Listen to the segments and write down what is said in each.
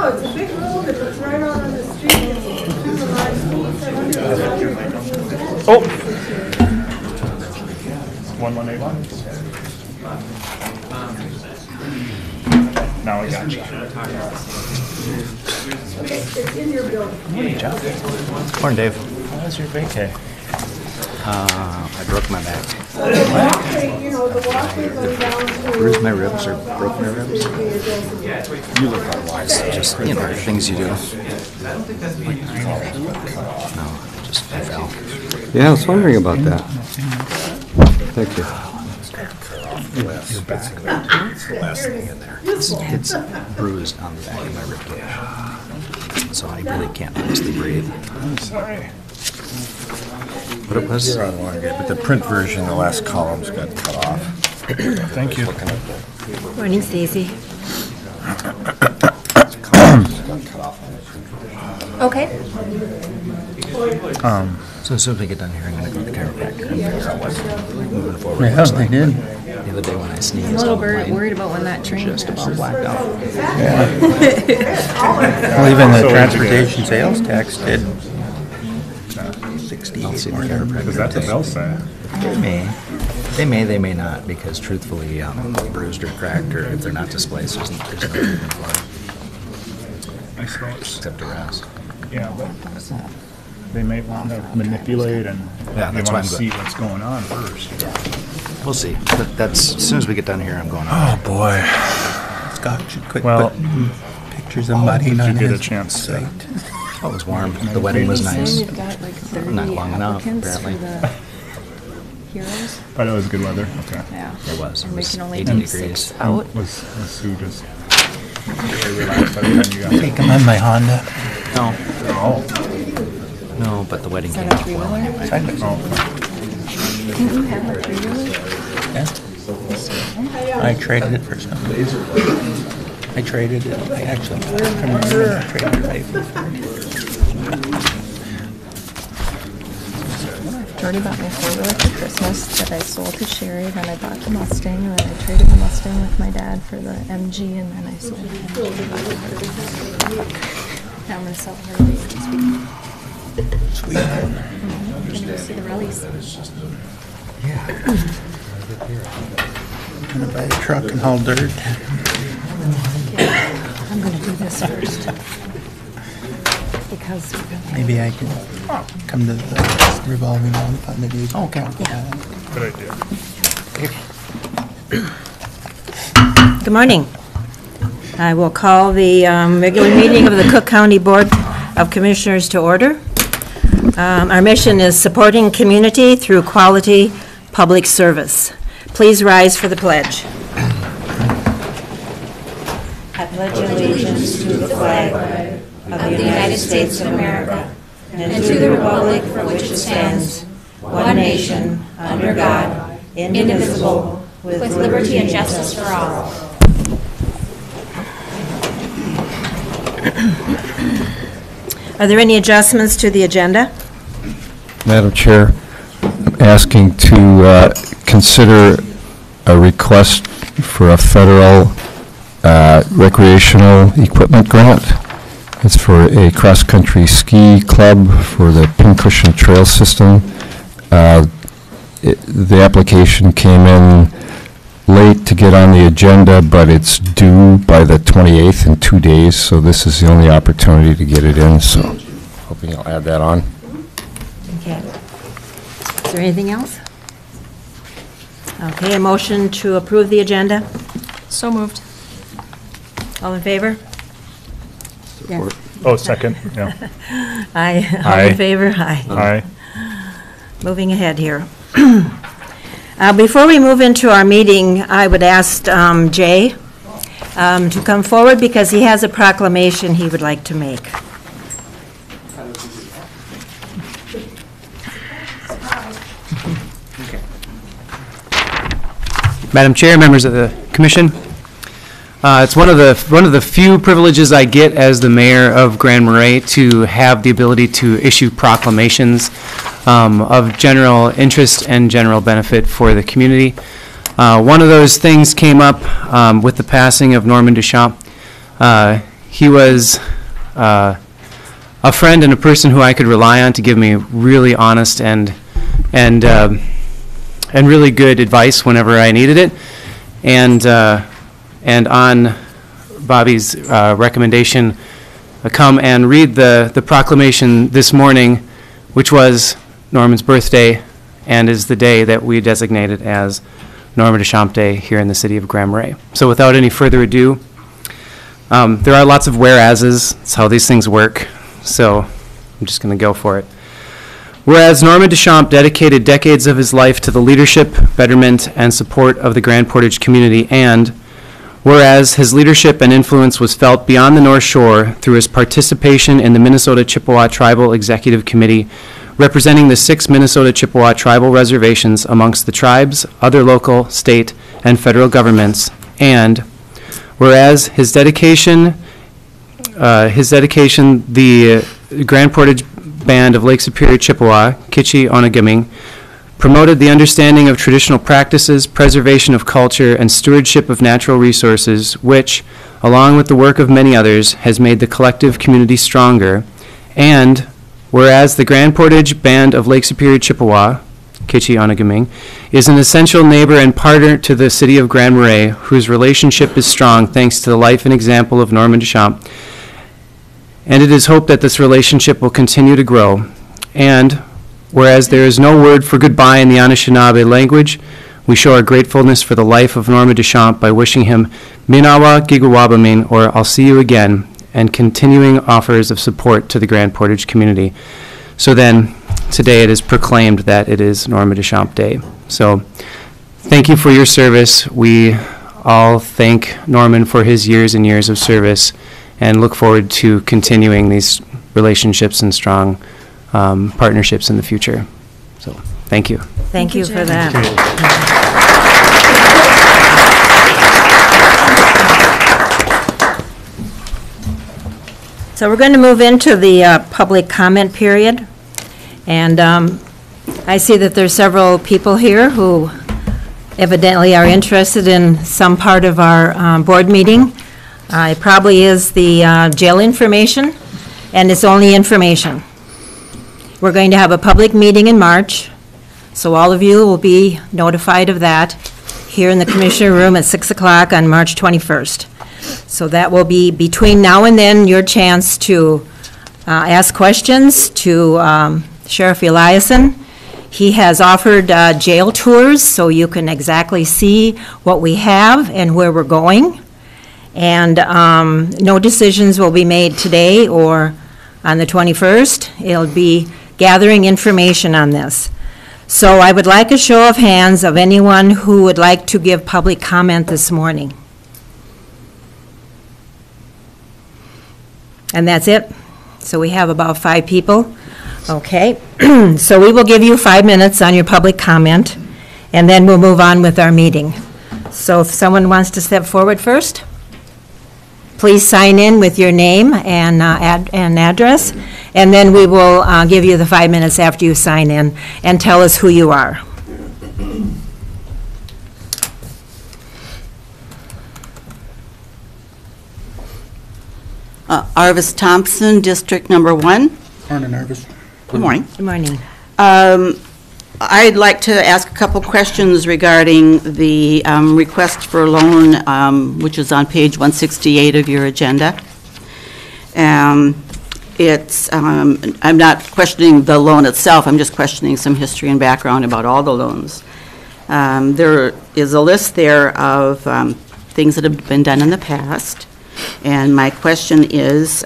No, it's a big road, it's right out on the street. Oh! 1181. Now I got you. Okay, it's in your building. Morning, Jeff. Morning, Dave. How was your vacay? I broke my back. The walkway, you know, the walkway goes down to... Bruised my ribs or broke my ribs. You look otherwise. Just, you know, things you do. No, just I fell. Yeah, I was wondering about that. Thank you. Your back. It's the last thing in there. It's bruised on the back of my ribcage. So I really can't honestly breathe. I'm sorry. But it was... You're on longer, but the print version, the last columns got cut off. Thank you. Morning, Stacy. Okay. So as soon as we get done here, I'm going to go to the chiropractor and figure out what's moving forward. Yeah, they did. The other day when I sneezed, I'm a little my mind worried about when that train just about blacked out. Well, even the transportation sales tax did. I'll see the chiropractor. Is that the bill say? They may not, because truthfully, bruised or cracked, or if they're not displaced, there's no reason for it, I suppose. except arrest. Yeah, but they may want to manipulate and Yeah, they that's want why to I'm see good. what's going on first. We'll see. But that's as soon as we get done here, I'm going on. Oh, boy. Scott should quit Well, putting pictures of muddy did on you get a his chance to- site. Oh, it was warm. The wedding was nice. We've got like 30 Not long enough, applicants for apparently. the heroes. But it was good weather. Okay. Yeah. It was. It And we was can only 80 take degrees. 6 out. Was Sue just very relaxed by the time you got Take him on my Honda. No, Oh, no, but the wedding Is came that a off well three-wheeler? anyway. oh. Didn't you have a three-wheeler? Yeah. I traded it for something. I traded it. I actually traded it right. Jordy bought me a four-wheeler for Christmas that I sold to Sherry. Then I bought the Mustang, and then I traded the Mustang with my dad for the MG, and then I sold it. Now I'm gonna sell her this week. Sweet. I'm gonna go see the rallies. I'm gonna buy a truck and haul dirt. I'm gonna do this first. Because we're gonna... Maybe I can come to the revolving loan fund. Maybe Okay. Good idea. Good morning. I will call the regular meeting of the Cook County Board of Commissioners to order. Our mission is supporting community through quality public service. Please rise for the pledge. I pledge allegiance to the flag of the United States of America and to the republic for which it stands, one nation, under God, indivisible, with liberty and justice for all. Are there any adjustments to the agenda? Madam Chair, I'm asking to consider a request for a federal recreational equipment grant. It's for a cross-country ski club for the Pincushion Trail System. The application came in late to get on the agenda, but it's due by the 28th in 2 days, so this is the only opportunity to get it in, so hoping you'll add that on. Okay. Is there anything else? Okay, a motion to approve the agenda? So moved. All in favor? Yes. Oh, second, yeah. Aye. All Aye. in favor? Aye. Aye. Moving ahead here. Before we move into our meeting, I would ask Jay to come forward because he has a proclamation he would like to make. Madam Chair, members of the Commission, it's one of the few privileges I get as the mayor of Grand Marais to have the ability to issue proclamations of general interest and general benefit for the community. One of those things came up with the passing of Norman Deschamps. He was a friend and a person who I could rely on to give me really honest and really good advice whenever I needed it. And on Bobby's recommendation, come and read the proclamation this morning, which was Norman's birthday and is the day that we designated as Norma Deschamps Day here in the city of Grand Marais. So without any further ado, there are lots of whereases. That's how these things work. So I'm just going to go for it. Whereas Norman Deschamps dedicated decades of his life to the leadership, betterment, and support of the Grand Portage community, and whereas his leadership and influence was felt beyond the North Shore through his participation in the Minnesota Chippewa Tribal Executive Committee, representing the 6 Minnesota Chippewa tribal reservations amongst the tribes, other local, state, and federal governments, and whereas his dedication, the Grand Portage Band of Lake Superior Chippewa, Kitchi Onagaming, promoted the understanding of traditional practices, preservation of culture, and stewardship of natural resources, which, along with the work of many others, has made the collective community stronger. And whereas the Grand Portage Band of Lake Superior Chippewa, Kitchi Onagaming, is an essential neighbor and partner to the city of Grand Marais, whose relationship is strong thanks to the life and example of Norman Deschamps. And it is hoped that this relationship will continue to grow. And whereas there is no word for goodbye in the Anishinaabe language, we show our gratefulness for the life of Norman Deschamps by wishing him Minawa Giguwabamin, or I'll see you again, and continuing offers of support to the Grand Portage community. So then, today it is proclaimed that it is Norman Deschamps Day. So, thank you for your service. We all thank Norman for his years and years of service and look forward to continuing these relationships and strong partnerships in the future. So, thank you. Thank you for that. So we're going to move into the public comment period. And I see that there's several people here who evidently are interested in some part of our board meeting. It probably is the jail information, and it's only information. We're going to have a public meeting in March, so all of you will be notified of that here in the Commissioner Room at 6 o'clock on March 21st. So that will be, between now and then, your chance to ask questions to Sheriff Eliason. He has offered jail tours, so you can exactly see what we have and where we're going. And no decisions will be made today or on the 21st. It'll be gathering information on this. So I would like a show of hands of anyone who would like to give public comment this morning. And that's it. So we have about 5 people. Okay. So we will give you 5 minutes on your public comment, and then we'll move on with our meeting. So if someone wants to step forward first, please sign in with your name and address, and then we will give you the 5 minutes after you sign in and tell us who you are. Arvis Thompson, District Number 1. Morning, Arvis. Good morning. Good morning. I'd like to ask a couple questions regarding the request for loan, which is on page 168 of your agenda. I'm not questioning the loan itself, I'm just questioning some history and background about all the loans. There is a list there of things that have been done in the past. And my question is,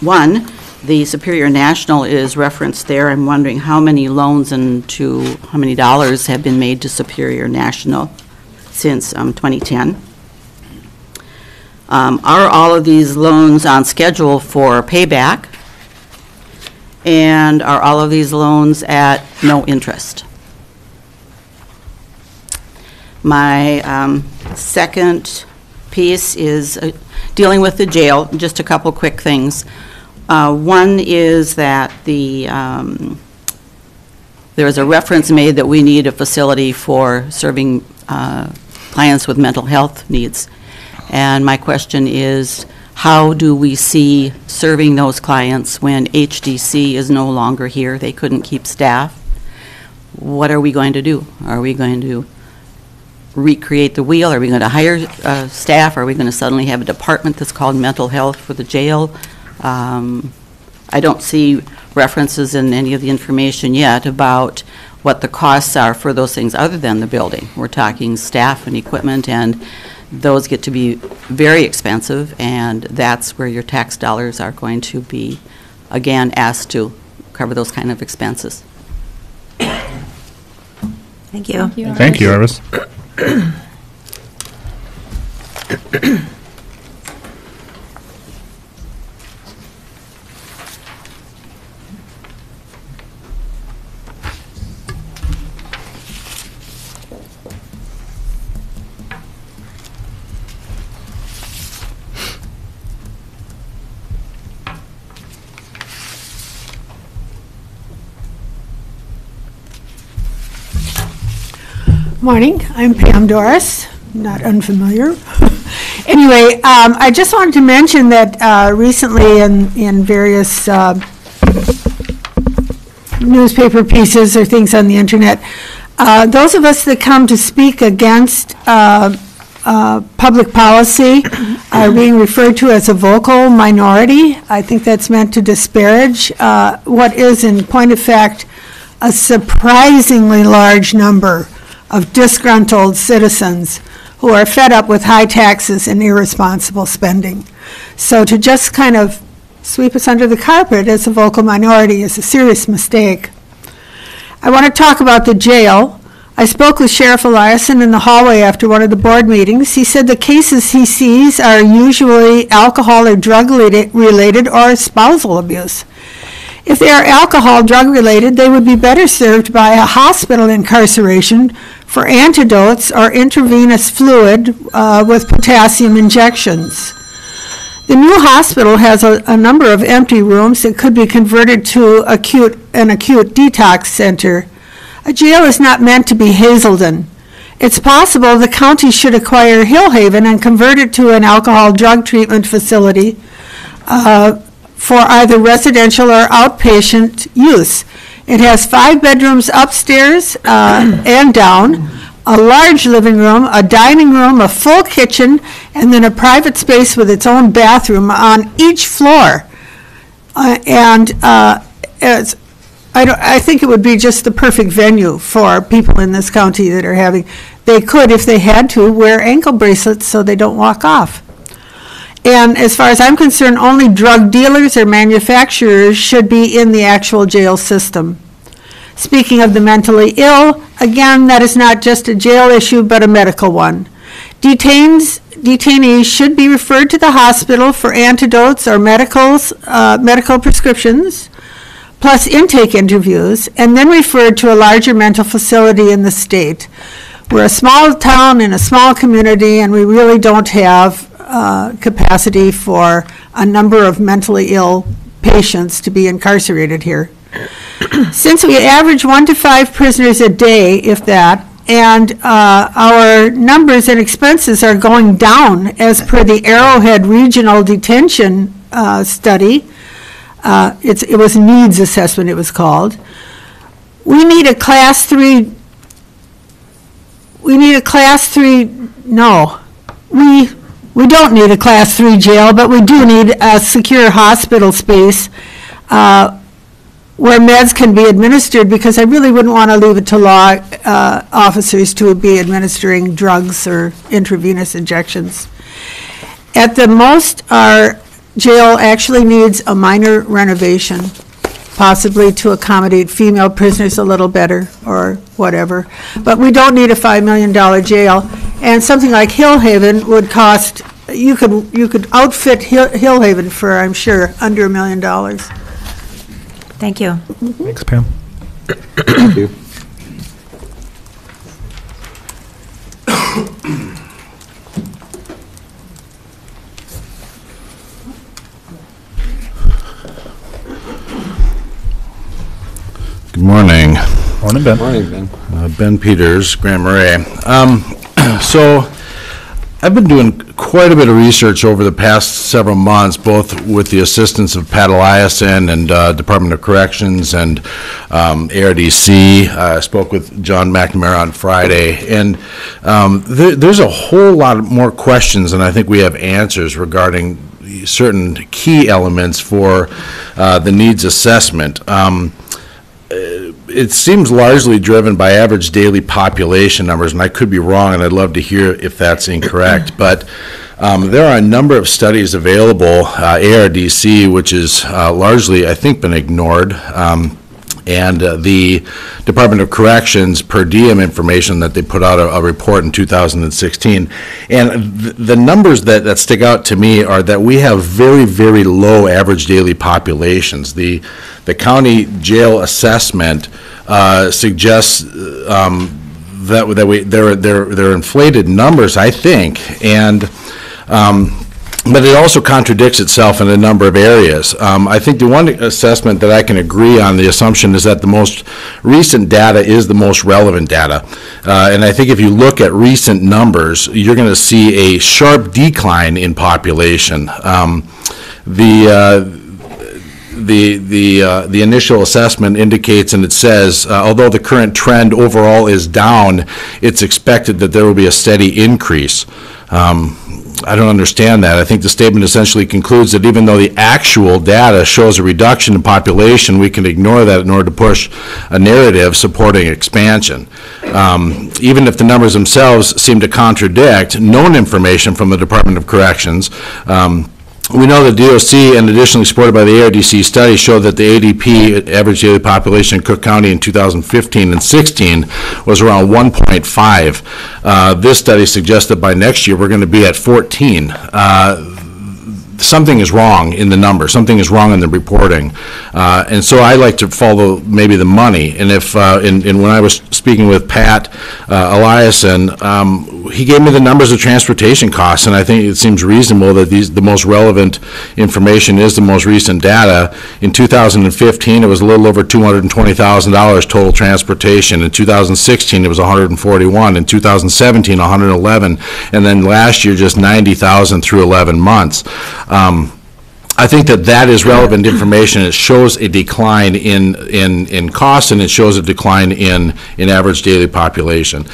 one, the Superior National is referenced there. I'm wondering how many loans and to how many dollars have been made to Superior National since 2010. Are all of these loans on schedule for payback? And are all of these loans at no interest? My second piece is dealing with the jail. Just a couple quick things. One is that there is a reference made that we need a facility for serving clients with mental health needs. And my question is, how do we see serving those clients when HDC is no longer here? They couldn't keep staff. What are we going to do? Are we going to recreate the wheel? Are we going to hire staff? Are we going to suddenly have a department that's called mental health for the jail? I don't see references in any of the information yet about what the costs are for those things other than the building. We're talking staff and equipment, and those get to be very expensive, and that's where your tax dollars are going to be, again, asked to cover those kind of expenses. Thank you. Thank you, Iris. Morning, I'm Pam Doris, not unfamiliar. Anyway, I just wanted to mention that recently in various newspaper pieces or things on the internet, those of us that come to speak against public policy are being referred to as a vocal minority. I think that's meant to disparage what is, in point of fact, a surprisingly large number of disgruntled citizens who are fed up with high taxes and irresponsible spending. So to just kind of sweep us under the carpet as a vocal minority is a serious mistake. I want to talk about the jail. I spoke with Sheriff Eliason in the hallway after one of the board meetings. He said the cases he sees are usually alcohol or drug-related or spousal abuse. If they are alcohol, drug-related, they would be better served by a hospital incarceration for antidotes or intravenous fluid with potassium injections. The new hospital has a number of empty rooms that could be converted to an acute detox center. A jail is not meant to be Hazelden. It's possible the county should acquire Hillhaven and convert it to an alcohol drug treatment facility for either residential or outpatient use. It has 5 bedrooms upstairs and down, a large living room, a dining room, a full kitchen, and then a private space with its own bathroom on each floor. I think it would be just the perfect venue for people in this county that are having, they could, if they had to, wear ankle bracelets so they don't walk off. And as far as I'm concerned, only drug dealers or manufacturers should be in the actual jail system. Speaking of the mentally ill, again, that is not just a jail issue, but a medical one. Detainees should be referred to the hospital for antidotes or medical prescriptions, plus intake interviews, and then referred to a larger mental facility in the state. We're a small town in a small community, and we really don't have capacity for a number of mentally ill patients to be incarcerated here. Since we average 1 to 5 prisoners a day, if that, and our numbers and expenses are going down as per the Arrowhead Regional Detention study, it was needs assessment it was called, we need a class 3, we don't need a class 3 jail, but we do need a secure hospital space where meds can be administered, because I really wouldn't want to leave it to law officers to be administering drugs or intravenous injections. At the most, our jail actually needs a minor renovation, possibly to accommodate female prisoners a little better or whatever. But we don't need a $5 million jail. And something like Hillhaven would cost, you could outfit Hillhaven for, I'm sure, under $1 million. Thank you. Thanks, Pam. Thank you. Good morning. Morning, Ben. Morning, Ben. Ben Peters, Grand Marais. So I've been doing quite a bit of research over the past several months, both with the assistance of Pat Eliason and Department of Corrections and ARDC. I spoke with John McNamara on Friday, and there's a whole lot more questions than I think we have answers regarding certain key elements for the needs assessment. It seems largely driven by average daily population numbers, and I could be wrong, and I'd love to hear if that's incorrect. But there are a number of studies available, ARDC, which is largely, I think, been ignored, and the Department of Corrections per diem information that they put out a report in 2016. And the numbers that stick out to me are that we have very, very low average daily populations. The county jail assessment suggests they're inflated numbers, I think, and but it also contradicts itself in a number of areas. I think the one assessment that I can agree on, the assumption is that the most recent data is the most relevant data. And I think if you look at recent numbers, you're going to see a sharp decline in population. The initial assessment indicates, and it says, although the current trend overall is down, it's expected that there will be a steady increase. I don't understand that. I think the statement essentially concludes that even though the actual data shows a reduction in population, we can ignore that in order to push a narrative supporting expansion. Even if the numbers themselves seem to contradict known information from the Department of Corrections, we know the DOC, and additionally supported by the ARDC study, showed that the ADP, average daily population in Cook County in 2015 and 16, was around 1.5. This study suggests that by next year we're going to be at 14. Something is wrong in the numbers, something is wrong in the reporting. And so I like to follow maybe the money. And if, when I was speaking with Pat Eliason, he gave me the numbers of transportation costs, and I think it seems reasonable that the most relevant information is the most recent data. In 2015, it was a little over $220,000 total transportation. In 2016, it was $141. In 2017, $111. And then last year, just $90,000 through 11 months. I think that is relevant information. It shows a decline in cost, and it shows a decline in average daily population.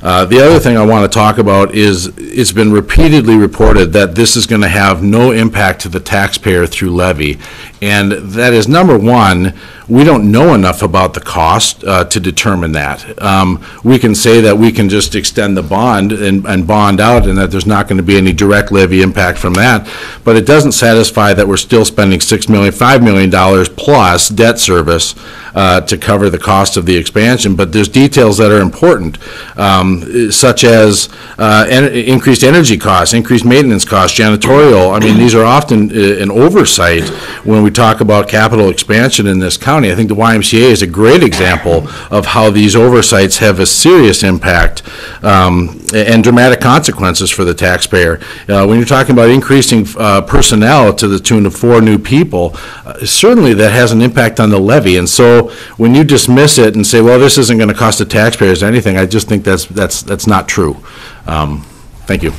The other thing I want to talk about is it's been repeatedly reported that this is going to have no impact to the taxpayer through levy. And that is, number one, we don't know enough about the cost to determine that. We can say that we can just extend the bond and bond out, and that there's not going to be any direct levy impact from that. But it doesn't satisfy that we're still spending $5 million plus debt service to cover the cost of the expansion. But there's details that are important, such as increased energy costs, increased maintenance costs, janitorial. I mean, these are often an oversight when we talk about capital expansion in this county. I think the YMCA is a great example of how these oversights have a serious impact and dramatic consequences for the taxpayer. When you're talking about increasing personnel to the tune of 4 new people, certainly that has an impact on the levy. And so when you dismiss it and say, well, this isn't going to cost the taxpayers anything, I just think that's not true. Thank you.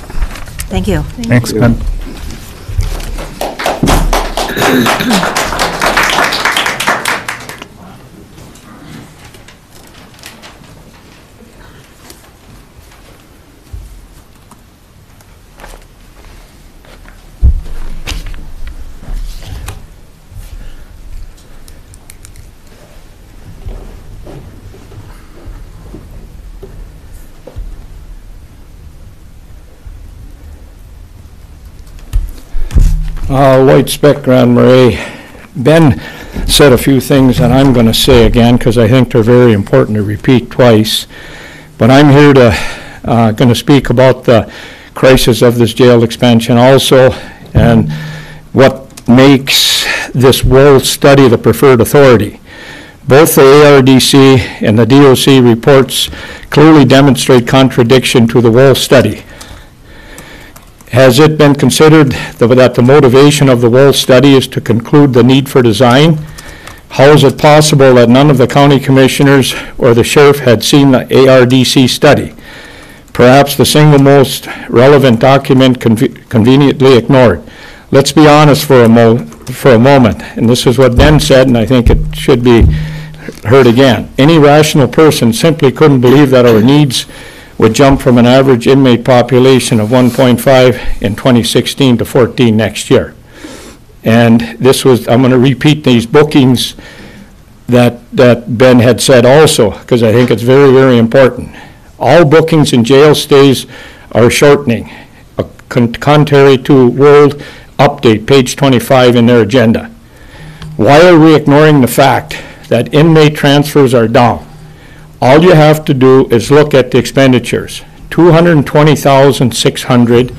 Thank you. Thanks, Ben. White Spec, Grand Marais. Ben said a few things that I'm going to say again because I think they're very important to repeat twice. But I'm here to going to speak about the crisis of this jail expansion also, and what makes this Wohl study the preferred authority. Both the ARDC and the DOC reports clearly demonstrate contradiction to the Wohl study. Has it been considered that the motivation of the Wohl study is to conclude the need for design? How is it possible that none of the county commissioners or the sheriff had seen the ARDC study? perhaps the single most relevant document conveniently ignored. Let's be honest for a moment, and this is what Ben said, and I think it should be heard again. Any rational person simply couldn't believe that our needs would jump from an average inmate population of 1.5 in 2016 to 14 next year. And this was, I'm going to repeat these bookings that Ben had said also, because I think it's very, very important. All bookings in jail stays are shortening, contrary to World Update, page 25 in their agenda. Why are we ignoring the fact that inmate transfers are down? All you have to do is look at the expenditures. $220,600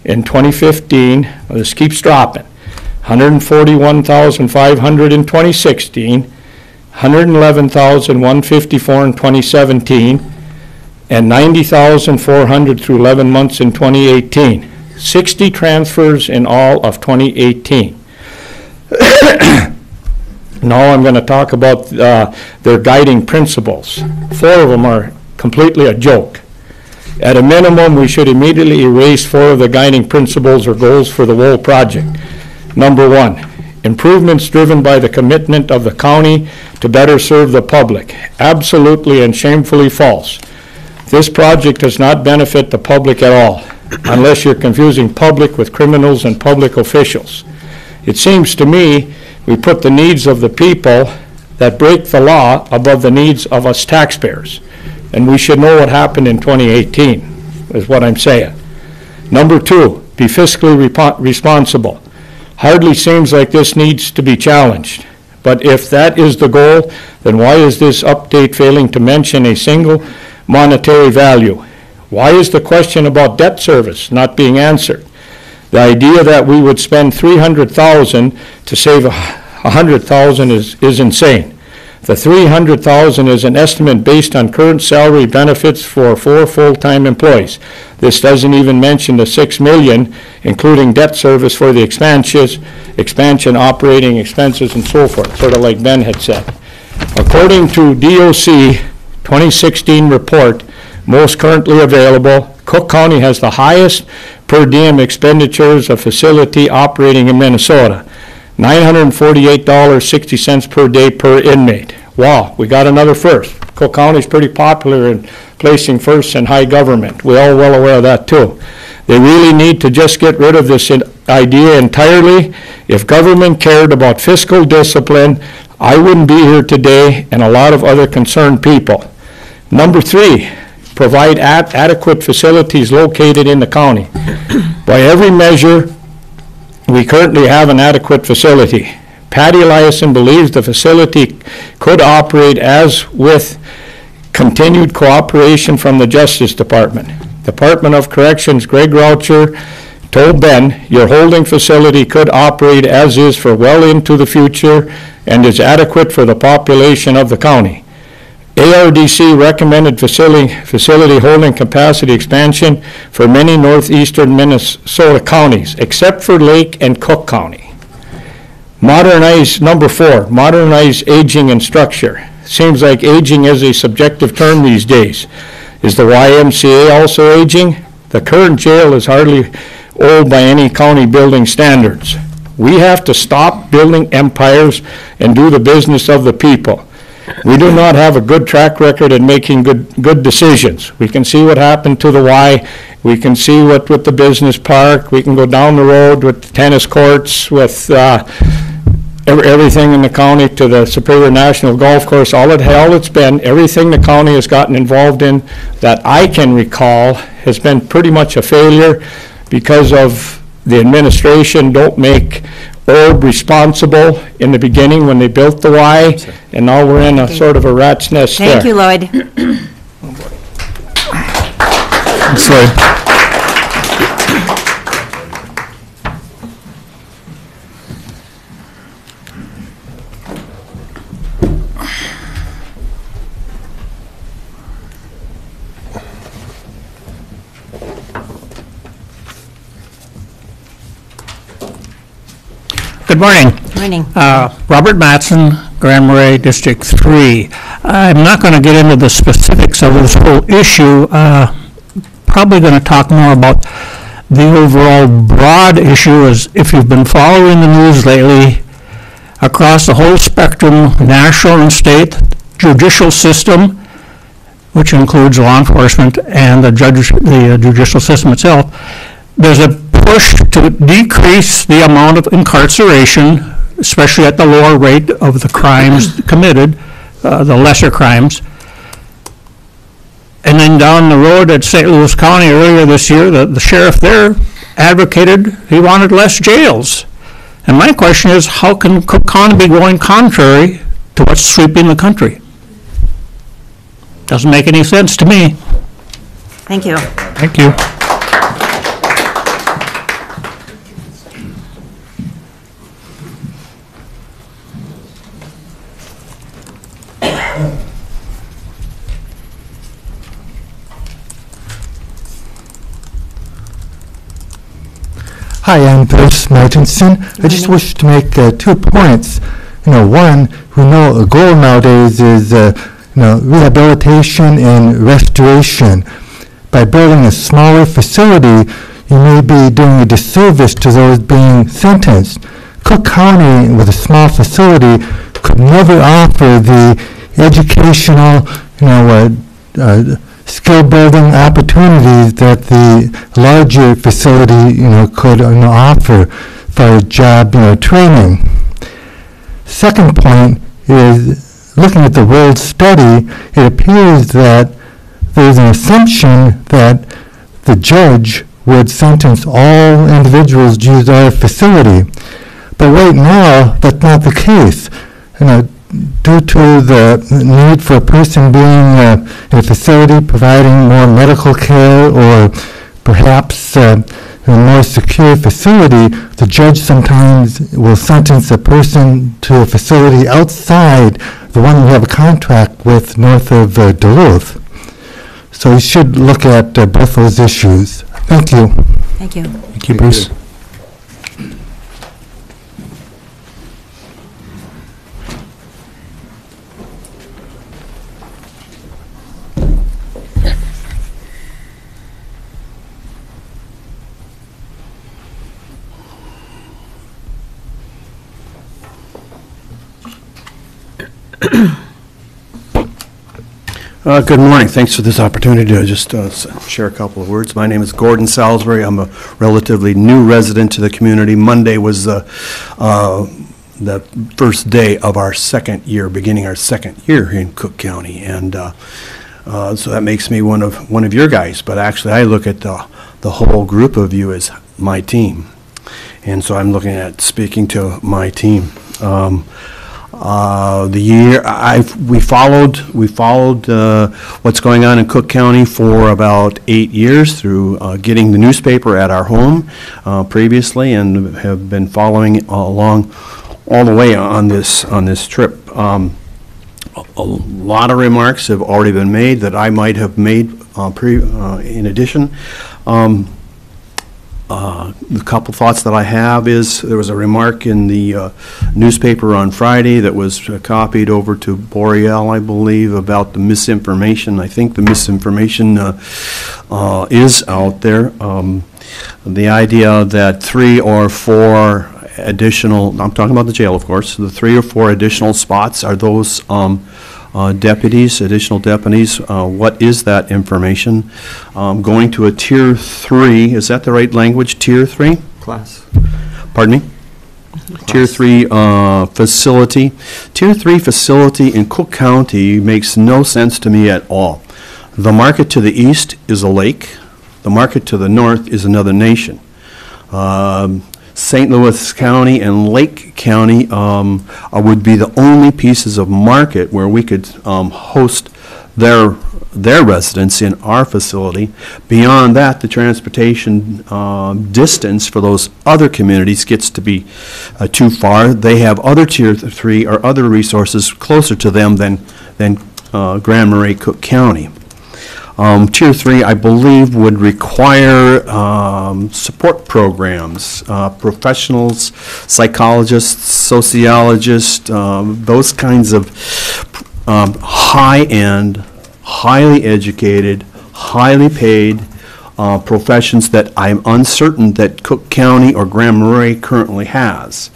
in 2015, well, this keeps dropping. $141,500 in 2016, $111,154 in 2017, and $90,400 through 11 months in 2018. 60 transfers in all of 2018. Now I'm going to talk about their guiding principles. 4 of them are completely a joke. At a minimum, we should immediately erase 4 of the guiding principles or goals for the whole project. Number 1, improvements driven by the commitment of the county to better serve the public. Absolutely and shamefully false. This project does not benefit the public at all, unless you're confusing public with criminals and public officials. It seems to me we put the needs of the people that break the law above the needs of us taxpayers. And we should know what happened in 2018, is what I'm saying. Number 2, be fiscally responsible. Hardly seems like this needs to be challenged. But if that is the goal, then why is this update failing to mention a single monetary value? Why is the question about debt service not being answered? The idea that we would spend $300,000 to save $100,000 is insane. The $300,000 is an estimate based on current salary benefits for 4 full-time employees. This doesn't even mention the $6 million, including debt service for the expansion, operating expenses, and so forth, sort of like Ben had said. According to DOC 2016 report, most currently available, Cook County has the highest per diem expenditures of facility operating in Minnesota, $948.60 per day per inmate. Wow, we got another first. Cook County is pretty popular in placing firsts in high government. We're all well aware of that too. They really need to just get rid of this idea entirely. If government cared about fiscal discipline, I wouldn't be here today and a lot of other concerned people. Number 3, provide adequate facilities located in the county. By every measure, we currently have an adequate facility. Patty Eliason believes the facility could operate as with continued cooperation from the Justice Department. Department of Corrections Greg Raucher told Ben, your holding facility could operate as is for well into the future and is adequate for the population of the county. ARDC recommended facility holding capacity expansion for many northeastern Minnesota counties, except for Lake and Cook County. Modernize, number 4, modernize aging and structure. Seems like aging is a subjective term these days. Is the YMCA also aging? The current jail is hardly old by any county building standards. We have to stop building empires and do the business of the people. We do not have a good track record in making good decisions. We can see what happened to the Y. We can see what with the business park. We can go down the road with the tennis courts, with everything in the county to the Superior National Golf Course. All it's been, everything the county has gotten involved in that I can recall has been pretty much a failure because of the administration don't make Orb responsible in the beginning when they built the Y, and now we're in a sort of a rat's nest there. Thank you, Lloyd. Thanks, Lloyd. Good morning. Morning. Robert Matson, Grand Marais, District 3. I'm not going to get into the specifics of this whole issue. probably going to talk more about the overall broad issue. Is if you've been following the news lately, across the whole spectrum, national and state judicial system, which includes law enforcement and the judicial system itself, there's a push to decrease the amount of incarceration, especially at the lower rate of the crimes committed, the lesser crimes. And then down the road at St. Louis County earlier this year, the sheriff there advocated he wanted less jails. And my question is, how can Cook County be going contrary to what's sweeping the country? Doesn't make any sense to me. Thank you. Thank you. Hi, I'm Bruce Martinson. I just wish to make 2 points. One, we know a goal nowadays is rehabilitation and restoration. By building a smaller facility, you may be doing a disservice to those being sentenced. Cook County, with a small facility, could never offer the educational, skill-building opportunities that the larger facility, could offer for job, training. Second point is, looking at the world study, it appears that there's an assumption that the judge would sentence all individuals to use our facility. But right now, that's not the case. Due to the need for a person being in a facility providing more medical care or perhaps a more secure facility, the judge sometimes will sentence a person to a facility outside the one we have a contract with north of Duluth. So we should look at both those issues. Thank you. Thank you. Thank you, Bruce. Good morning. Thanks for this opportunity to just share a couple of words. My name is Gordon Salisbury. I'm a relatively new resident to the community. Monday was the first day of our beginning our second year in Cook County, and so that makes me one of your guys. But actually, I look at the whole group of you as my team, and so I'm looking at speaking to my team. We followed what's going on in Cook County for about 8 years through getting the newspaper at our home previously, and have been following along all the way on this trip. A lot of remarks have already been made that I might have made in addition. The couple thoughts that I have is there was a remark in the newspaper on Friday that was copied over to Boreal, I believe, about the misinformation. I think the misinformation is out there. The idea that 3 or 4 additional, I'm talking about the jail, of course, the 3 or 4 additional spots, are those additional deputies, what is that information? Going to a Tier 3, is that the right language, Tier 3? Class. Pardon me? Class. Tier 3 facility. Tier 3 facility in Cook County makes no sense to me at all. The market to the east is a lake. The market to the north is another nation. St. Louis County and Lake County would be the only pieces of market where we could host their residents in our facility. Beyond that, the transportation distance for those other communities gets to be too far. They have other Tier 3 or other resources closer to them than Grand Marais, Cook County. Tier 3, I believe, would require support programs, professionals, psychologists, sociologists, those kinds of high-end, highly educated, highly paid professions that I'm uncertain that Cook County or Grand Marais currently has.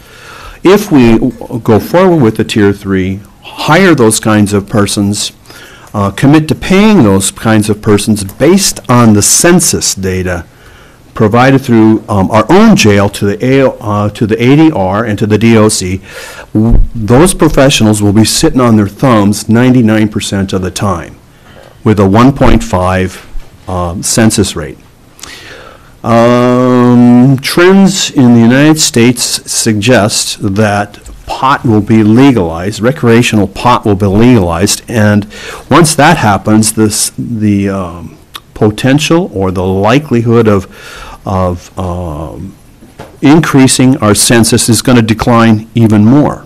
If we go forward with the Tier 3, hire those kinds of persons, commit to paying those kinds of persons based on the census data provided through our own jail to the ADR and to the DOC, those professionals will be sitting on their thumbs 99% of the time with a 1.5 census rate. Trends in the United States suggest that pot will be legalized, recreational pot will be legalized, and once that happens, the potential or the likelihood of increasing our census is going to decline even more.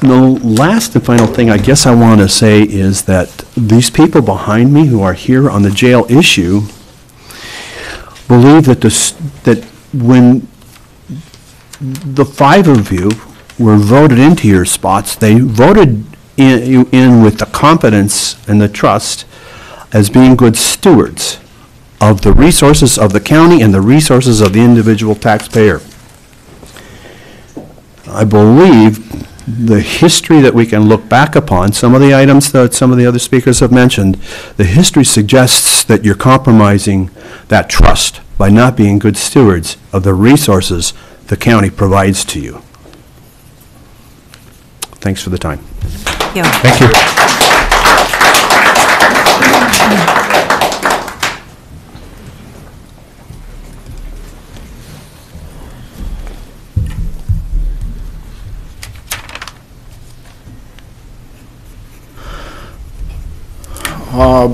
The last and final thing I guess I want to say is that these people behind me who are here on the jail issue believe that that when the 5 of you were voted into your spots, they voted you in with the confidence and the trust as being good stewards of the resources of the county and the resources of the individual taxpayer. I believe the history that we can look back upon, some of the items that some of the other speakers have mentioned, the history suggests that you're compromising that trust by not being good stewards of the resources the county provides to you. Thanks for the time. Thank you. Thank you.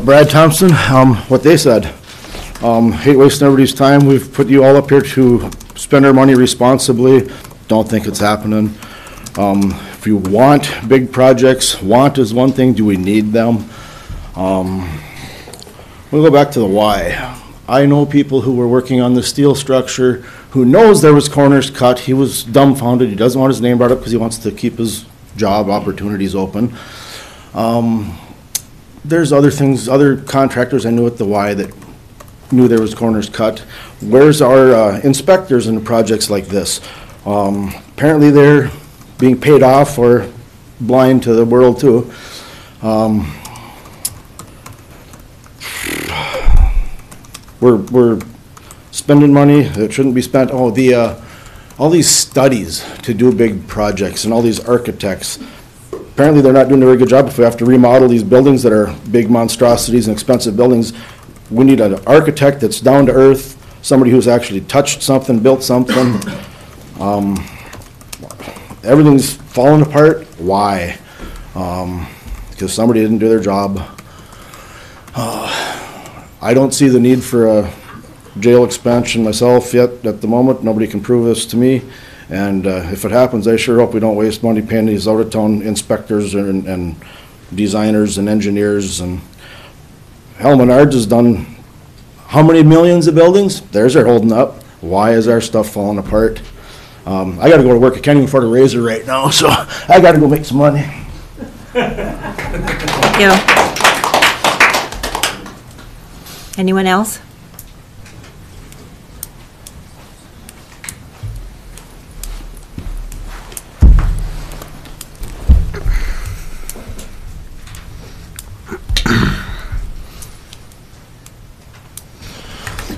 Brad Thompson, what they said. Hate wasting everybody's time. We've put you all up here to spend our money responsibly. Don't think it's happening. If you want big projects, want is one thing. Do we need them? We'll go back to the why. I know people who were working on the steel structure who knows there was corners cut. He was dumbfounded. He doesn't want his name brought up because he wants to keep his job opportunities open. There's other things, other contractors I knew at the Y that knew there was corners cut. Where's our inspectors in projects like this? Apparently they're being paid off or blind to the world too. We're spending money that shouldn't be spent. Oh, all these studies to do big projects and all these architects. Apparently they're not doing a very good job. If we have to remodel these buildings that are big monstrosities and expensive buildings, we need an architect that's down to earth, somebody who's actually touched something, built something. Everything's falling apart. Why? Because somebody didn't do their job. I don't see the need for a jail expansion myself yet at the moment. Nobody can prove this to me. And if it happens, I sure hope we don't waste money paying these out-of-town inspectors and designers and engineers. And hell, Menards has done how many millions of buildings? Theirs are holding up. Why is our stuff falling apart? I got to go to work. I can't even afford a razor right now, so I got to go make some money. Thank you. Anyone else?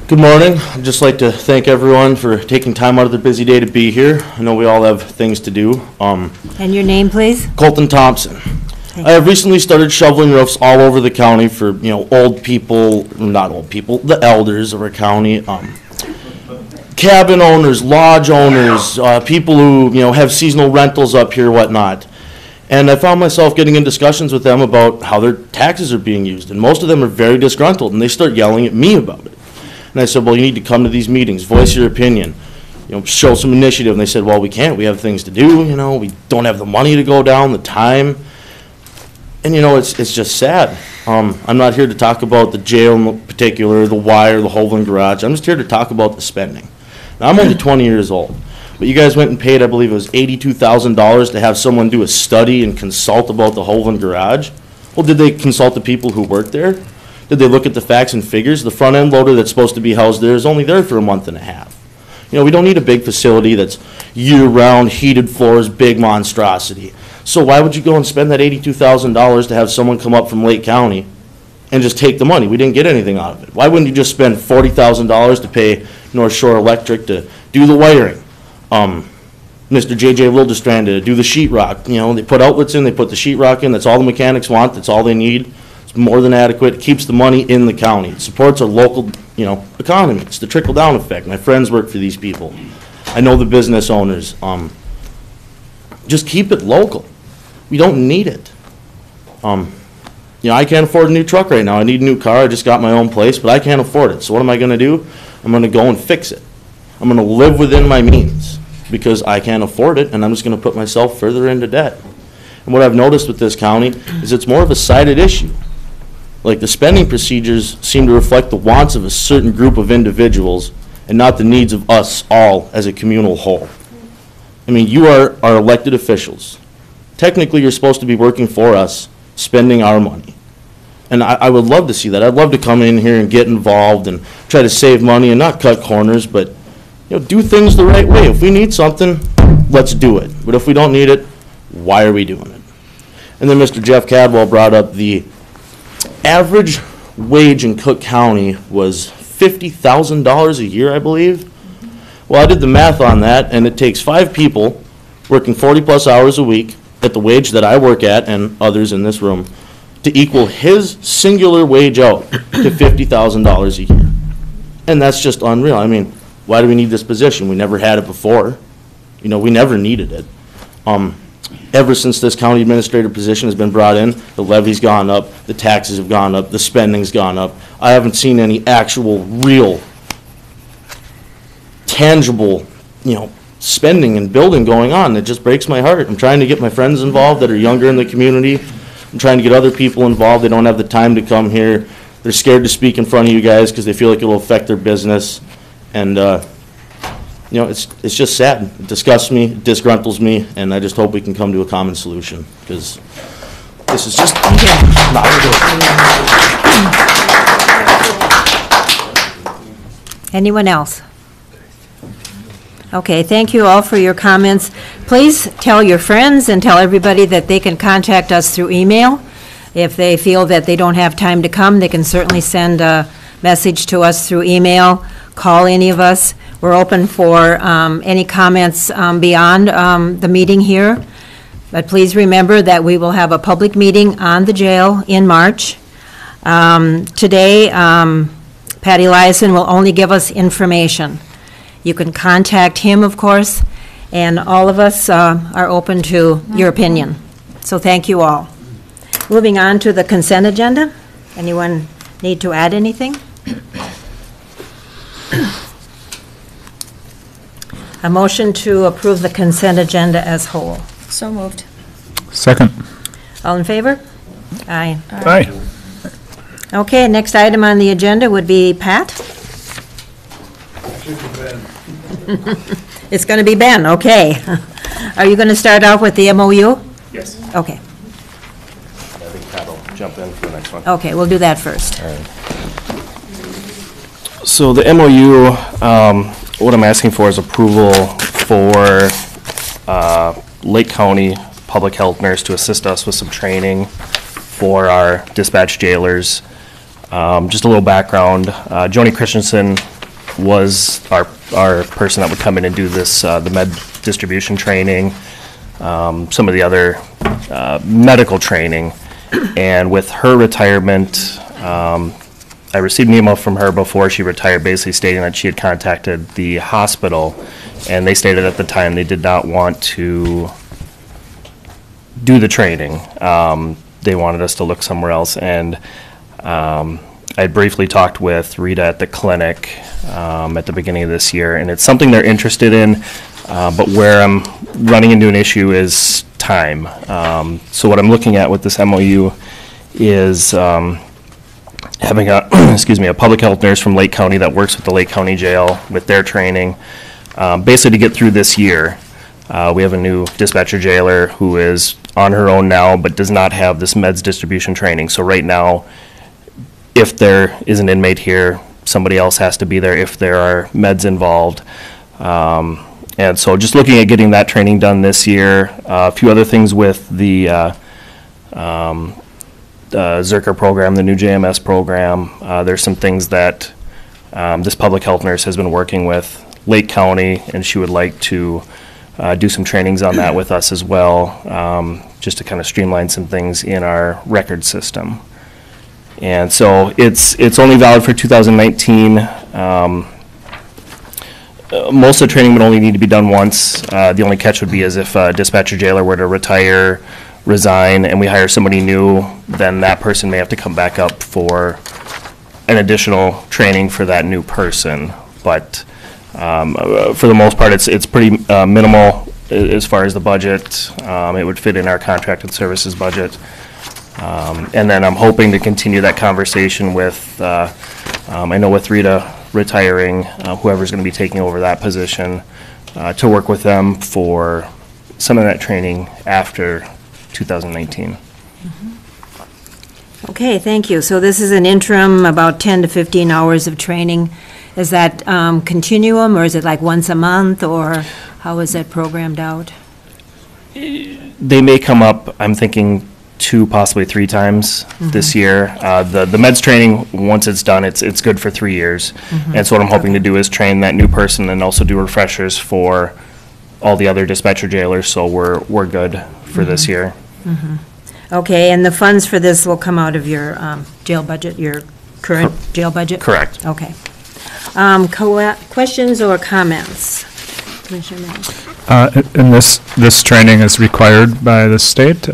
Good morning. I'd just like to thank everyone for taking time out of their busy day to be here. I know we all have things to do. And your name, please? Colton Thompson. I have recently started shoveling roofs all over the county for, old people, not old people, the elders of our county, cabin owners, lodge owners, people who, have seasonal rentals up here, whatnot. And I found myself getting in discussions with them about how their taxes are being used. And most of them are very disgruntled, and they start yelling at me about it. And I said, well, you need to come to these meetings, voice your opinion, show some initiative. And they said, well, we can't. We have things to do, we don't have the money to go down, the time. And, it's just sad. I'm not here to talk about the jail in particular, the Y or the Hovland Garage. I'm just here to talk about the spending. Now, I'm only 20 years old. But you guys went and paid, I believe it was $82,000 to have someone do a study and consult about the Hovland Garage. Well, did they consult the people who worked there? Did they look at the facts and figures? The front end loader that's supposed to be housed there is only there for a month and a half. You know, we don't need a big facility that's year-round, heated floors, big monstrosity. So why would you go and spend that $82,000 to have someone come up from Lake County and just take the money? We didn't get anything out of it. Why wouldn't you just spend $40,000 to pay North Shore Electric to do the wiring? Mr. J.J. Wildestrand to do the sheetrock. You know, they put outlets in, they put the sheetrock in. That's all the mechanics want. That's all they need. It's more than adequate. It keeps the money in the county. It supports our local, you know, economy. It's the trickle-down effect. My friends work for these people. I know the business owners. Just keep it local. We don't need it. You know, I can't afford a new truck right now. I need a new car. I just got my own place, but I can't afford it. So what am I going to do? I'm going to go and fix it. I'm going to live within my means because I can't afford it, and I'm just going to put myself further into debt. And what I've noticed with this county is it's more of a sided issue. Like the spending procedures seem to reflect the wants of a certain group of individuals and not the needs of us all as a communal whole. I mean, you are our elected officials. Technically, you're supposed to be working for us, spending our money. And I would love to see that. I'd love to come in here and get involved and try to save money and not cut corners, but you know, do things the right way. If we need something, let's do it. But if we don't need it, why are we doing it? And then Mr. Jeff Cadwell brought up the average wage in Cook County was $50,000 a year, I believe. Well, I did the math on that, and it takes 5 people working 40-plus hours a week at the wage that I work at and others in this room to equal his singular wage out to $50,000 a year. And that's just unreal. I mean, why do we need this position? We never had it before. You know, we never needed it. Ever since this county administrator position has been brought in, the levy's gone up, the taxes have gone up, the spending's gone up. I haven't seen any actual, real, tangible, you know, spending and building going on. It just breaks my heart. I'm trying to get my friends involved that are younger in the community. I'm trying to get other people involved. They don't have the time to come here. They're scared to speak in front of you guys because they feel like it will affect their business. And, you know, it's just sad. It disgusts me, it disgruntles me, and I just hope we can come to a common solution because this is just not good. Anyone else? Okay, thank you all for your comments. Please tell your friends and tell everybody that they can contact us through email. If they feel that they don't have time to come, they can certainly send a message to us through email, call any of us. We're open for any comments beyond the meeting here. But please remember that we will have a public meeting on the jail in March. Today, Patty Eliason will only give us information. You can contact him, of course, and all of us are open to your opinion. So thank you all. Moving on to the consent agenda. Anyone need to add anything? A motion to approve the consent agenda as whole. So moved. Second. All in favor? Aye. Aye. Okay, next item on the agenda would be Pat. It's going to be Ben, okay. Are you going to start off with the MOU? Yes. Okay. I think Pat will jump in for the next one. Okay, we'll do that first. All right. So the MOU, what I'm asking for is approval for Lake County Public Health Nurse to assist us with some training for our dispatch jailers. Just a little background, Joni Christensen was our person that would come in and do this, the med distribution training, some of the other medical training. And with her retirement, I received an email from her before she retired basically stating that she had contacted the hospital, and they stated at the time they did not want to do the training. They wanted us to look somewhere else, and I briefly talked with Rita at the clinic at the beginning of this year, and it's something they're interested in, but where I'm running into an issue is time. So what I'm looking at with this MOU is having a, a public health nurse from Lake County that works with the Lake County Jail with their training, basically to get through this year. We have a new dispatcher jailer who is on her own now, but does not have this meds distribution training. So right now, if there is an inmate here, somebody else has to be there if there are meds involved. And so just looking at getting that training done this year. A few other things with the Zerker program, the new JMS program. There's some things that this public health nurse has been working with Lake County, and she would like to do some trainings on that with us as well, just to kind of streamline some things in our record system. And so it's only valid for 2019. Most of the training would only need to be done once. The only catch would be as if a dispatcher jailer were to retire, resign, and we hire somebody new, then that person may have to come back up for an additional training for that new person. But for the most part, it's pretty minimal as far as the budget. It would fit in our contracted services budget. And then I'm hoping to continue that conversation with, I know with Rita retiring, whoever's going to be taking over that position, to work with them for some of that training after 2019. Okay, thank you. So this is an interim, about 10 to 15 hours of training. Is that continuum, or is it like once a month, or how is that programmed out? They may come up, I'm thinking, 2, possibly 3 times this year. The meds training, once it's done, it's good for 3 years. And so what I'm hoping to do is train that new person and also do refreshers for all the other dispatcher jailers, so we're good for this year. Okay, and the funds for this will come out of your jail budget, your current jail budget? Correct. Okay. Questions or comments? Commissioner Mills? And this training is required by the state?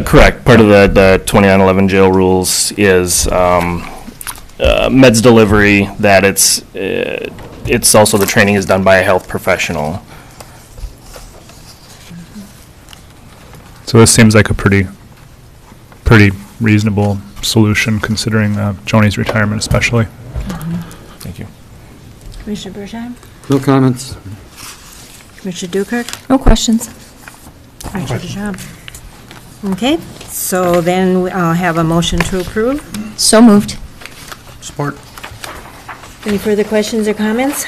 Correct. Part of the 2911 jail rules is meds delivery, that it's also the training is done by a health professional. So this seems like a pretty reasonable solution, considering Joni's retirement especially. Thank you. Commissioner Bergeron? No comments. Commissioner Dukert? No questions. Commissioner DeJong? Okay, so then I'll have a motion to approve. So moved. Support. Any further questions or comments?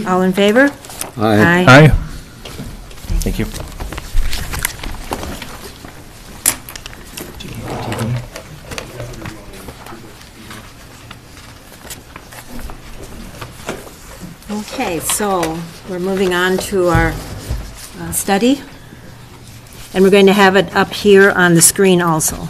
All in favor? Aye. Aye. Thank you. Okay, so we're moving on to our study, and we're going to have it up here on the screen also.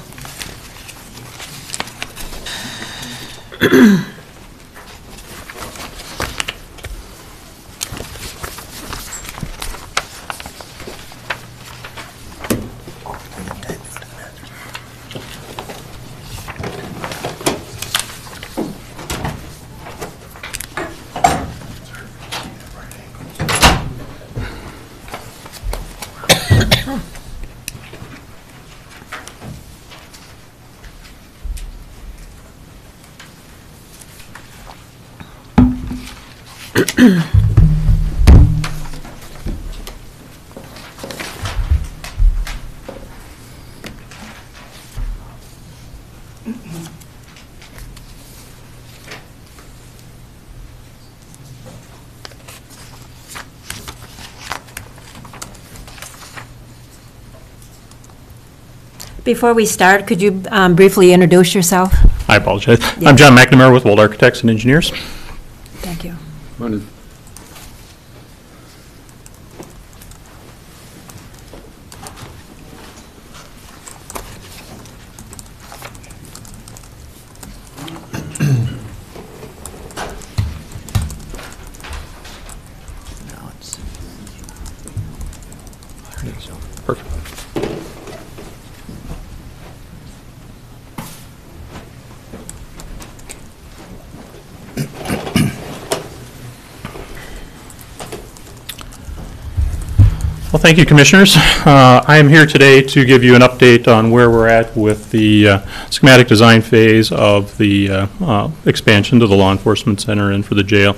Before we start, could you briefly introduce yourself? I apologize. Yeah. I'm John McNamara with Wold Architects and Engineers. Thank you. Morning. Perfect. Well, thank you, Commissioners. I am here today to give you an update on where we're at with the schematic design phase of the expansion to the Law Enforcement Center and for the jail.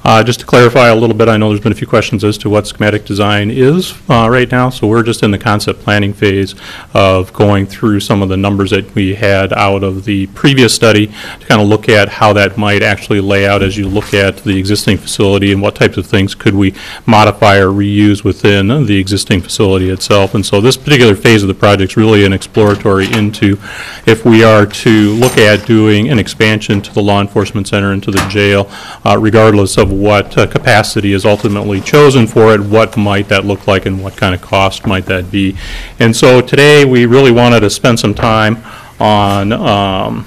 Just to clarify a little bit, I know there's been a few questions as to what schematic design is right now. So we're just in the concept planning phase of going through some of the numbers that we had out of the previous study to kind of look at how that might actually lay out as you look at the existing facility and what types of things could we modify or reuse within the existing facility itself. And so this particular phase of the project is really an exploratory into if we are to look at doing an expansion to the law enforcement center and to the jail, regardless of what capacity is ultimately chosen for it, what might that look like and what kind of cost might that be. And so today we really wanted to spend some time on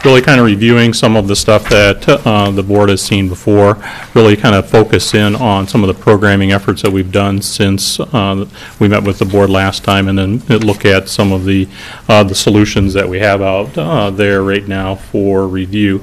really kind of reviewing some of the stuff that the board has seen before, really kind of focus in on some of the programming efforts that we've done since we met with the board last time, and then look at some of the solutions that we have out there right now for review.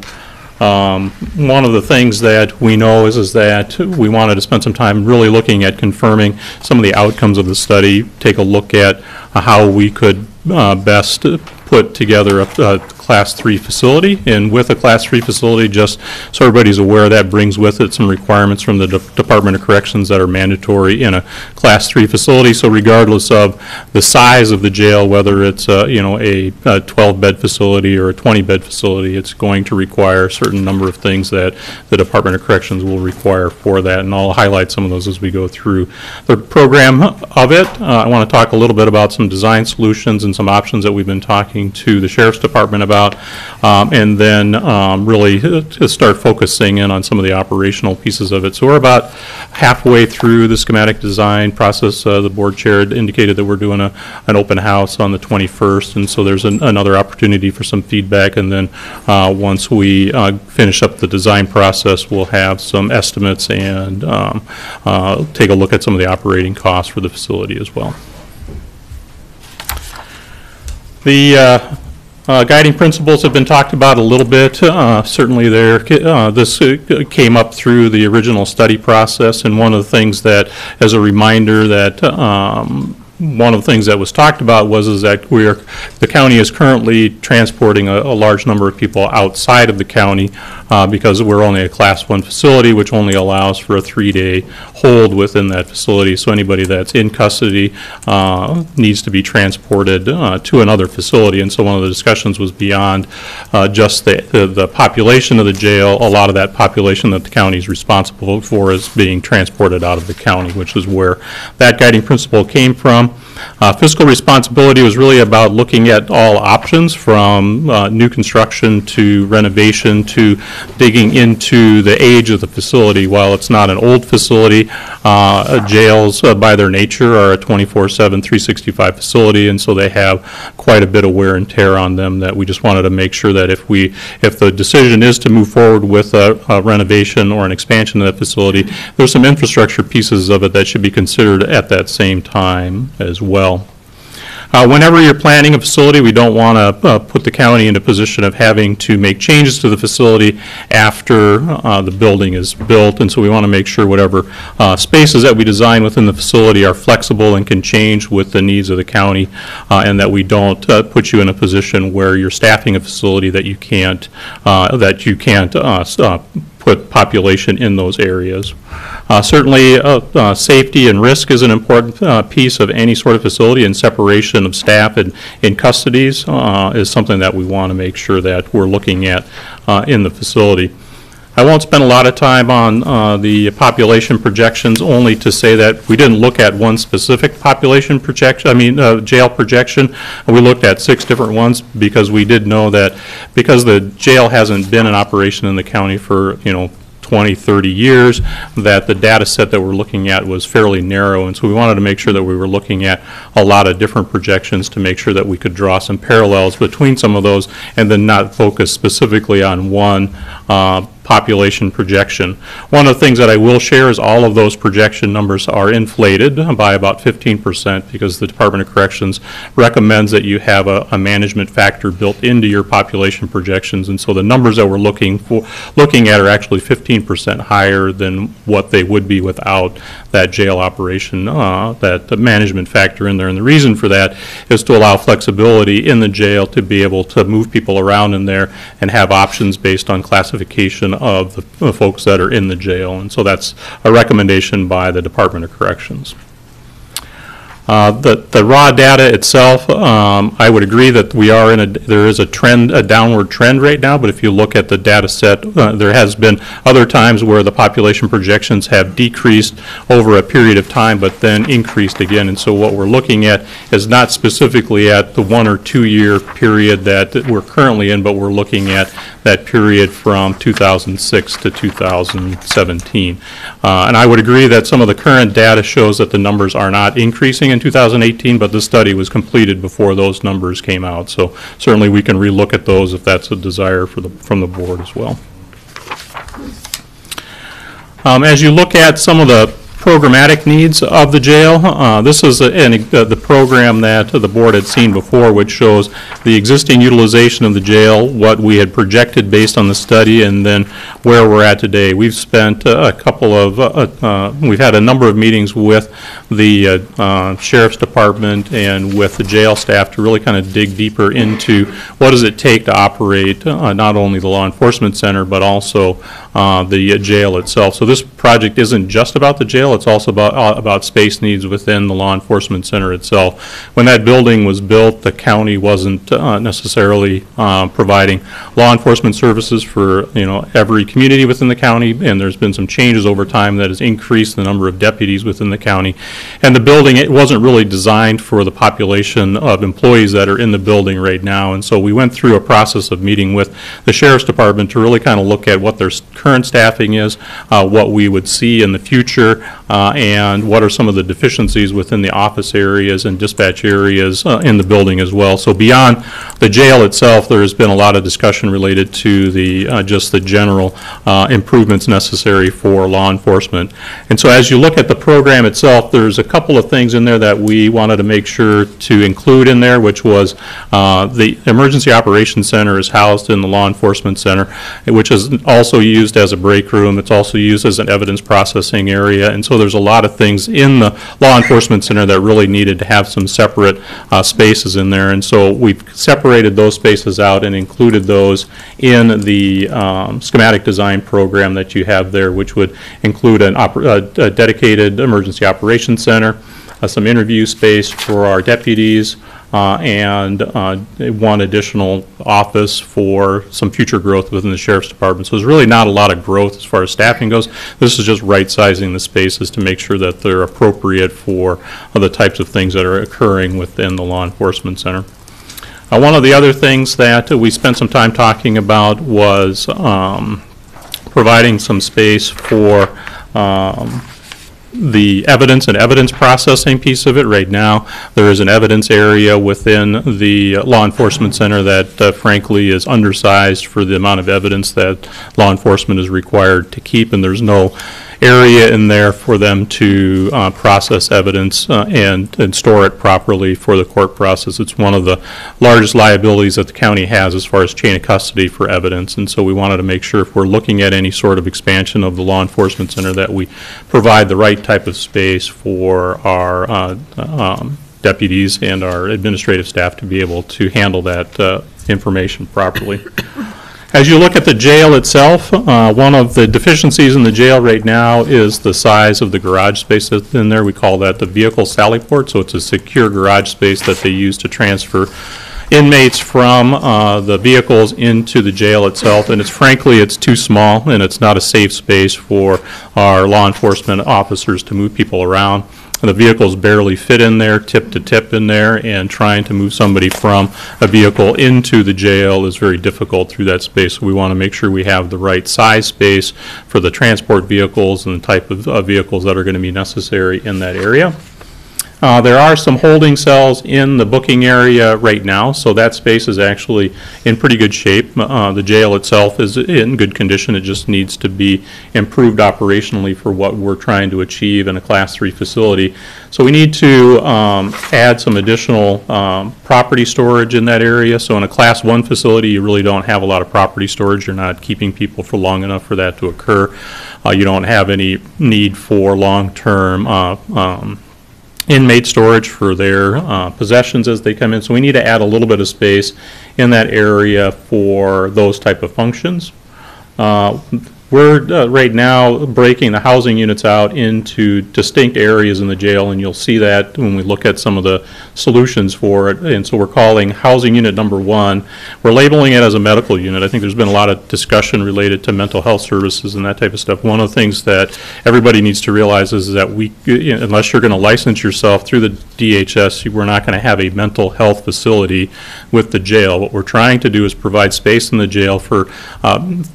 One of the things that we know is that we wanted to spend some time really looking at confirming some of the outcomes of the study, take a look at how we could best put together a Class 3 facility. And with a Class 3 facility, just so everybody's aware, that brings with it some requirements from the Department of Corrections that are mandatory in a Class 3 facility. So regardless of the size of the jail, whether it's a 12-bed facility or a 20-bed facility, it's going to require a certain number of things that the Department of Corrections will require for that. And I'll highlight some of those as we go through the program of it. I want to talk a little bit about some design solutions and some options that we've been talking to the Sheriff's Department about. And then really to start focusing in on some of the operational pieces of it. So we're about halfway through the schematic design process. The board chair had indicated that we're doing an open house on the 21st, and so there's another opportunity for some feedback. And then once we finish up the design process, we'll have some estimates and take a look at some of the operating costs for the facility as well. The guiding principles have been talked about a little bit. Certainly this came up through the original study process, and one of the things that, as a reminder, that one of the things that was talked about was that the county is currently transporting a large number of people outside of the county because we're only a Class 1 facility, which only allows for a 3-day hold within that facility. So anybody that's in custody needs to be transported to another facility. And so one of the discussions was beyond just the population of the jail. A lot of that population that the county is responsible for is being transported out of the county, which is where that guiding principle came from. Fiscal responsibility was really about looking at all options, from new construction to renovation to digging into the age of the facility. While it's not an old facility, jails by their nature are a 24/7, 365 facility, and so they have quite a bit of wear and tear on them that we just wanted to make sure that if the decision is to move forward with a renovation or an expansion of that facility, there's some infrastructure pieces of it that should be considered at that same time as well. Whenever you're planning a facility, we don't want to put the county in a position of having to make changes to the facility after the building is built, and so we want to make sure whatever spaces that we design within the facility are flexible and can change with the needs of the county, and that we don't put you in a position where you're staffing a facility that you can't put population in those areas. Certainly, safety and risk is an important piece of any sort of facility, and separation of staff in custodies is something that we want to make sure that we're looking at in the facility. I won't spend a lot of time on the population projections, only to say that we didn't look at one specific population projection, jail projection. We looked at 6 different ones because we did know that because the jail hasn't been in operation in the county for, 20, 30 years, that the data set that we're looking at was fairly narrow, and so we wanted to make sure that we were looking at a lot of different projections to make sure that we could draw some parallels between some of those and then not focus specifically on one population projection. One of the things that I will share is all of those projection numbers are inflated by about 15% because the Department of Corrections recommends that you have a management factor built into your population projections, and so the numbers that we're looking at are actually 15% higher than what they would be without that jail operation, that management factor in there. And the reason for that is to allow flexibility in the jail to be able to move people around in there and have options based on classification of the folks that are in the jail. And so that's a recommendation by the Department of Corrections. The raw data itself, I would agree that there is a trend, a downward trend right now, but if you look at the data set, there has been other times where the population projections have decreased over a period of time, but then increased again. And so what we're looking at is not specifically at the 1 or 2 year period that we're currently in, but we're looking at that period from 2006 to 2017. And I would agree that some of the current data shows that the numbers are not increasing in 2018, but the study was completed before those numbers came out. So certainly we can relook at those if that's a desire from the board as well. As you look at some of the programmatic needs of the jail, this is the program that the board had seen before, which shows the existing utilization of the jail, what we had projected based on the study, and then where we're at today. We've spent we've had a number of meetings with the Sheriff's Department and with the jail staff to really kind of dig deeper into what does it take to operate not only the law enforcement center, but also the jail itself. So this project isn't just about the jail, it's also about space needs within the law enforcement center itself. When that building was built, the county wasn't necessarily providing law enforcement services for every community within the county, and there's been some changes over time that has increased the number of deputies within the county. And the building, it wasn't really designed for the population of employees that are in the building right now, and so we went through a process of meeting with the Sheriff's Department to really kind of look at what their current staffing is, what we would see in the future, and what are some of the deficiencies within the office areas and dispatch areas in the building as well. So beyond the jail itself, there has been a lot of discussion related to the just the general improvements necessary for law enforcement. And so as you look at the program itself, there's a couple of things in there that we wanted to make sure to include in there, which was the Emergency Operations Center is housed in the Law Enforcement Center, which is also used as a break room. It's also used as an evidence processing area, and so there's a lot of things in the Law Enforcement Center that really needed to have some separate spaces in there, and so we've separated those spaces out and included those in the schematic design program that you have there, which would include a dedicated Emergency Operations Center, some interview space for our deputies, and one additional office for some future growth within the Sheriff's Department. So there's really not a lot of growth as far as staffing goes. This is just right-sizing the spaces to make sure that they're appropriate for the types of things that are occurring within the Law Enforcement Center. One of the other things that we spent some time talking about was providing some space for the evidence and evidence processing piece of it. Right now, there is an evidence area within the Law Enforcement Center that frankly is undersized for the amount of evidence that law enforcement is required to keep, and there's no area in there for them to process evidence and store it properly for the court process. It's one of the largest liabilities that the county has as far as chain of custody for evidence, and so we wanted to make sure if we're looking at any sort of expansion of the Law Enforcement Center that we provide the right type of space for our deputies and our administrative staff to be able to handle that information properly. As you look at the jail itself, one of the deficiencies in the jail right now is the size of the garage space that's in there. We call that the vehicle sally port, so it's a secure garage space that they use to transfer inmates from the vehicles into the jail itself, and it's too small, and it's not a safe space for our law enforcement officers to move people around. The vehicles barely fit in there, tip to tip in there, and trying to move somebody from a vehicle into the jail is very difficult through that space. So we want to make sure we have the right size space for the transport vehicles and the type of vehicles that are going to be necessary in that area. There are some holding cells in the booking area right now, so that space is actually in pretty good shape. The jail itself is in good condition. It just needs to be improved operationally for what we're trying to achieve in a Class 3 facility. So we need to add some additional property storage in that area. So in a Class 1 facility, you really don't have a lot of property storage. You're not keeping people for long enough for that to occur. You don't have any need for long-term inmate storage for their possessions as they come in. So we need to add a little bit of space in that area for those type of functions. We're right now breaking the housing units out into distinct areas in the jail, and you'll see that when we look at some of the solutions for it. And so we're calling housing unit number 1. We're labeling it as a medical unit. I think there's been a lot of discussion related to mental health services and that type of stuff. One of the things that everybody needs to realize is that unless you're going to license yourself through the DHS, we're not going to have a mental health facility with the jail. What we're trying to do is provide space in the jail for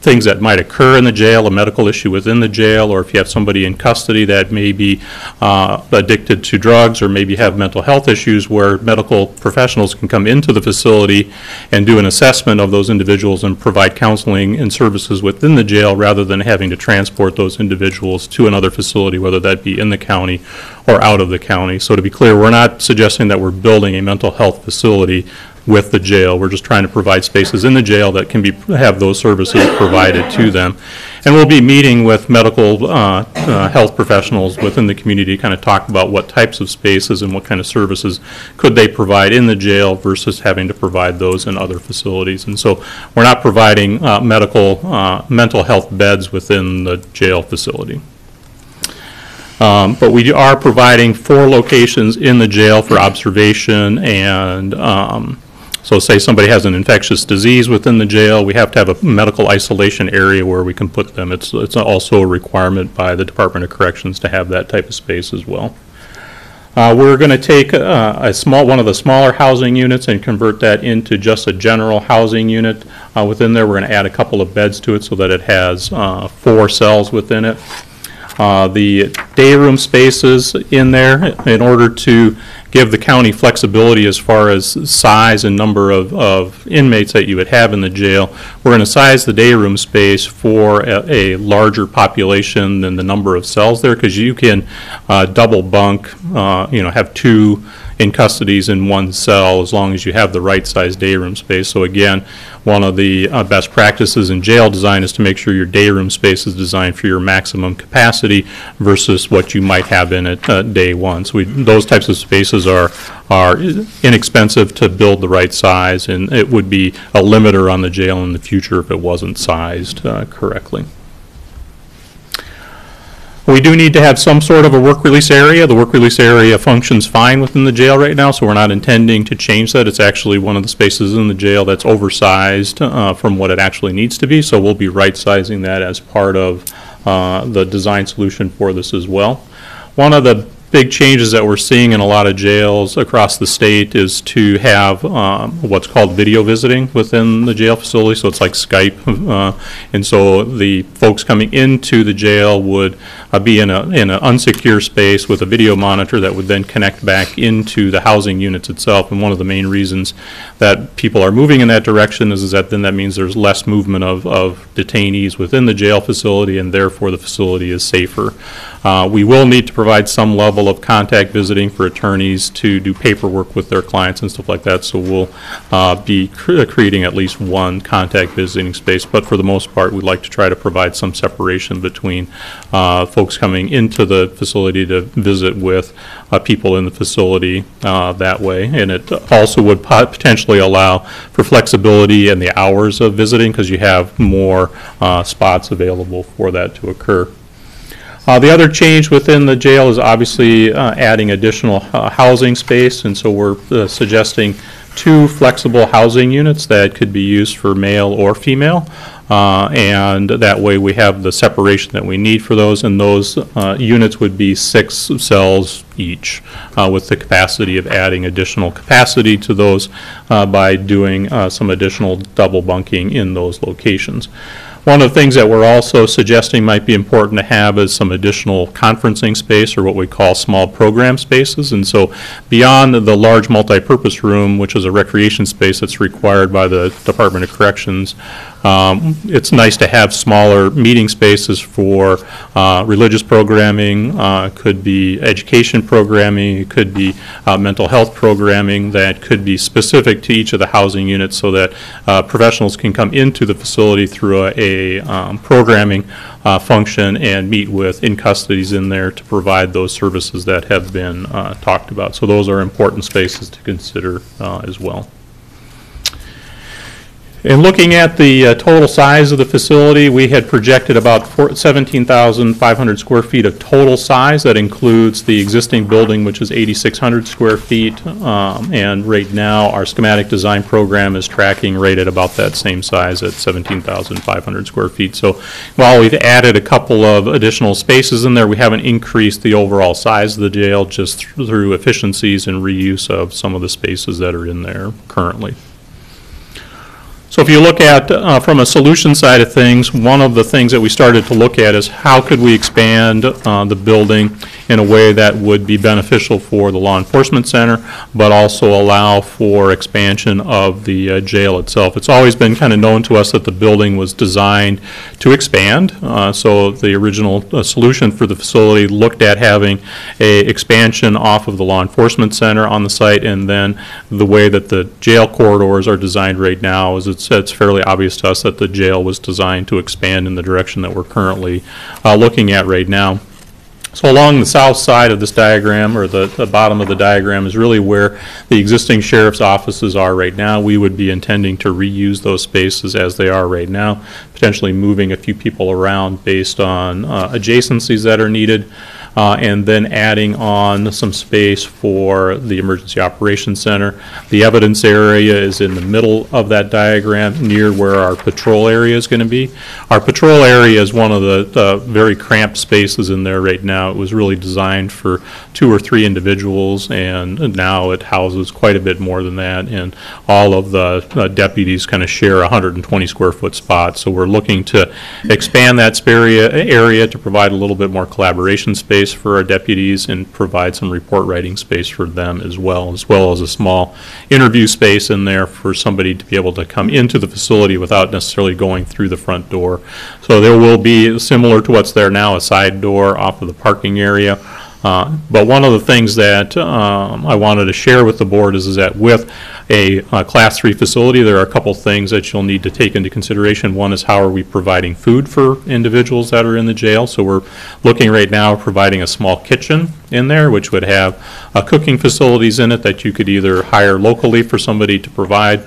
things that might occur in the jail, a medical issue within the jail, or if you have somebody in custody that may be addicted to drugs or maybe have mental health issues, where medical professionals can come into the facility and do an assessment of those individuals and provide counseling and services within the jail rather than having to transport those individuals to another facility, whether that be in the county or out of the county. So to be clear, we're not suggesting that we're building a mental health facility with the jail. We're just trying to provide spaces in the jail that can have those services provided to them. And we'll be meeting with medical health professionals within the community to kind of talk about what types of spaces and what kind of services could they provide in the jail versus having to provide those in other facilities. And so we're not providing mental health beds within the jail facility. But we are providing 4 locations in the jail for observation, and so say somebody has an infectious disease within the jail, we have to have a medical isolation area where we can put them. It's also a requirement by the Department of Corrections to have that type of space as well. We're going to take one of the smaller housing units and convert that into just a general housing unit. Within there, we're going to add a couple of beds to it so that it has 4 cells within it. The day room spaces in there, in order to give the county flexibility as far as size and number of inmates that you would have in the jail, we're going to size the day room space for a larger population than the number of cells there, because you can double bunk, have 2 in custodies in 1 cell as long as you have the right size day room space. So again, one of the best practices in jail design is to make sure your day room space is designed for your maximum capacity versus what you might have in it day 1. So those types of spaces are inexpensive to build the right size, and it would be a limiter on the jail in the future if it wasn't sized correctly. We do need to have some sort of a work release area. The work release area functions fine within the jail right now, so we're not intending to change that. It's actually one of the spaces in the jail that's oversized from what it actually needs to be, so we'll be right-sizing that as part of the design solution for this as well. One of the big changes that we're seeing in a lot of jails across the state is to have what's called video visiting within the jail facility. So it's like Skype, and so the folks coming into the jail would be in an unsecure space with a video monitor that would then connect back into the housing units itself. And one of the main reasons that people are moving in that direction is that then that means there's less movement of detainees within the jail facility, and therefore the facility is safer. We will need to provide some level of contact visiting for attorneys to do paperwork with their clients and stuff like that, so we'll be creating at least 1 contact visiting space, but for the most part we'd like to try to provide some separation between folks coming into the facility to visit with people in the facility that way. And it also would potentially allow for flexibility in the hours of visiting, because you have more spots available for that to occur. The other change within the jail is obviously adding additional housing space, and so we're suggesting 2 flexible housing units that could be used for male or female, and that way we have the separation that we need for those, and those units would be 6 cells each, with the capacity of adding additional capacity to those by doing some additional double bunking in those locations. One of the things that we're also suggesting might be important to have is some additional conferencing space, or what we call small program spaces. And so beyond the large multi-purpose room, which is a recreation space that's required by the Department of Corrections, it's nice to have smaller meeting spaces for religious programming, could be education programming, it could be mental health programming that could be specific to each of the housing units, so that professionals can come into the facility through a programming function and meet with in-custodies in there to provide those services that have been talked about. So those are important spaces to consider as well. In looking at the total size of the facility, we had projected about 17,500 square feet of total size. That includes the existing building, which is 8,600 square feet. And right now, our schematic design program is tracking right at about that same size at 17,500 square feet. So while we've added a couple of additional spaces in there, we haven't increased the overall size of the jail just through efficiencies and reuse of some of the spaces that are in there currently. So if you look at, from a solution side of things, one of the things that we started to look at is how could we expand the building in a way that would be beneficial for the law enforcement center, but also allow for expansion of the jail itself. It's always been kind of known to us that the building was designed to expand. So the original solution for the facility looked at having a expansion off of the law enforcement center on the site, and then the way that the jail corridors are designed right now is it's fairly obvious to us that the jail was designed to expand in the direction that we're currently looking at right now. So along the south side of this diagram, or the bottom of the diagram, is really where the existing sheriff's offices are right now. We would be intending to reuse those spaces as they are right now, potentially moving a few people around based on adjacencies that are needed. And then adding on some space for the Emergency Operations Center. The evidence area is in the middle of that diagram near where our patrol area is going to be. Our patrol area is one of the very cramped spaces in there right now. It was really designed for 2 or 3 individuals, and now it houses quite a bit more than that, and all of the deputies kind of share a 120 square foot spot. So we're looking to expand that area to provide a little bit more collaboration space for our deputies and provide some report writing space for them as well as a small interview space in there for somebody to be able to come into the facility without necessarily going through the front door. So there will be, similar to what's there now, a side door off of the parking area. But one of the things that I wanted to share with the board is that with a Class 3 facility, there are a couple things that you'll need to take into consideration. One is how are we providing food for individuals that are in the jail. So we're looking right now at providing a small kitchen in there, which would have cooking facilities in it that you could either hire locally for somebody to provide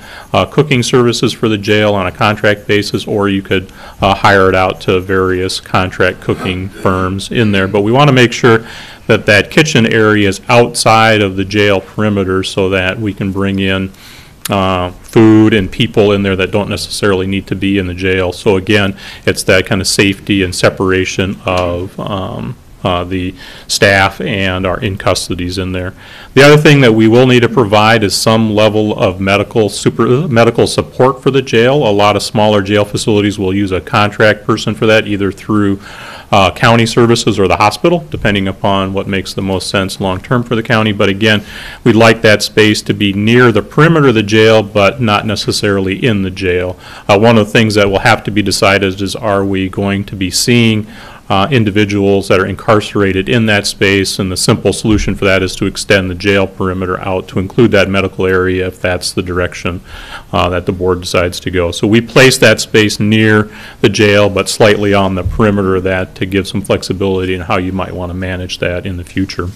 cooking services for the jail on a contract basis, or you could hire it out to various contract cooking firms in there. But we want to make sure that that kitchen area is outside of the jail perimeter so that we can bring in food and people in there that don't necessarily need to be in the jail. So again, it's that kind of safety and separation of the staff and our in-custodies in there. The other thing that we will need to provide is some level of medical support for the jail. A lot of smaller jail facilities will use a contract person for that, either through county services or the hospital, depending upon what makes the most sense long-term for the county. But again, we'd like that space to be near the perimeter of the jail, but not necessarily in the jail. One of the things that will have to be decided is, are we going to be seeing individuals that are incarcerated in that space, and the simple solution for that is to extend the jail perimeter out to include that medical area if that's the direction that the board decides to go. So we place that space near the jail, but slightly on the perimeter of that to give some flexibility in how you might want to manage that in the future.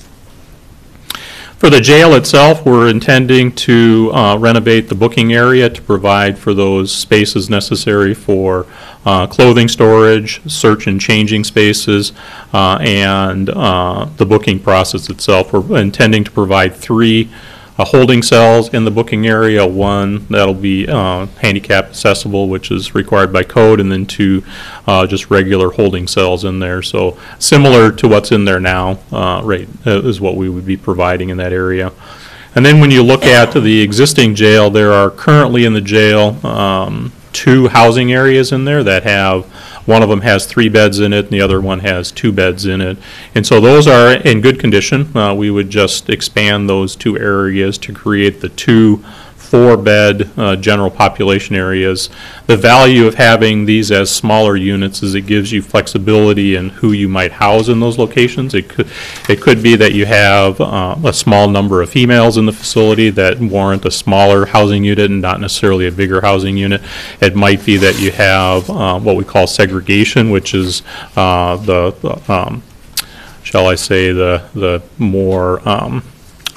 For the jail itself, we're intending to renovate the booking area to provide for those spaces necessary for clothing storage, search and changing spaces, and the booking process itself. We're intending to provide 3 holding cells in the booking area, 1 that'll be handicap accessible, which is required by code, and then 2 just regular holding cells in there. So similar to what's in there now, is what we would be providing in that area. And then when you look at the existing jail, there are currently in the jail 2 housing areas in there that have, one of them has 3 beds in it and the other one has 2 beds in it. And so those are in good condition. We would just expand those 2 areas to create the 2 4-bed general population areas. The value of having these as smaller units is it gives you flexibility in who you might house in those locations. It could be that you have a small number of females in the facility that warrant a smaller housing unit and not necessarily a bigger housing unit. It might be that you have what we call segregation, which is shall I say, the more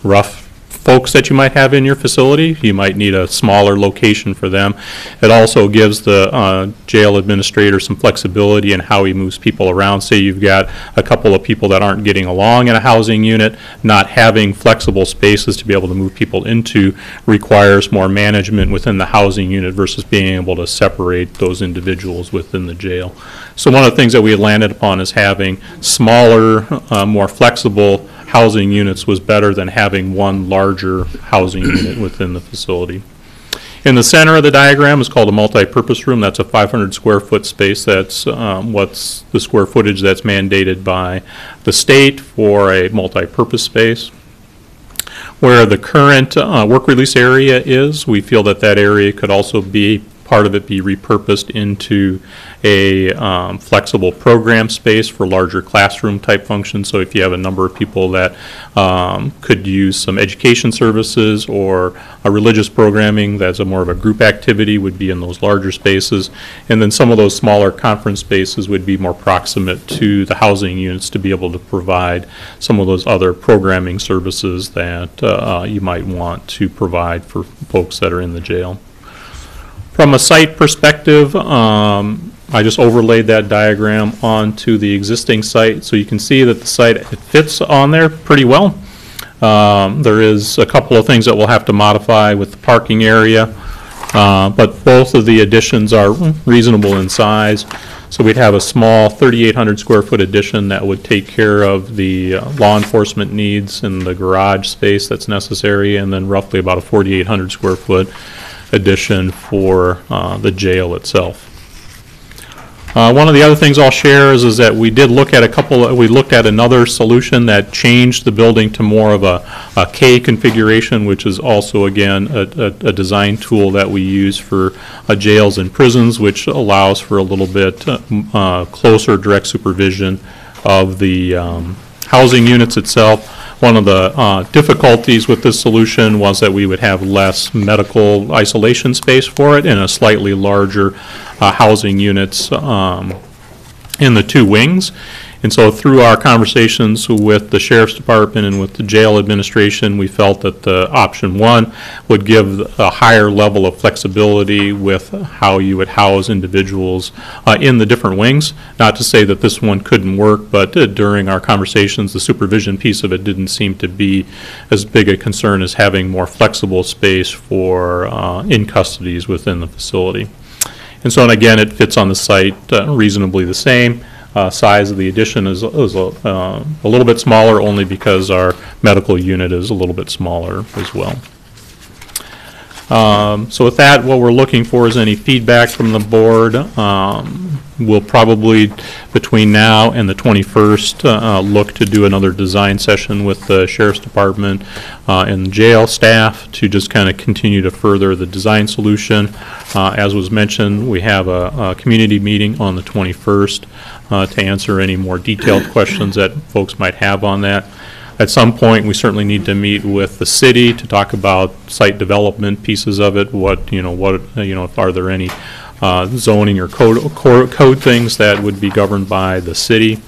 rough folks that you might have in your facility. You might need a smaller location for them. It also gives the jail administrator some flexibility in how he moves people around. Say you've got a couple of people that aren't getting along in a housing unit, not having flexible spaces to be able to move people into requires more management within the housing unit versus being able to separate those individuals within the jail. So one of the things that we had landed upon is having smaller, more flexible housing units was better than having one larger housing unit within the facility. In the center of the diagram is called a multi-purpose room. That's a 500 square foot space. That's what's the square footage that's mandated by the state for a multi-purpose space. Where the current work release area is, we feel that that area could also be, part of it be repurposed into a flexible program space for larger classroom type functions. So if you have a number of people that could use some education services or a religious programming that's a more of a group activity would be in those larger spaces. And then some of those smaller conference spaces would be more proximate to the housing units to be able to provide some of those other programming services that you might want to provide for folks that are in the jail. From a site perspective, I just overlaid that diagram onto the existing site, so you can see that the site, it fits on there pretty well. There is a couple of things that we'll have to modify with the parking area, but both of the additions are reasonable in size. So we'd have a small 3,800 square foot addition that would take care of the law enforcement needs and the garage space that's necessary, and then roughly about a 4,800 square foot addition for the jail itself. One of the other things I'll share is that we did look at we looked at another solution that changed the building to more of a K configuration, which is also, again, a design tool that we use for jails and prisons, which allows for a little bit closer direct supervision of the housing units itself. One of the difficulties with this solution was that we would have less medical isolation space for it and a slightly larger housing units in the two wings. And so through our conversations with the Sheriff's Department and with the jail administration, we felt that the option one would give a higher level of flexibility with how you would house individuals in the different wings. Not to say that this one couldn't work, but during our conversations, the supervision piece of it didn't seem to be as big a concern as having more flexible space for in-custodies within the facility. And so, and again, it fits on the site reasonably the same. Size of the addition is a little bit smaller only because our medical unit is a little bit smaller as well. So with that, what we're looking for is any feedback from the board. We'll probably, between now and the 21st, look to do another design session with the Sheriff's Department and jail staff to just kind of continue to further the design solution. As was mentioned, we have a community meeting on the 21st to answer any more detailed questions that folks might have on that. At some point, we certainly need to meet with the city to talk about site development pieces of it. Are there any zoning or code things that would be governed by the city?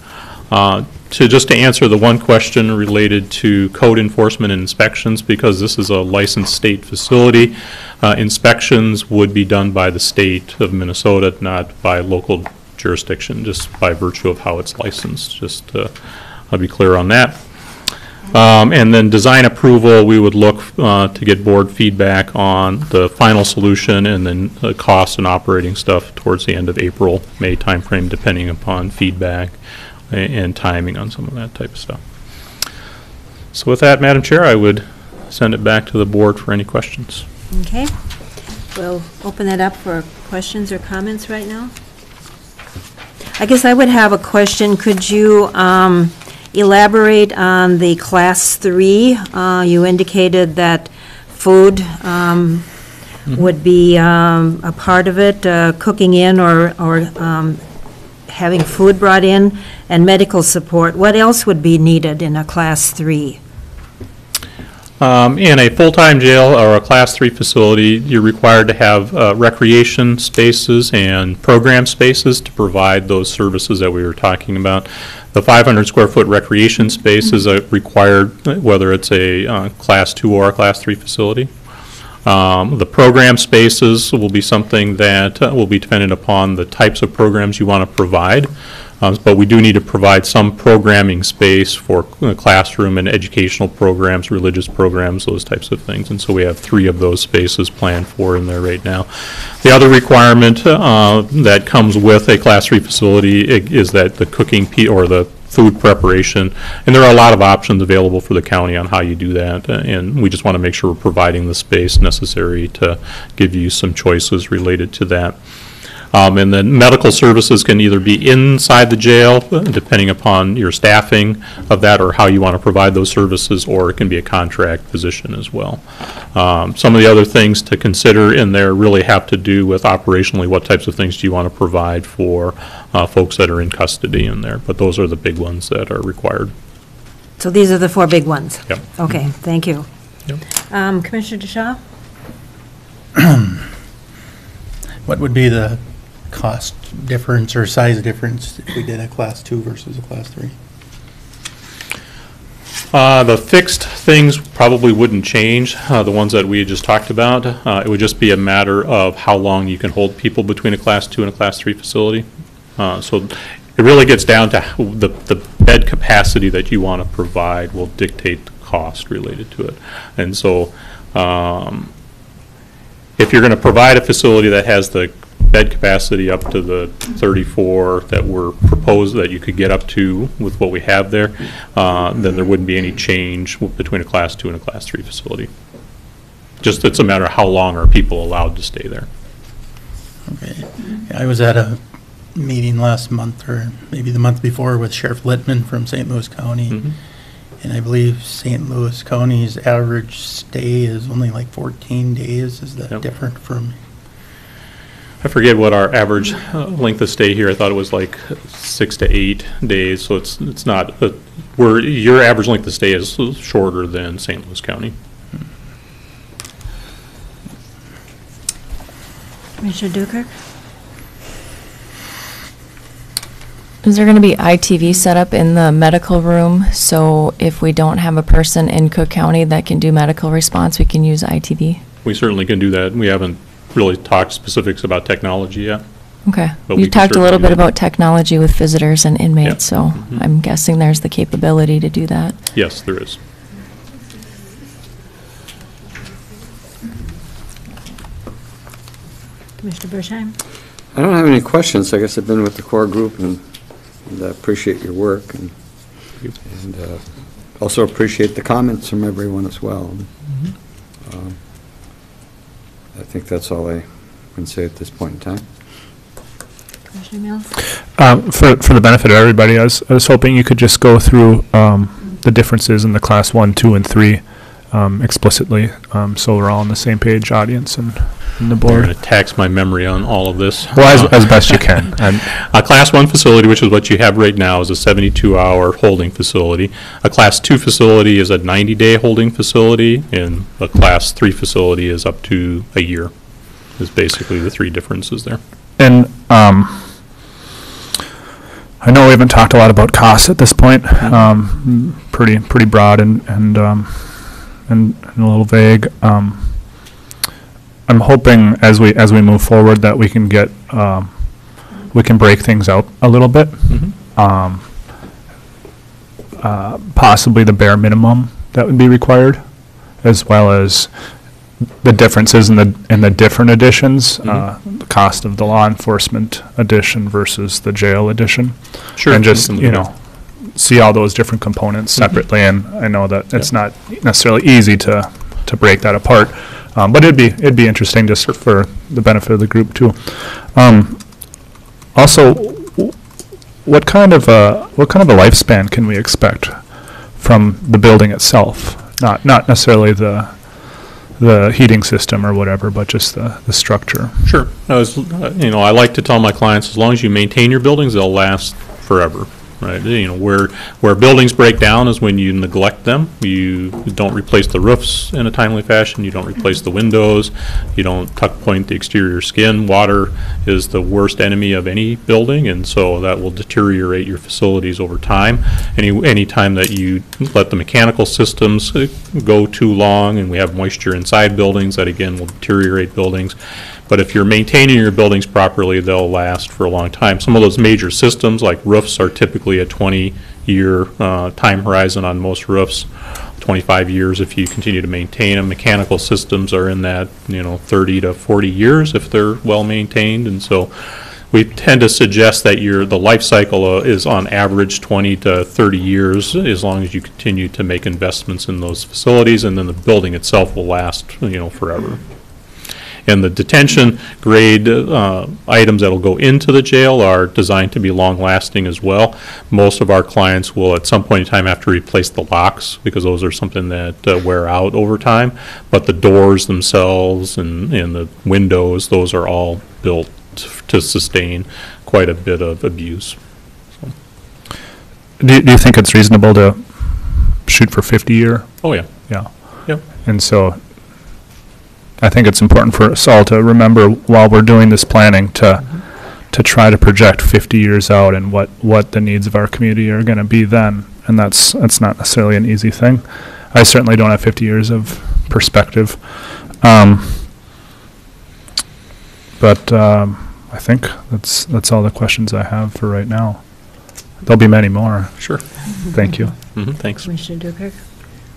Just to answer the one question related to code enforcement and inspections, because this is a licensed state facility, inspections would be done by the state of Minnesota, not by local jurisdiction, just by virtue of how it's licensed. Just I'll be clear on that. And then design approval, we would look to get board feedback on the final solution, and then the cost and operating stuff towards the end of April, May timeframe, depending upon feedback and timing on some of that type of stuff. So with that, Madam Chair, I would send it back to the board for any questions. Okay. We'll open it up for questions or comments right now. I guess I would have a question. Could you elaborate on the Class 3? You indicated that food would be a part of it, cooking in or having food brought in, and medical support. What else would be needed in a Class 3? In a full-time jail or a Class 3 facility, you're required to have recreation spaces and program spaces to provide those services that we were talking about. The 500 square foot recreation space is required, whether it's a Class 2 or a Class 3 facility. The program spaces will be something that will be dependent upon the types of programs you want to provide. But we do need to provide some programming space for classroom and educational programs, religious programs, those types of things. And so we have 3 of those spaces planned for in there right now. The other requirement that comes with a Class 3 facility is that the cooking or the food preparation, and there are a lot of options available for the county on how you do that, and we just want to make sure we're providing the space necessary to give you some choices related to that. And then medical services can either be inside the jail, depending upon your staffing of that or how you want to provide those services, or it can be a contract position as well. Some of the other things to consider in there really have to do with operationally what types of things do you want to provide for folks that are in custody in there. But those are the big ones that are required. So these are the 4 big ones? Yep. Okay, thank you. Yep. Commissioner DeShaw? What would be the cost difference or size difference if we did a Class 2 versus a Class 3? The fixed things probably wouldn't change, the ones that we had just talked about. It would just be a matter of how long you can hold people between a Class 2 and a Class 3 facility. So it really gets down to the bed capacity that you want to provide will dictate the cost related to it. And so if you're going to provide a facility that has the bed capacity up to the 34 that were proposed that you could get up to with what we have there, then there wouldn't be any change between a Class 2 and a Class 3 facility. Just it's a matter of how long are people allowed to stay there. Okay. I was at a meeting last month or maybe the month before with Sheriff Littman from St. Louis County. Mm-hmm. And I believe St. Louis County's average stay is only like 14 days. Is that different from? I forget what our average length of stay here. I thought it was like 6 to 8 days. So it's not. Your average length of stay is shorter than St. Louis County. Commissioner Dukert? Is there going to be ITV set up in the medical room? So if we don't have a person in Cook County that can do medical response, we can use ITV? We certainly can do that. We haven't really talked specifics about technology yet. Okay. But You talked a little bit about technology with visitors and inmates, so I'm guessing there's the capability to do that. Yes, there is. Commissioner Bershheim? I don't have any questions. I guess I've been with the core group and I appreciate your work and also appreciate the comments from everyone as well. I think that's all I can say at this point in time. Commissioner Mills? For the benefit of everybody, I was hoping you could just go through the differences in the Class 1, 2, and 3 explicitly, so we're all on the same page, audience and the board. You're going to tax my memory on all of this. Well, as best you can. A Class 1 facility, which is what you have right now, is a 72-hour holding facility. A Class 2 facility is a 90-day holding facility, and a Class 3 facility is up to a year, is basically the 3 differences there. And I know we haven't talked a lot about costs at this point, pretty broad and a little vague. I'm hoping as we move forward that we can get we can break things out a little bit. Possibly the bare minimum that would be required, as well as the differences in the different editions, the cost of the law enforcement edition versus the jail edition. Sure. And just see all those different components separately. And I know that it's not necessarily easy to break that apart. But it'd be interesting just for the benefit of the group too. Also, what kind of a lifespan can we expect from the building itself? Not necessarily the heating system or whatever, but just the structure. Sure. I like to tell my clients, as long as you maintain your buildings, they'll last forever. right? You know, where buildings break down is when you neglect them. You don't replace the roofs in a timely fashion. You don't replace the windows. You don't tuck point the exterior skin. Water is the worst enemy of any building, and so that will deteriorate your facilities over time. Any time that you let the mechanical systems go too long, and we have moisture inside buildings, that again will deteriorate buildings. But if you're maintaining your buildings properly, they'll last for a long time. Some of those major systems, like roofs, are typically a 20-year time horizon on most roofs, 25 years if you continue to maintain them. Mechanical systems are in that, 30 to 40 years if they're well maintained. And so we tend to suggest that the life cycle is on average 20 to 30 years, as long as you continue to make investments in those facilities, and then the building itself will last, forever. And the detention grade items that will go into the jail are designed to be long-lasting as well. Most of our clients will at some point in time have to replace the locks, because those are something that wear out over time. But the doors themselves and the windows, those are all built to sustain quite a bit of abuse. So. Do you think it's reasonable to shoot for 50-year? Oh, yeah. Yeah. Yep. And so I think it's important for us all to remember while we're doing this planning to try to project 50 years out and what the needs of our community are going to be then. And that's not necessarily an easy thing. I certainly don't have 50 years of perspective. But I think that's all the questions I have for right now. There'll be many more. Sure. Thank you. Thanks. Commissioner Dukert?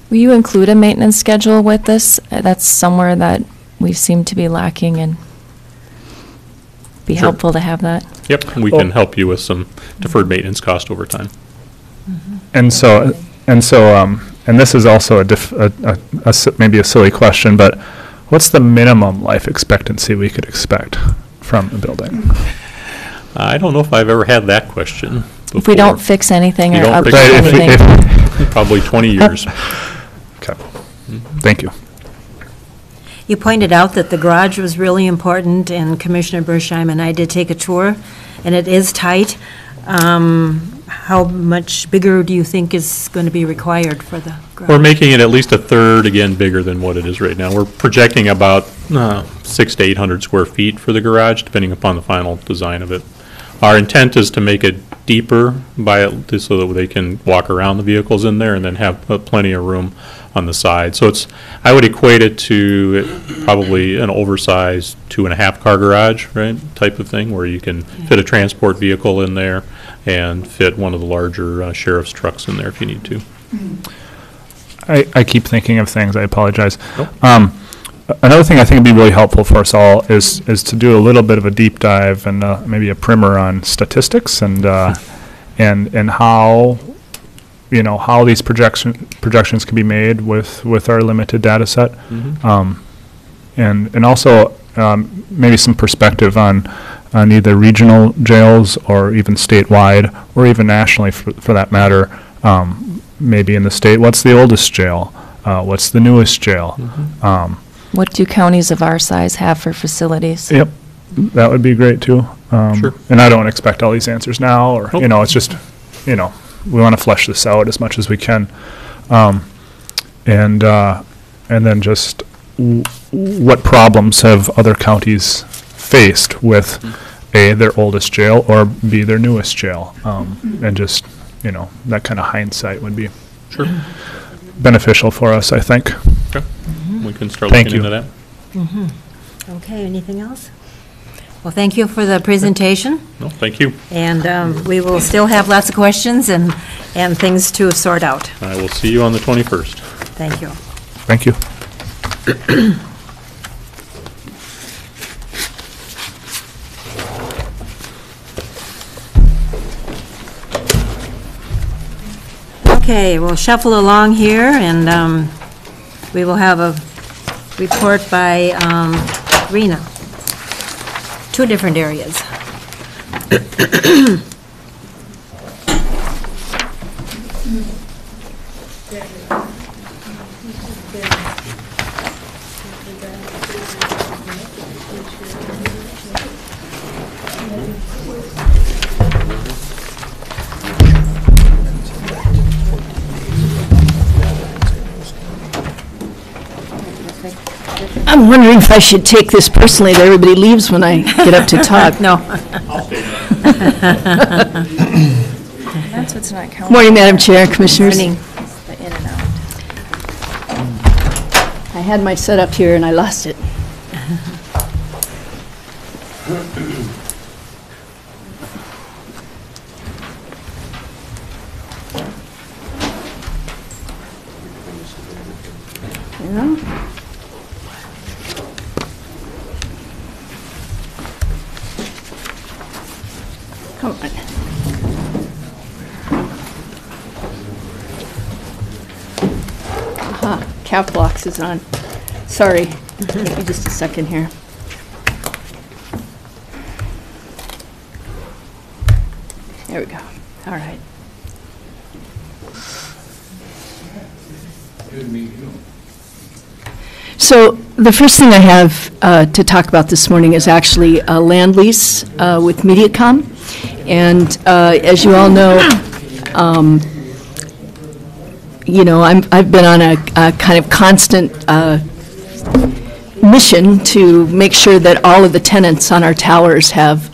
Will you include a maintenance schedule with this? That's somewhere that we seem to be lacking, and be Sure. helpful to have that. Yep, we can help you with some deferred maintenance cost over time. And this is also maybe a silly question, but what's the minimum life expectancy we could expect from a building? I don't know if I've ever had that question before. If we don't fix anything You or don't update fix anything. Probably 20 years. Okay. Thank you. You pointed out that the garage was really important, and Commissioner Bersheim and I did take a tour, and it is tight. How much bigger do you think is going to be required for the garage? We're making it at least a third, again, bigger than what it is right now. We're projecting about 600 to 800 square feet for the garage, depending upon the final design of it. Our intent is to make it deeper so that they can walk around the vehicles in there, and then have plenty of room on the side. So I would equate it to probably an oversized 2.5 car garage, right, type of thing, where you can fit a transport vehicle in there and fit one of the larger sheriff's trucks in there if you need to. I keep thinking of things. I apologize. Another thing I think would be really helpful for us all is to do a little bit of a deep dive and maybe a primer on statistics and how how these projections can be made with our limited data set, and also maybe some perspective on either regional jails or even statewide or even nationally for that matter. Maybe in the state, what's the oldest jail? What's the newest jail? What do counties of our size have for facilities? Yep, that would be great too. Sure. And I don't expect all these answers now, or it's just we want to flesh this out as much as we can, and then just what problems have other counties faced with A, their oldest jail, or B, their newest jail, and just that kind of hindsight would be beneficial for us, I think. Okay. We can start looking into that. Okay, anything else? Well, thank you for the presentation. No, thank you. And we will still have lots of questions and things to sort out. I will see you on the 21st. Thank you. Thank you. Okay, we'll shuffle along here, and we will have a report by Rena. Two different areas. I'm wondering if I should take this personally, that everybody leaves when I get up to talk. No. That's what's not counting. Morning, Madam Chair, Commissioners. Morning. The in and out. I had my setup here and I lost it. Yeah. Come on. Aha, cap locks is on. Sorry, give me just a second here. There we go. All right. So the first thing I have to talk about this morning is actually a land lease with Mediacom. And as you all know, you know, I've been on a kind of constant mission to make sure that all of the tenants on our towers have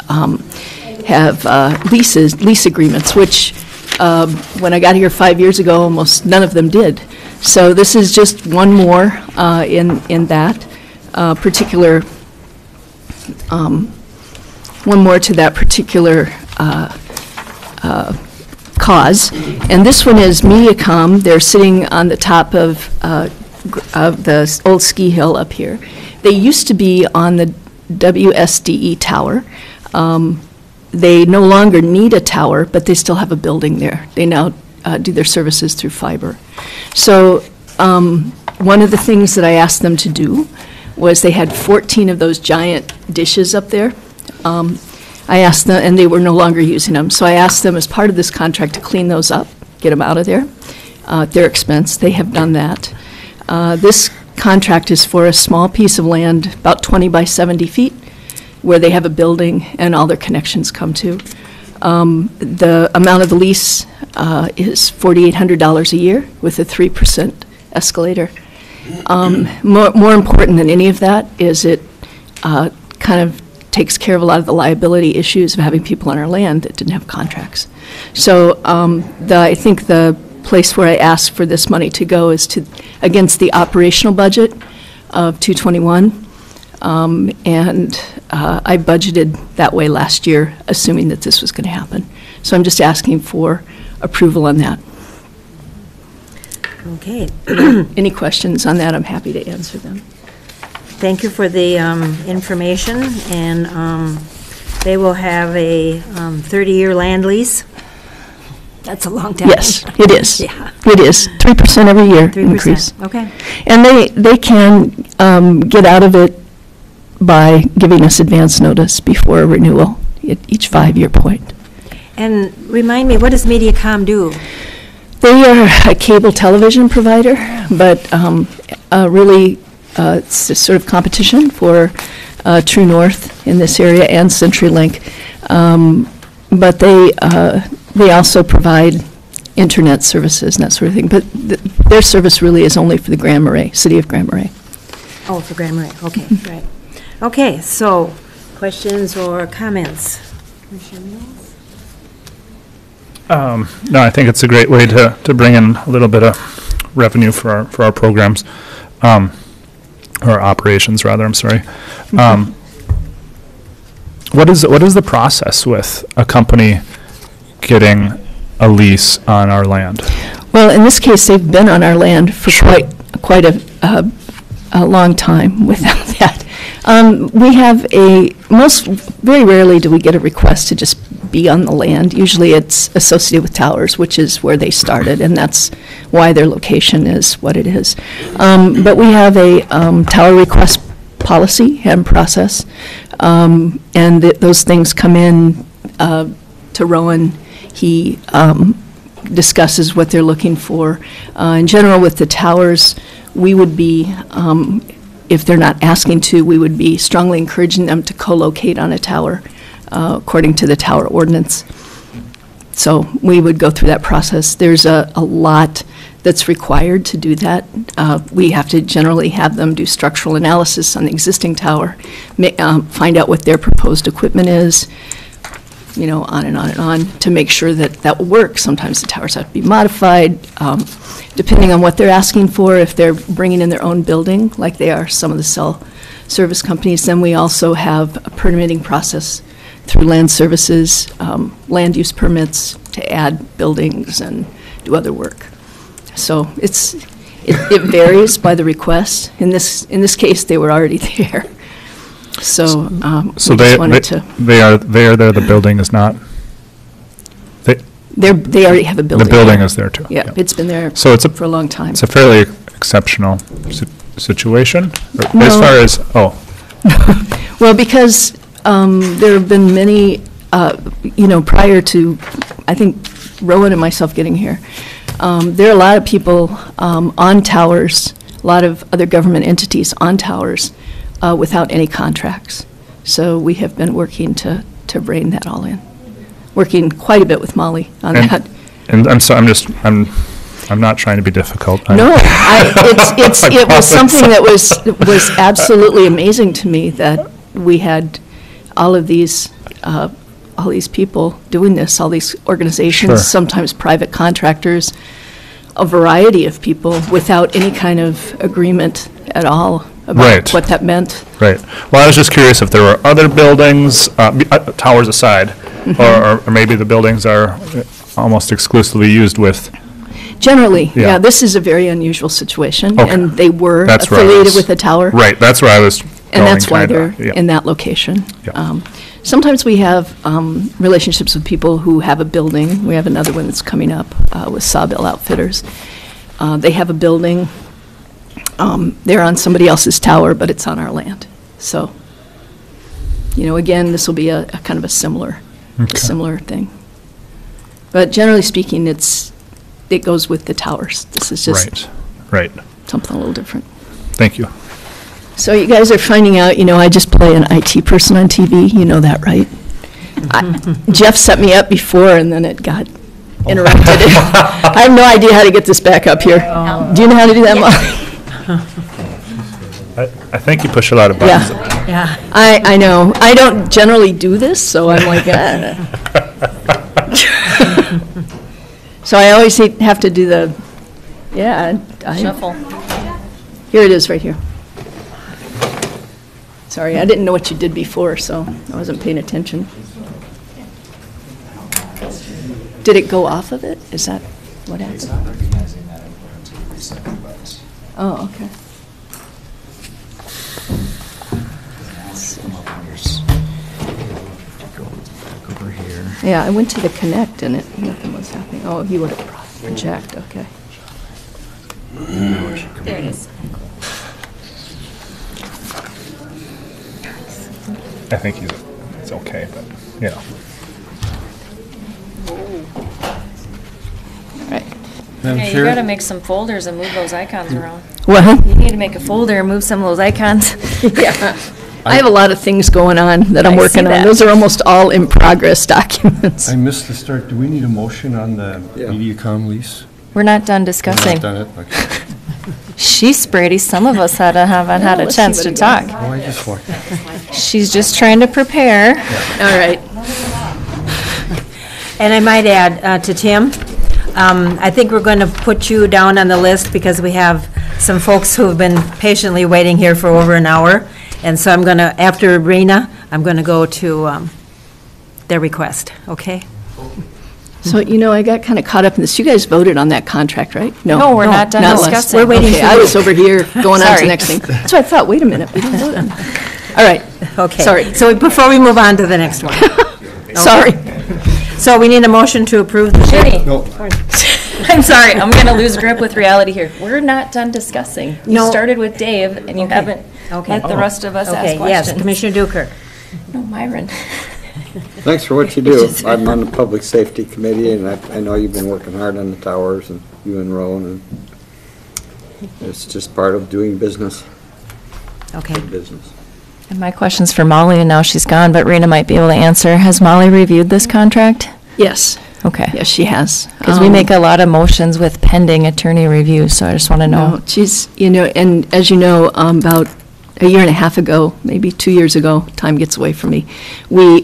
lease agreements, which when I got here 5 years ago, almost none of them did. So this is just one more in that particular, one more to that particular cause. And this one is Mediacom. They're sitting on the top of the old ski hill up here. They used to be on the WSDE tower. They no longer need a tower, but they still have a building there. They now do their services through fiber. So one of the things that I asked them to do was they had 14 of those giant dishes up there. I asked them, and they were no longer using them, so I asked them as part of this contract to clean those up, get them out of there at their expense. They have done that. This contract is for a small piece of land, about 20 by 70 feet, where they have a building and all their connections come to. The amount of the lease is $4,800 a year with a 3% escalator. More important than any of that is it kind of takes care of a lot of the liability issues of having people on our land that didn't have contracts. So I think the place where I asked for this money to go is to against the operational budget of 221. And I budgeted that way last year, assuming that this was going to happen. So I'm just asking for approval on that. Okay. Any questions on that, I'm happy to answer them. Thank you for the information, and they will have a 30-year land lease. That's a long time. Yes, it is. Yeah. It is. 3% every year 3%. increase. Okay. And they can get out of it by giving us advance notice before a renewal at each 5-year point. And remind me, what does Mediacom do? They are a cable television provider, but really it's a sort of competition for True North in this area and CenturyLink. But they also provide internet services and that sort of thing. But their service really is only for the Grand Marais, city of Grand Marais. Oh, for Grand Marais. Okay, right. Okay, so questions or comments? Commissioner Mills? No, I think it's a great way to bring in a little bit of revenue for our programs, or operations rather, I'm sorry. What is the process with a company getting a lease on our land? Well, in this case, they've been on our land for quite a long time without that. We have very rarely do we get a request to just be on the land. Usually it's associated with towers, which is where they started, and that's why their location is what it is. But we have a tower request policy and process, and those things come in to Rowan. He discusses what they're looking for. In general, with the towers, we would be, if they're not asking to, we would be strongly encouraging them to co-locate on a tower according to the tower ordinance. So we would go through that process. There's a lot that's required to do that. We have to generally have them do structural analysis on the existing tower, find out what their proposed equipment is, you know, on and on and on, to make sure that that will work. Sometimes the towers have to be modified, depending on what they're asking for. If they're bringing in their own building, like they are some of the cell service companies, then we also have a permitting process through land services, land use permits to add buildings and do other work. So it varies by the request. In this case, they were already there. So So we just wanted to. they are there, the building is not? They already have a building. The building is there too? Yeah, it's been there So it's for a long time. It's a fairly exceptional situation, No. as far as, Well, because there have been many, you know, prior to, I think, Rowan and myself getting here, there are a lot of people on towers, a lot of other government entities on towers without any contracts. So we have been working to rein that all in. Working quite a bit with Molly on that. And I'm not trying to be difficult. No, it was something that was absolutely amazing to me, that we had all these people doing this, all these organizations, Sure. sometimes private contractors, a variety of people without any kind of agreement at all about Right. what that meant. Right. Well, I was just curious if there were other buildings, towers aside, or maybe the buildings are almost exclusively used with. Generally, Yeah. yeah, this is a very unusual situation, Okay. and they were That's where I affiliated was- with the tower. Right, that's where I was And going, that's why kinda, they're yeah. in that location. Yeah. Sometimes we have relationships with people who have a building. We have another one that's coming up with Sawbill Outfitters. They have a building. They're on somebody else's tower, but it's on our land. So, you know, again, this will be a kind of a similar thing. But generally speaking, it goes with the towers. This is just Right. something a little different. Thank you. So you guys are finding out, you know, I just play an IT person on TV, you know that, right? Jeff set me up before, and then it got interrupted. I have no idea how to get this back up here. Do you know how to do that, Molly? I think you push a lot of buttons. Yeah. I know. I don't generally do this, so I'm like, So I always have to do the, Shuffle. Here it is, right here. Sorry, I didn't know what you did before, so I wasn't paying attention. Did it go off of it? Is that what happened? Oh, okay. Over here. Yeah, I went to the Connect and nothing was happening. Oh, you would have project, okay. There it is. I think it's okay, but, you know. Yeah, you gotta make some folders and move those icons around. What? You need to make a folder and move some of those icons. Yeah. I have a lot of things going on that I'm I see working on. that. Those are almost all in progress documents. I missed the start. Do we need a motion on the MediaCom lease? We're not done We're discussing. not done it? Okay. She's Brady. Some of us haven't had a let's see chance what to it talk. does. Oh, I just walked. She's just trying to prepare. All right. And I might add to Tim, I think we're going to put you down on the list because we have some folks who have been patiently waiting here for over an hour. And so I'm going to, after Rena, I'm going to go to their request, okay? So, you know, I got kind of caught up in this. You guys voted on that contract, right? No, we're not done us. discussing. We're waiting. Okay, I was over here going on to Sorry. the next thing. That's why I thought, wait a minute, we didn't vote on that. All right. Okay. Sorry. So before we move on to the next one. Sorry. So we need a motion to approve the. Jenny. No. I'm sorry, I'm gonna lose grip with reality here. We're not done discussing. You No. started with Dave, and you haven't Okay. let the rest of us ask Okay, questions. yes, Commissioner Duker. No, Myron. Thanks for what you do. I'm on the Public Safety Committee, and I know you've been working hard on the towers, and you and Rowan, and it's just part of doing business. Okay. Business. And my question's for Molly, and now she's gone, but Rena might be able to answer. Has Molly reviewed this contract? Yes. Okay. Yes, she has. Because we make a lot of motions with pending attorney review, so I just want to know. No, she's, and as you know, about a year and a half ago, maybe 2 years ago, time gets away from me, we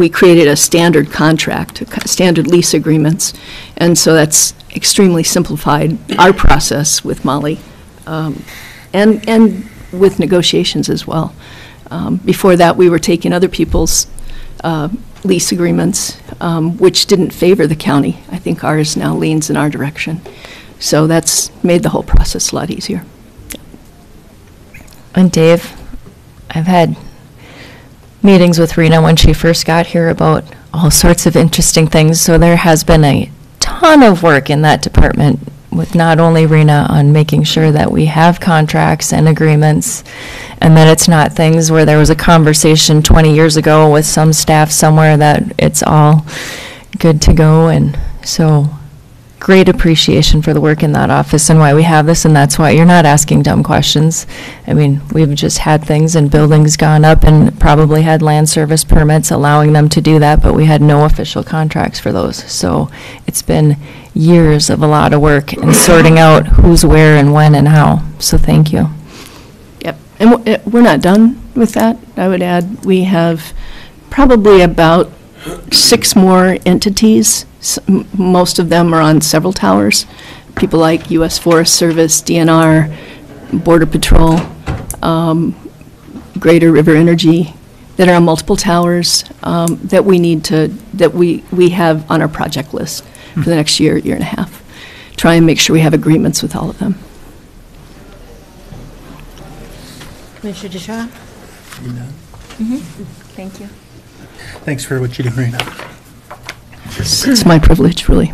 created a standard contract, standard lease agreements, and so that's extremely simplified our process with Molly, and with negotiations as well. Before that, we were taking other people's lease agreements, which didn't favor the county. I think ours now leans in our direction. So that's made the whole process a lot easier. And Dave, I've had meetings with Rena when she first got here about all sorts of interesting things. So there has been a ton of work in that department with not only Rena on making sure that we have contracts and agreements, and that it's not things where there was a conversation 20 years ago with some staff somewhere that it's all good to go. And so great appreciation for the work in that office and why we have this, and that's why you're not asking dumb questions. I mean, we've just had things and buildings gone up and probably had land service permits allowing them to do that, but we had no official contracts for those. So it's been years of a lot of work and sorting out who's where and when and how. So thank you. Yep, and we're not done with that. I would add, we have probably about 6 more entities. Most of them are on several towers. People like U.S. Forest Service, DNR, Border Patrol, Greater River Energy, that are on multiple towers that we need to, that we have on our project list for the next year, year and a half. Try and make sure we have agreements with all of them. Commissioner DeShaw? You done? Thank you. Thanks for what you do, Rena. It's my privilege, really.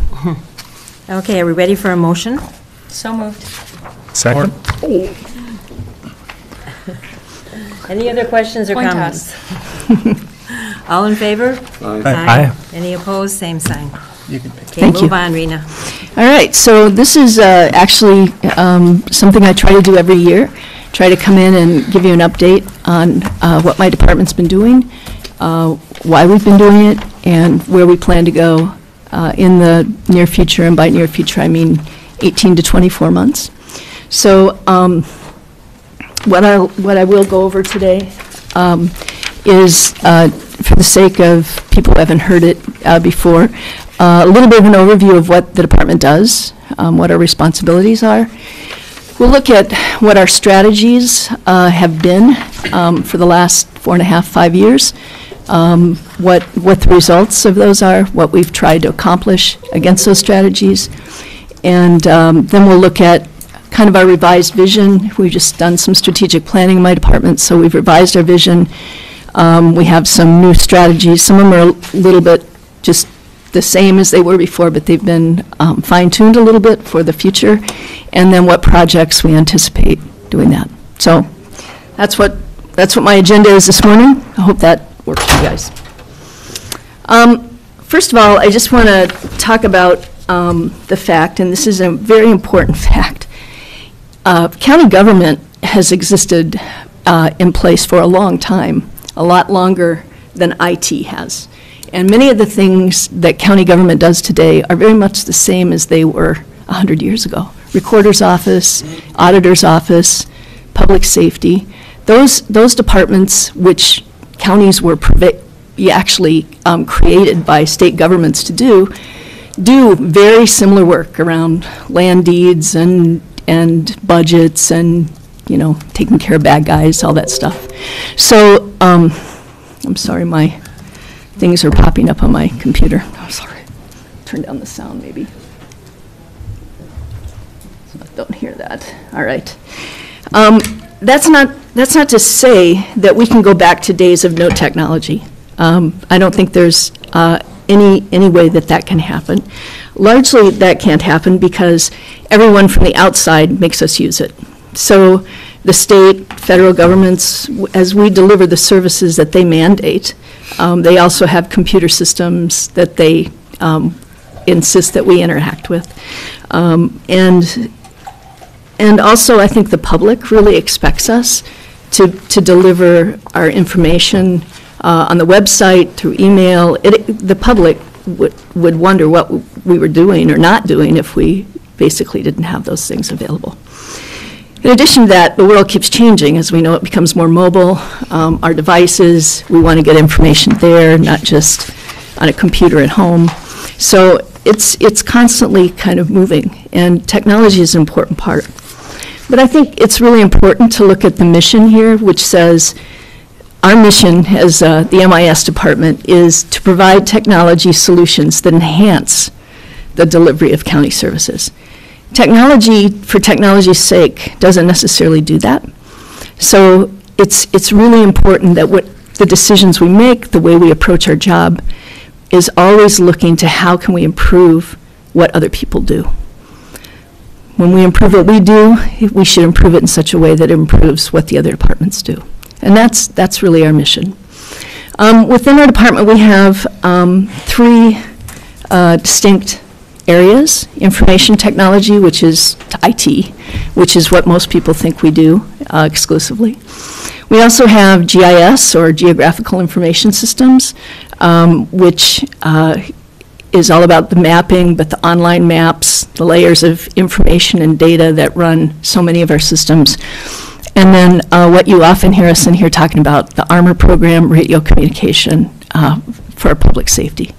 Okay, are we ready for a motion? So moved. Second? Any other questions or Point comments? All in favor? Aye. Any opposed? Same sign. You can pick. Okay, Thank you. move on, Rena. All right, so this is actually something I try to do every year. Try to come in and give you an update on what my department's been doing, why we've been doing it, and where we plan to go in the near future. And by near future, I mean 18 to 24 months. So what I will go over today is, for the sake of people who haven't heard it before, a little bit of an overview of what the department does, what our responsibilities are. We'll look at what our strategies have been for the last 4.5, 5 years, what the results of those are, what we've tried to accomplish against those strategies, and then we'll look at kind of our revised vision. We've just done some strategic planning in my department, so we've revised our vision. We have some new strategies. Some of them are a little bit just the same as they were before, but they've been fine-tuned a little bit for the future, and then what projects we anticipate doing that. So that's what my agenda is this morning. I hope that works for you guys. First of all, I just want to talk about the fact, and this is a very important fact, county government has existed in place for a long time, a lot longer than IT has. And many of the things that county government does today are very much the same as they were 100 years ago. Recorder's office, auditor's office, public safety, those departments which counties were actually created by state governments to do very similar work around land deeds and budgets and, taking care of bad guys, all that stuff. So, I'm sorry, my things are popping up on my computer. Oh, sorry. Turn down the sound, maybe. So I don't hear that. All right. That's not to say that we can go back to days of no technology. I don't think there's any way that can happen. Largely, that can't happen because everyone from the outside makes us use it. So the state, federal governments, as we deliver the services that they mandate, they also have computer systems that they insist that we interact with. And also, I think the public really expects us to deliver our information on the website, through email. The public would wonder what we were doing or not doing if we basically didn't have those things available. In addition to that, the world keeps changing. As we know, it becomes more mobile. Our devices, we want to get information there, not just on a computer at home. So it's constantly kind of moving, and technology is an important part. But I think it's really important to look at the mission here, which says our mission as the MIS department is to provide technology solutions that enhance the delivery of county services. Technology, for technology's sake, doesn't necessarily do that. So it's really important that what the decisions we make, the way we approach our job, is always looking to how can we improve what other people do. When we improve what we do, we should improve it in such a way that it improves what the other departments do. And that's really our mission. Within our department, we have 3 distinct areas: information technology, which is IT, which is what most people think we do exclusively. We also have GIS, or Geographical Information Systems, which is all about the mapping, but the online maps, the layers of information and data that run so many of our systems. And then what you often hear us in here talking about, the ARMOR program, radio communication for public safety.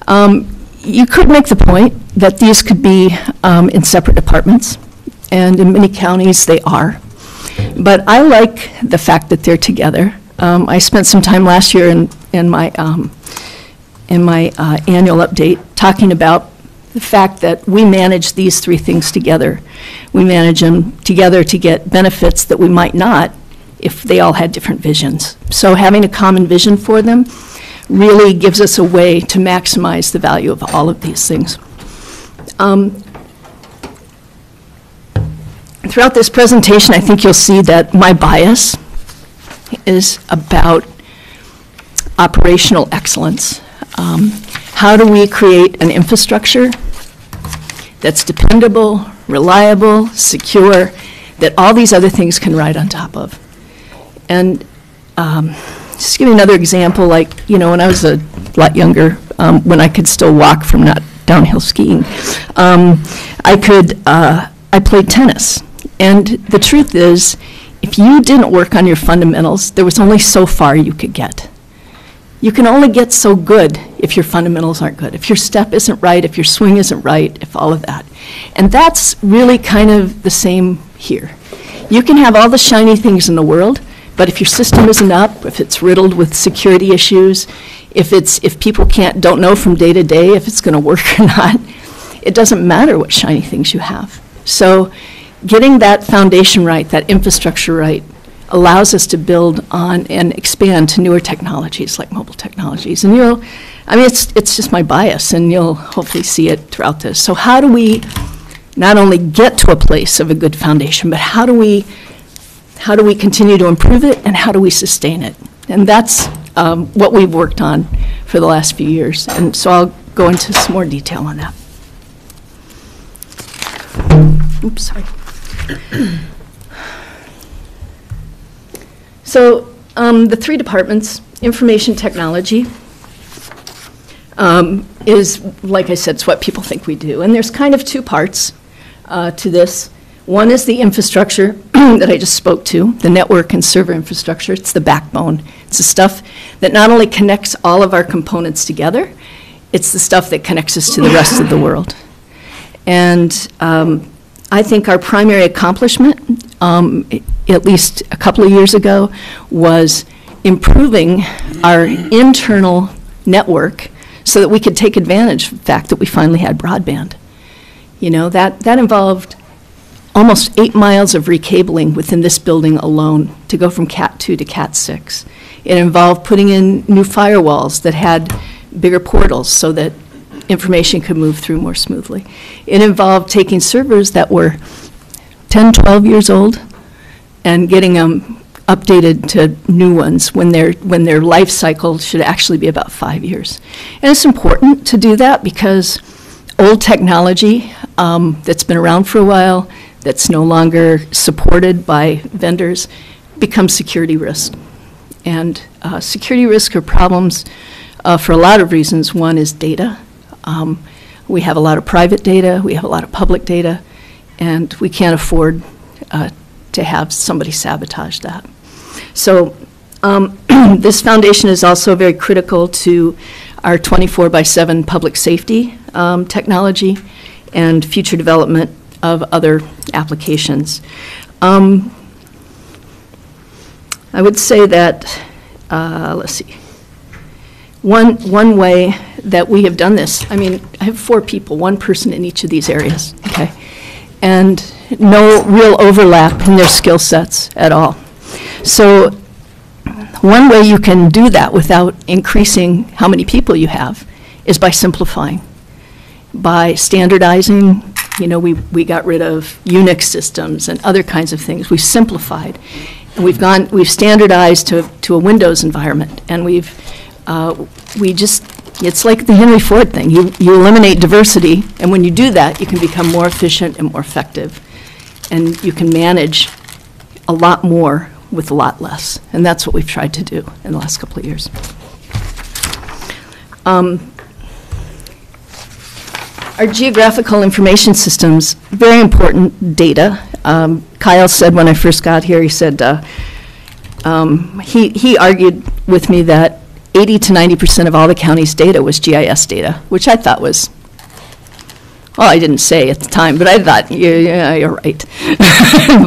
You could make the point that these could be in separate departments, and in many counties they are. But I like the fact that they're together. I spent some time last year in my annual update talking about the fact that we manage these 3 things together. We manage them together to get benefits that we might not if they all had different visions. So having a common vision for them really gives us a way to maximize the value of all of these things. Throughout this presentation, I think you'll see that my bias is about operational excellence. How do we create an infrastructure that's dependable, reliable, secure, that all these other things can ride on top of? And just give you another example, like, when I was a lot younger, when I could still walk from not downhill skiing, I played tennis. And the truth is, if you didn't work on your fundamentals, there was only so far you could get. You can only get so good if your fundamentals aren't good, if your step isn't right, if your swing isn't right, if all of that. And that's really kind of the same here. You can have all the shiny things in the world, but if your system isn't up, if it's riddled with security issues, if people don't know from day to day if it's going to work or not, it doesn't matter what shiny things you have. So getting that foundation right, that infrastructure right, allows us to build on and expand to newer technologies like mobile technologies. And it's just my bias, and you'll hopefully see it throughout this. So how do we not only get to a place of a good foundation, but how do we continue to improve it, and how do we sustain it? And that's what we've worked on for the last few years. And so I'll go into some more detail on that. Oops, sorry. So the 3 departments, information technology, is, like I said, it's what people think we do. And there's kind of 2 parts to this. One is the infrastructure that I just spoke to, the network and server infrastructure. It's the backbone. It's the stuff that not only connects all of our components together, it's the stuff that connects us to the rest of the world. And I think our primary accomplishment, at least a couple of years ago, was improving our internal network so that we could take advantage of the fact that we finally had broadband. That involved almost 8 miles of recabling within this building alone to go from Cat 2 to Cat 6. It involved putting in new firewalls that had bigger portals so that information could move through more smoothly. It involved taking servers that were 10, 12 years old and getting them updated to new ones when their life cycle should actually be about 5 years. And it's important to do that because old technology that's been around for a while, that's no longer supported by vendors, becomes security risk. And security risk or problems for a lot of reasons. One is data. We have a lot of private data, we have a lot of public data, and we can't afford to have somebody sabotage that. So this foundation is also very critical to our 24/7 public safety technology and future development of other applications. I would say that, let's see, one way that we have done this, I mean, I have 4 people, 1 person in each of these areas, okay? And no real overlap in their skill sets at all. So one way you can do that without increasing how many people you have is by simplifying, by standardizing. You know, we got rid of Unix systems and other kinds of things. We simplified, and we've standardized to a Windows environment, and it's like the Henry Ford thing. You eliminate diversity, and when you do that, you can become more efficient and more effective, and you can manage a lot more with a lot less, and that's what we've tried to do in the last couple of years. Our geographical information systems, very important data. Kyle said when I first got here, he said, he argued with me that 80 to 90% of all the county's data was GIS data, which I thought was, well, I didn't say at the time, but I thought, yeah, you're right.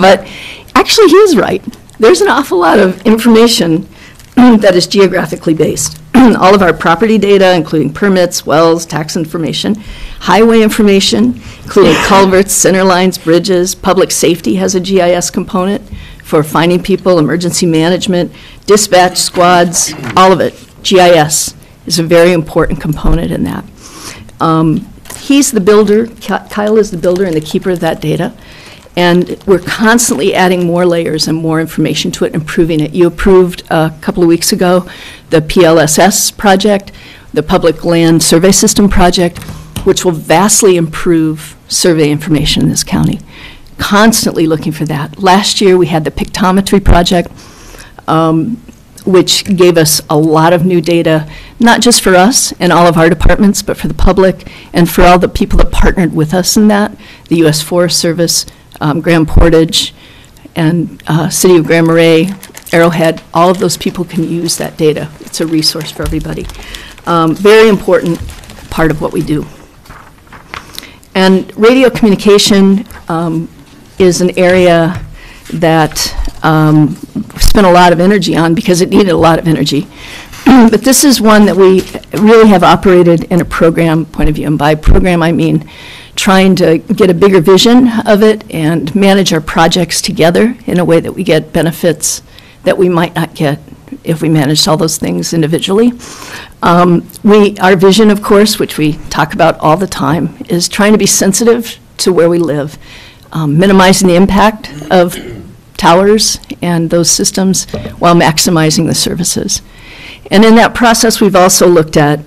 But actually, he is right. There's an awful lot of information that is geographically based. All of our property data, including permits, wells, tax information, highway information, including culverts, center lines, bridges, public safety has a GIS component for finding people, emergency management, dispatch squads, all of it. GIS is a very important component in that. He's the builder, Kyle is the builder and the keeper of that data, and we're constantly adding more layers and more information to it, improving it. You approved a couple of weeks ago the PLSS project, the Public Land Survey System project, which will vastly improve survey information in this county. Constantly looking for that. Last year we had the pictometry project, which gave us a lot of new data, not just for us and all of our departments, but for the public and for all the people that partnered with us in that, the U.S. Forest Service, Grand Portage, and City of Grand Marais, Arrowhead. All of those people can use that data. It's a resource for everybody. Very important part of what we do. And radio communication is an area that spent a lot of energy on because it needed a lot of energy. But this is one that we really have operated in a program point of view. And by program, I mean trying to get a bigger vision of it and manage our projects together in a way that we get benefits that we might not get if we managed all those things individually. Our vision, of course, which we talk about all the time, is trying to be sensitive to where we live, minimizing the impact of towers and those systems while maximizing the services. And in that process, we've also looked at,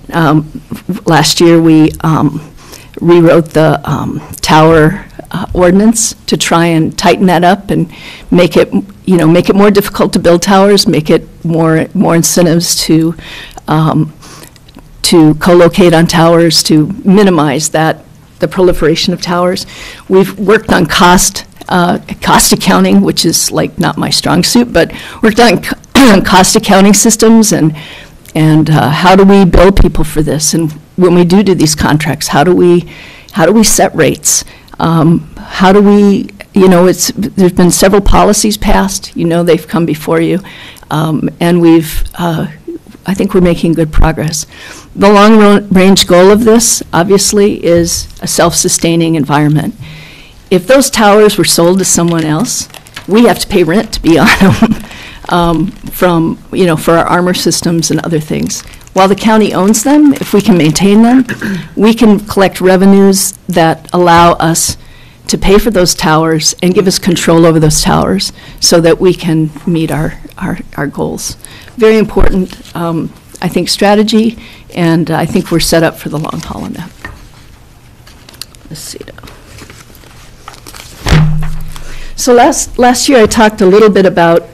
last year we rewrote the tower ordinance to try and tighten that up and make it, make it more difficult to build towers, make it more incentives to co-locate on towers, to minimize the proliferation of towers. We've worked on cost accounting, which is like not my strong suit, but worked on cost accounting systems and how do we bill people for this? And when we do these contracts, how do we set rates? How do we, there's been several policies passed, they've come before you, and I think we're making good progress. The long-range goal of this, obviously, is a self-sustaining environment. If those towers were sold to someone else, we have to pay rent to be on them for our armor systems and other things. While the county owns them, if we can maintain them, we can collect revenues that allow us to pay for those towers and give us control over those towers so that we can meet our goals. Very important, I think, strategy, and I think we're set up for the long haul on that. Let's see. So last year I talked a little bit about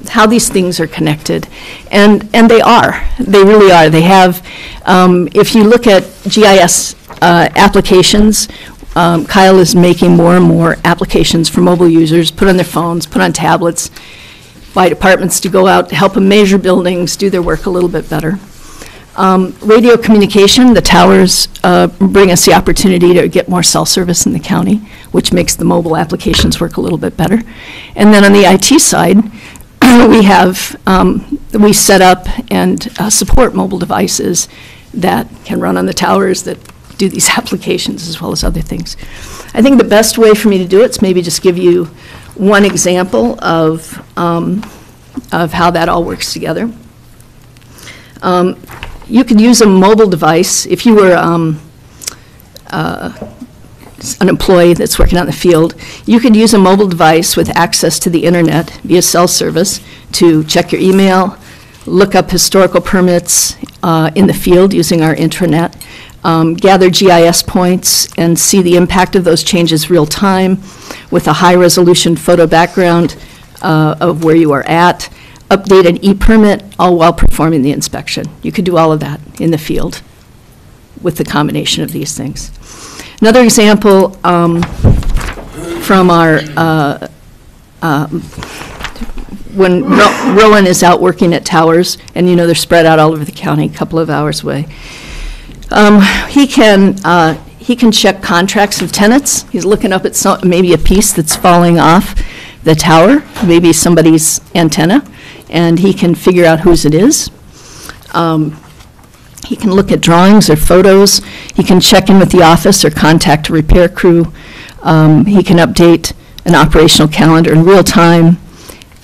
how these things are connected. And they are. They really are. They have, if you look at GIS applications, Kyle is making more and more applications for mobile users, put on their phones, put on tablets, by departments to go out to help them measure buildings, do their work a little bit better. Radio communication, the towers bring us the opportunity to get more cell service in the county, which makes the mobile applications work a little bit better. And then on the IT side, we set up and support mobile devices that can run on the towers that do these applications as well as other things. I think the best way for me to do it is maybe just give you one example of how that all works together. You could use a mobile device if you were an employee that's working out in the field. You could use a mobile device with access to the internet via cell service to check your email, look up historical permits in the field using our intranet, gather GIS points and see the impact of those changes real time with a high resolution photo background of where you are at, update an e-permit, all while performing the inspection. You could do all of that in the field with the combination of these things. Another example from our, when Rowan is out working at towers, and you know they're spread out all over the county, a couple of hours away, he can check contracts of tenants. He's looking up at maybe a piece that's falling off the tower, maybe somebody's antenna, and he can figure out whose it is. He can look at drawings or photos. He can check in with the office or contact a repair crew. He can update an operational calendar in real time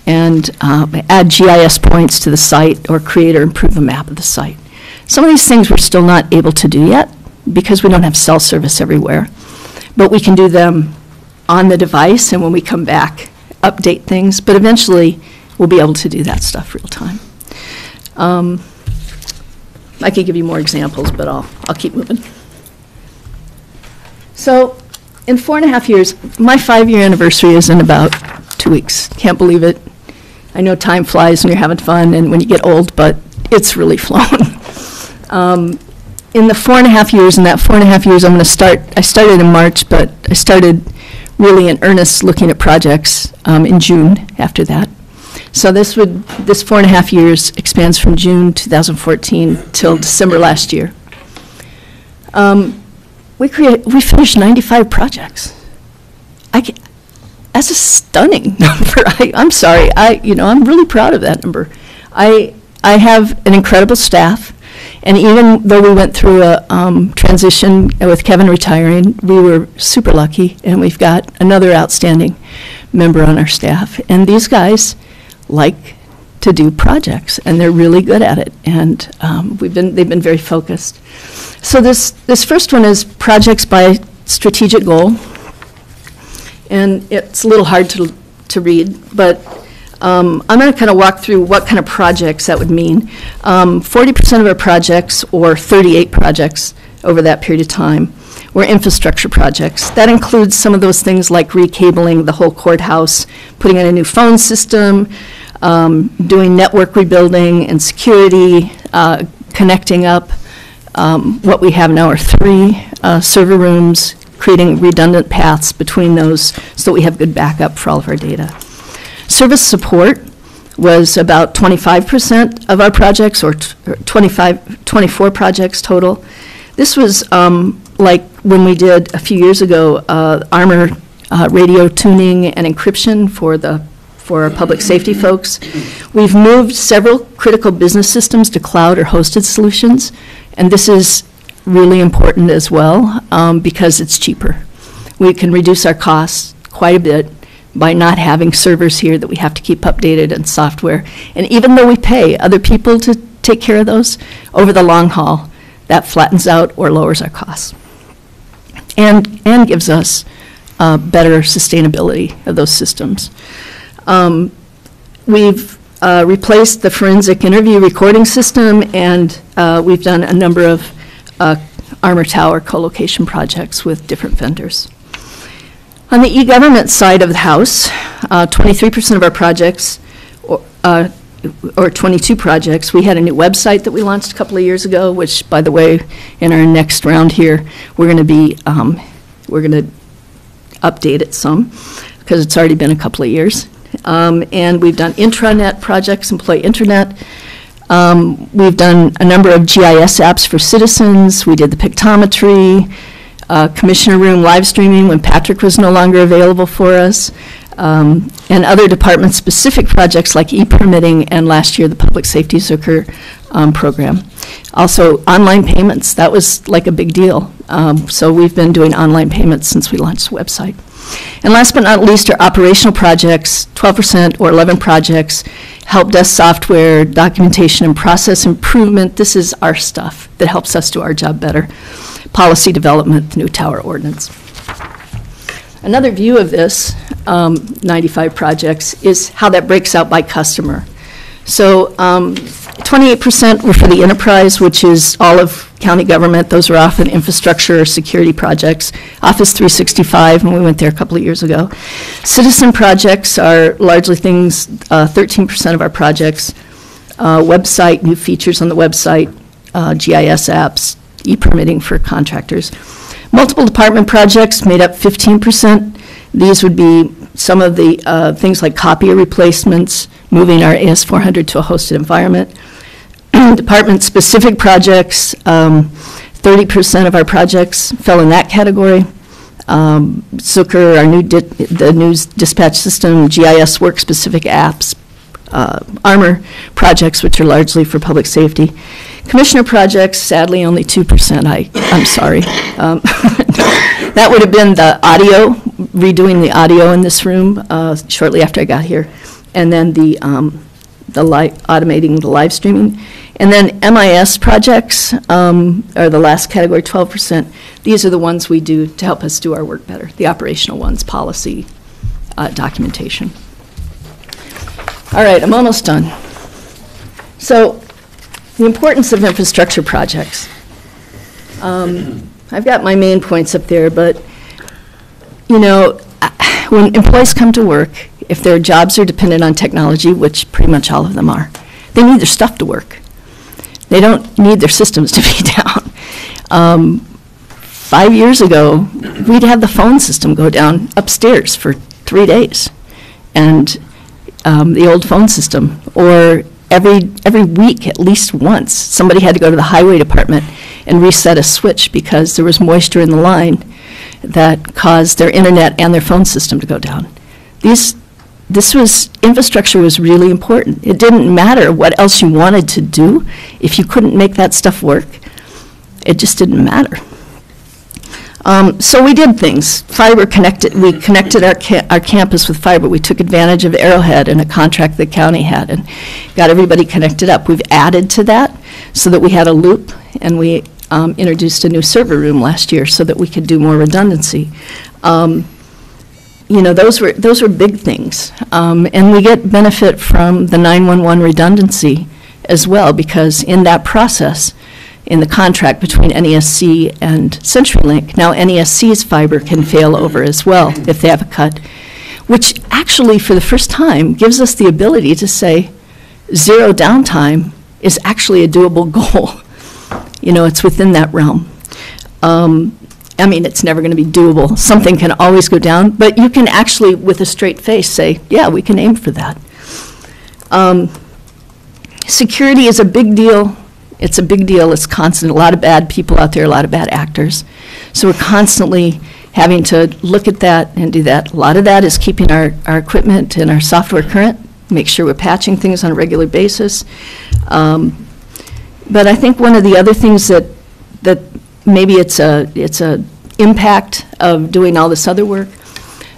and add GIS points to the site or create or improve a map of the site. Some of these things we're still not able to do yet because we don't have cell service everywhere, but we can do them on the device, and when we come back, update things, but eventually we'll be able to do that stuff real time. I could give you more examples, but I'll keep moving. So in 4.5 years, my 5-year anniversary is in about 2 weeks. Can't believe it. I know time flies when you're having fun and when you get old, but it's really flown. In the 4.5 years, in that 4.5 years, I started in March, but I started really in earnest looking at projects in June after that. So this 4.5 years expands from June 2014 till December last year. We finished 95 projects. That's a stunning number. I'm sorry. I'm really proud of that number. I have an incredible staff, and even though we went through a transition with Kevin retiring, we were super lucky, and we've got another outstanding member on our staff. And these guys like to do projects, and they're really good at it, and they've been very focused. So this first one is projects by strategic goal, and it's a little hard to read, but I'm going to kind of walk through what kind of projects that would mean. 40% of our projects, or 38 projects over that period of time, were infrastructure projects. That includes some of those things like recabling the whole courthouse, putting in a new phone system, doing network rebuilding and security, connecting up. What we have now are 3 server rooms, creating redundant paths between those so that we have good backup for all of our data. Service support was about 25% of our projects, or 24 projects total. This was like when we did a few years ago, Armor radio tuning and encryption for our public safety folks. We've moved several critical business systems to cloud or hosted solutions, and this is really important as well because it's cheaper. We can reduce our costs quite a bit by not having servers here that we have to keep updated and software. And even though we pay other people to take care of those, over the long haul, that flattens out or lowers our costs and gives us better sustainability of those systems. We've replaced the forensic interview recording system, and we've done a number of Armor Tower co-location projects with different vendors. On the e-government side of the house, 23% of our projects or 22 projects. We had a new website that we launched a couple of years ago, which, by the way, in our next round here, we're going to update it some, because it's already been a couple of years. And we've done intranet projects, employee intranet. We've done a number of GIS apps for citizens. We did the pictometry, Commissioner Room live streaming when Patrick was no longer available for us, and other department-specific projects like e-permitting, and last year the Public Safety Zucker program. Also, online payments, that was like a big deal. So we've been doing online payments since we launched the website. And last but not least are operational projects, 12% or 11 projects, help desk software, documentation and process improvement. This is our stuff that helps us do our job better. Policy development, the new tower ordinance. Another view of this, 95 projects, is how that breaks out by customer. So 28% were for the enterprise, which is all of county government. Those are often infrastructure or security projects. Office 365, and we went there a couple of years ago. Citizen projects are largely things, 13% of our projects. Website, new features on the website, GIS apps, e-permitting for contractors. Multiple department projects made up 15%. These would be some of the things like copier replacements, moving our AS400 to a hosted environment. Department-specific projects, 30% of our projects fell in that category. Zucker, our the news dispatch system, GIS work-specific apps, ARMOR projects, which are largely for public safety. Commissioner projects, sadly, only 2%. I'm sorry. That would have been the audio, redoing the audio in this room shortly after I got here, and then the automating the live streaming. And then MIS projects are the last category, 12%. These are the ones we do to help us do our work better, the operational ones, policy, documentation. All right, I'm almost done. So the importance of infrastructure projects. I've got my main points up there, but, you know, when employees come to work, if their jobs are dependent on technology, which pretty much all of them are, they need their stuff to work. They don't need their systems to be down. 5 years ago, we'd have the phone system go down upstairs for 3 days, and the old phone system, or every week, at least once, somebody had to go to the highway department and reset a switch because there was moisture in the line that caused their internet and their phone system to go down. Infrastructure was really important. It didn't matter what else you wanted to do. If you couldn't make that stuff work, it just didn't matter. So we did things. Fiber connected, we connected our campus with fiber. We took advantage of Arrowhead and a contract the county had and got everybody connected up. We've added to that so that we had a loop, and we introduced a new server room last year so that we could do more redundancy. You know, those were big things. And we get benefit from the 911 redundancy as well, because in that process, in the contract between NESC and CenturyLink, now NESC's fiber can fail over as well if they have a cut, which actually, for the first time, gives us the ability to say zero downtime is actually a doable goal. You know, it's within that realm. I mean, it's never going to be doable. Something can always go down, but you can actually, with a straight face, say, yeah, we can aim for that. Security is a big deal. It's a big deal. It's constant. A lot of bad people out there, a lot of bad actors. So we're constantly having to look at that and do that. A lot of that is keeping our equipment and our software current, make sure we're patching things on a regular basis. But I think one of the other things that maybe it's a impact of doing all this other work,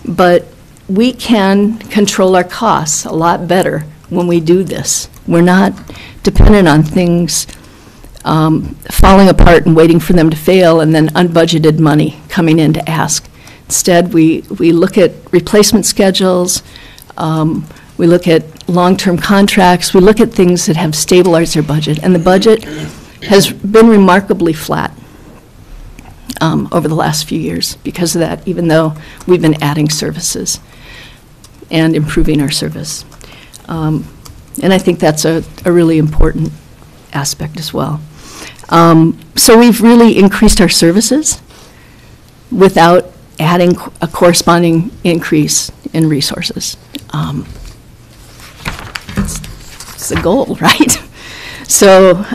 but we can control our costs a lot better when we do this. We're not dependent on things falling apart and waiting for them to fail and then unbudgeted money coming in to ask. Instead, we look at replacement schedules, we look at long-term contracts, we look at things that have stabilized our budget, and the budget has been remarkably flat over the last few years because of that, even though we've been adding services and improving our service. And I think that's a really important aspect as well. So we've really increased our services without adding a corresponding increase in resources. It's the goal, right? So,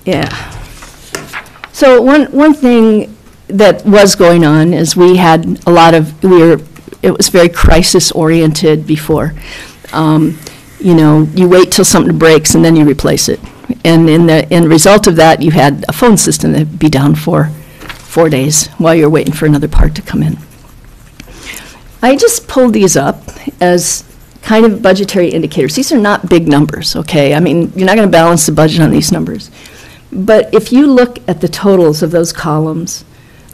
yeah. So one thing that was going on is we had a lot of, it was very crisis-oriented before. You know, you wait till something breaks and then you replace it. And in the result of that, you had a phone system that would be down for 4 days while you're waiting for another part to come in. I just pulled these up as kind of budgetary indicators. These are not big numbers, okay? I mean, you're not going to balance the budget on these numbers. But if you look at the totals of those columns,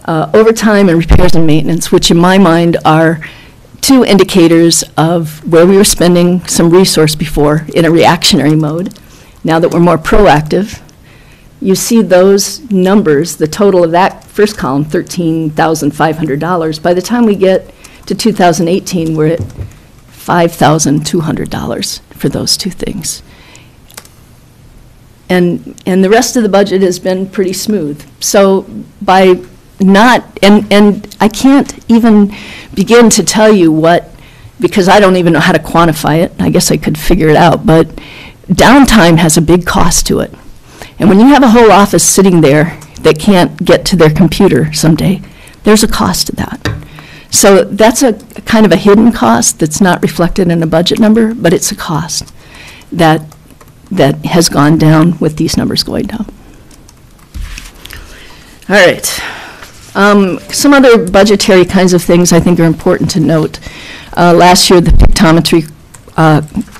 overtime and repairs and maintenance, which in my mind are two indicators of where we were spending some resource before in a reactionary mode, now that we're more proactive, you see those numbers, the total of that first column, $13,500. By the time we get to 2018, we're at $5,200 for those two things. And the rest of the budget has been pretty smooth. So by not, and I can't even begin to tell you what, because I don't even know how to quantify it. I guess I could figure it out, but downtime has a big cost to it. And when you have a whole office sitting there that can't get to their computer someday, there's a cost to that. So that's a kind of a hidden cost that's not reflected in a budget number, but it's a cost that has gone down with these numbers going down. All right. Some other budgetary kinds of things I think are important to note. Last year, the pictometry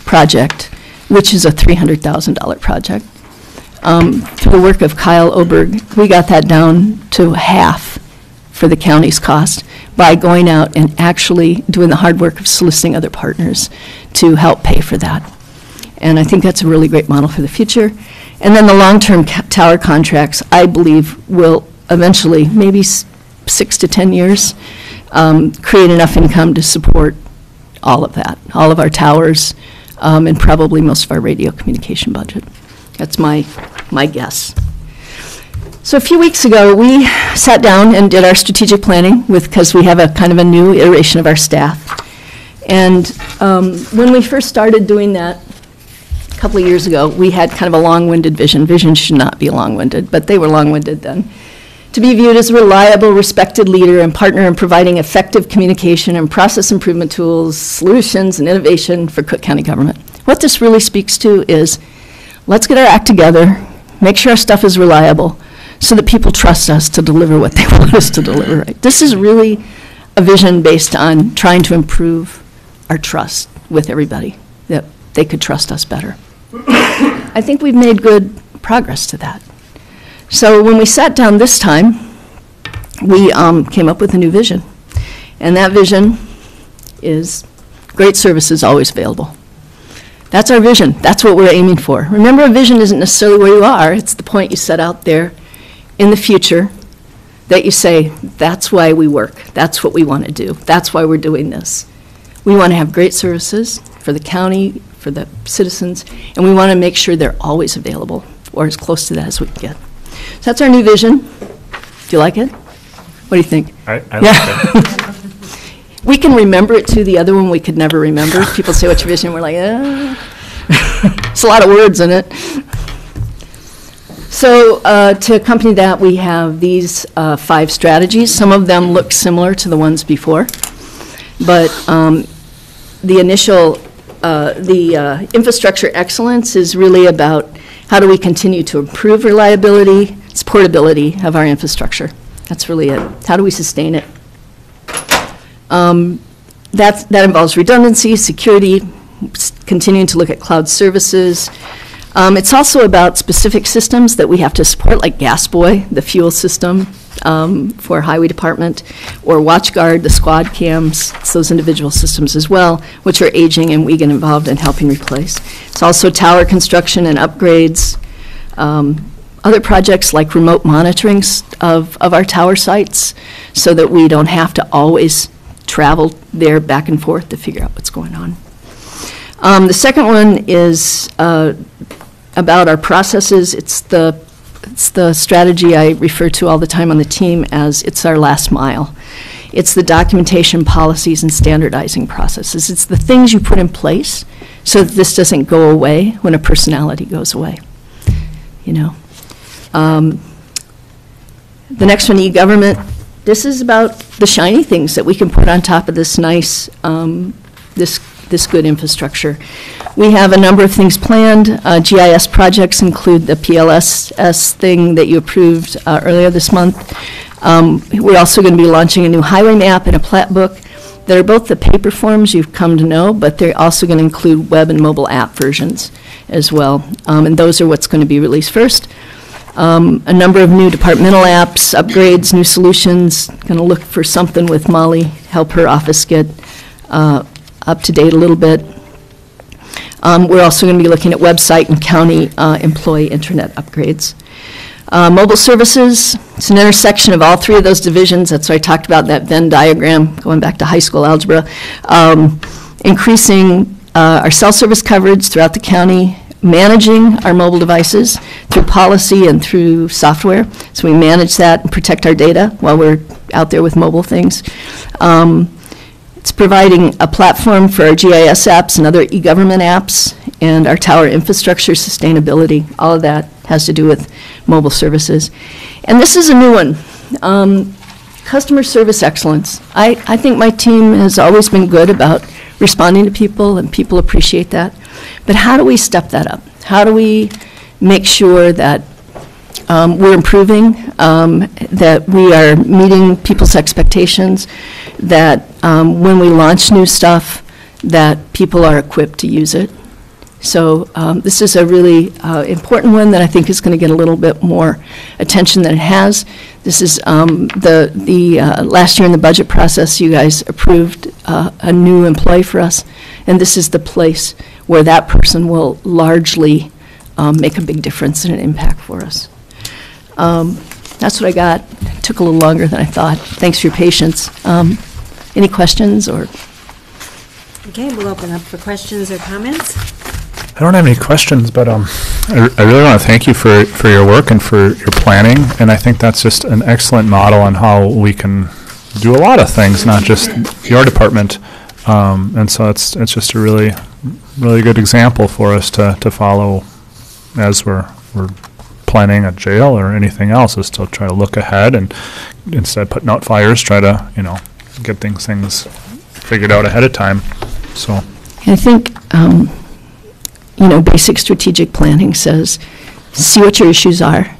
project, which is a $300,000 project, through the work of Kyle Oberg, we got that down to half for the county's cost by going out and actually doing the hard work of soliciting other partners to help pay for that. And I think that's a really great model for the future. And then the long-term tower contracts, I believe, will eventually, maybe 6 to 10 years, create enough income to support all of that, all of our towers, and probably most of our radio communication budget. That's my guess. So a few weeks ago, we sat down and did our strategic planning because we have a kind of a new iteration of our staff. And when we first started doing that a couple of years ago, we had kind of a long-winded vision. Visions should not be long-winded, but they were long-winded then. To be viewed as a reliable, respected leader and partner in providing effective communication and process improvement tools, solutions, and innovation for Cook County government. What this really speaks to is, let's get our act together, make sure our stuff is reliable, so that people trust us to deliver what they want us to deliver. Right? This is really a vision based on trying to improve our trust with everybody, that they could trust us better. I think we've made good progress to that. So when we sat down this time, we came up with a new vision. And that vision is great services always available. That's our vision. That's what we're aiming for. Remember, a vision isn't necessarily where you are. It's the point you set out there in the future that you say, that's why we work. That's what we want to do. That's why we're doing this. We want to have great services for the county, for the citizens, and we want to make sure they're always available, or as close to that as we can get. So that's our new vision. Do you like it? What do you think? I like it. We can remember it too. The other one we could never remember. People say, what's your vision? We're like, it's a lot of words in it. So to accompany that, we have these 5 strategies. Some of them look similar to the ones before. But the initial, infrastructure excellence is really about how do we continue to improve reliability, supportability of our infrastructure. That's really it. How do we sustain it? That involves redundancy, security, continuing to look at cloud services. It's also about specific systems that we have to support, like GasBoy, the fuel system for Highway Department, or WatchGuard, the squad cams. It's those individual systems as well, which are aging and we get involved in helping replace. It's also tower construction and upgrades. Other projects like remote monitoring of our tower sites so that we don't have to always travel there back and forth to figure out what's going on. The second one is about our processes. It's the strategy I refer to all the time on the team as it's our last mile. It's the documentation, policies, and standardizing processes. It's the things you put in place so that this doesn't go away when a personality goes away, you know. The next one, e-government. This is about the shiny things that we can put on top of this nice, this good infrastructure. We have a number of things planned. GIS projects include the PLSS thing that you approved earlier this month. We're also going to be launching a new highway map and a plat book that are both the paper forms you've come to know, but they're also going to include web and mobile app versions as well. And those are what's going to be released first. A number of new departmental apps, upgrades, new solutions. Going to look for something with Molly, help her office get up to date a little bit. We're also going to be looking at website and county employee internet upgrades. Mobile services, it's an intersection of all three of those divisions. That's why I talked about that Venn diagram, going back to high school algebra. Increasing our cell service coverage throughout the county, managing our mobile devices through policy and through software. So we manage that and protect our data while we're out there with mobile things. It's providing a platform for our GIS apps and other e-government apps and our tower infrastructure sustainability. All of that has to do with mobile services. And this is a new one, customer service excellence. I think my team has always been good about responding to people, and people appreciate that. But how do we step that up? How do we make sure that we're improving, that we are meeting people's expectations, that when we launch new stuff, that people are equipped to use it? So this is a really important one that I think is going to get a little bit more attention than it has. This is last year in the budget process, you guys approved a new employee for us, and this is the place where that person will largely make a big difference and an impact for us. That's what I got. It took a little longer than I thought. Thanks for your patience. Any questions or? Okay, we'll open up for questions or comments. I don't have any questions, but I really want to thank you for your work and for your planning, and I think that's just an excellent model on how we can do a lot of things, not just your department. And so it's just a really good example for us to follow as we're planning a jail or anything else, is to try to look ahead and instead of putting out fires, try to, get things figured out ahead of time. So I think, basic strategic planning says, see what your issues are,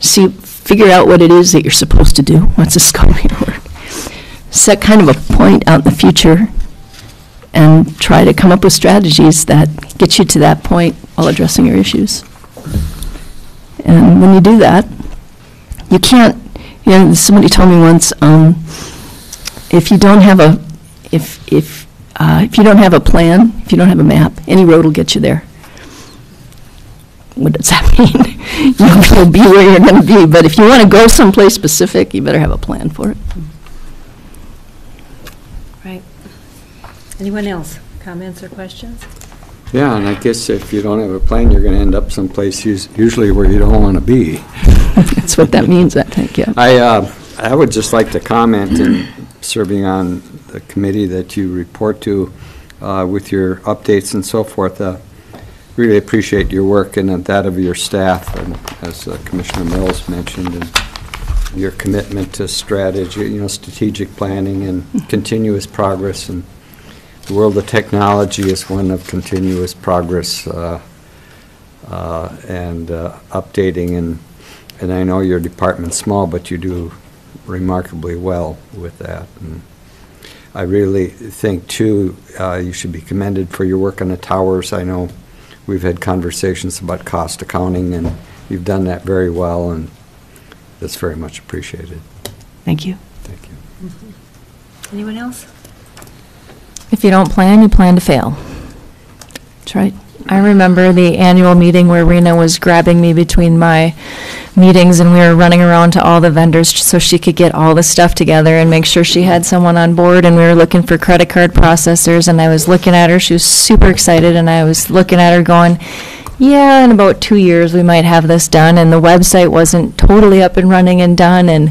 figure out what it is that you're supposed to do, what's the scope of your work, set kind of a point out in the future, and try to come up with strategies that get you to that point while addressing your issues. And when you do that, you can't, somebody told me once, if you don't have a, if you don't have a plan, if you don't have a map, any road will get you there. What does that mean? You'll be where you're going to be, but if you want to go someplace specific, you better have a plan for it. Right. Anyone else? Comments or questions? Yeah, and I guess if you don't have a plan, you're going to end up someplace usually where you don't want to be. That's what that means, I think, yeah. I would just like to comment, in serving on the committee that you report to with your updates and so forth. Really appreciate your work and that of your staff, and as Commissioner Mills mentioned, and your commitment to strategy, strategic planning and continuous progress. And the world of technology is one of continuous progress and updating. And I know your department's small, but you do remarkably well with that. And I really think, too, you should be commended for your work on the towers. I know we've had conversations about cost accounting, and you've done that very well, and that's very much appreciated. Thank you. Thank you. Mm-hmm. Anyone else? If you don't plan, you plan to fail. That's right. I remember the annual meeting where Rena was grabbing me between my meetings and we were running around to all the vendors so she could get all the stuff together and make sure she had someone on board, and we were looking for credit card processors, and I was looking at her, she was super excited, and I was looking at her going, yeah, in about 2 years we might have this done, and the website wasn't totally up and running and done, and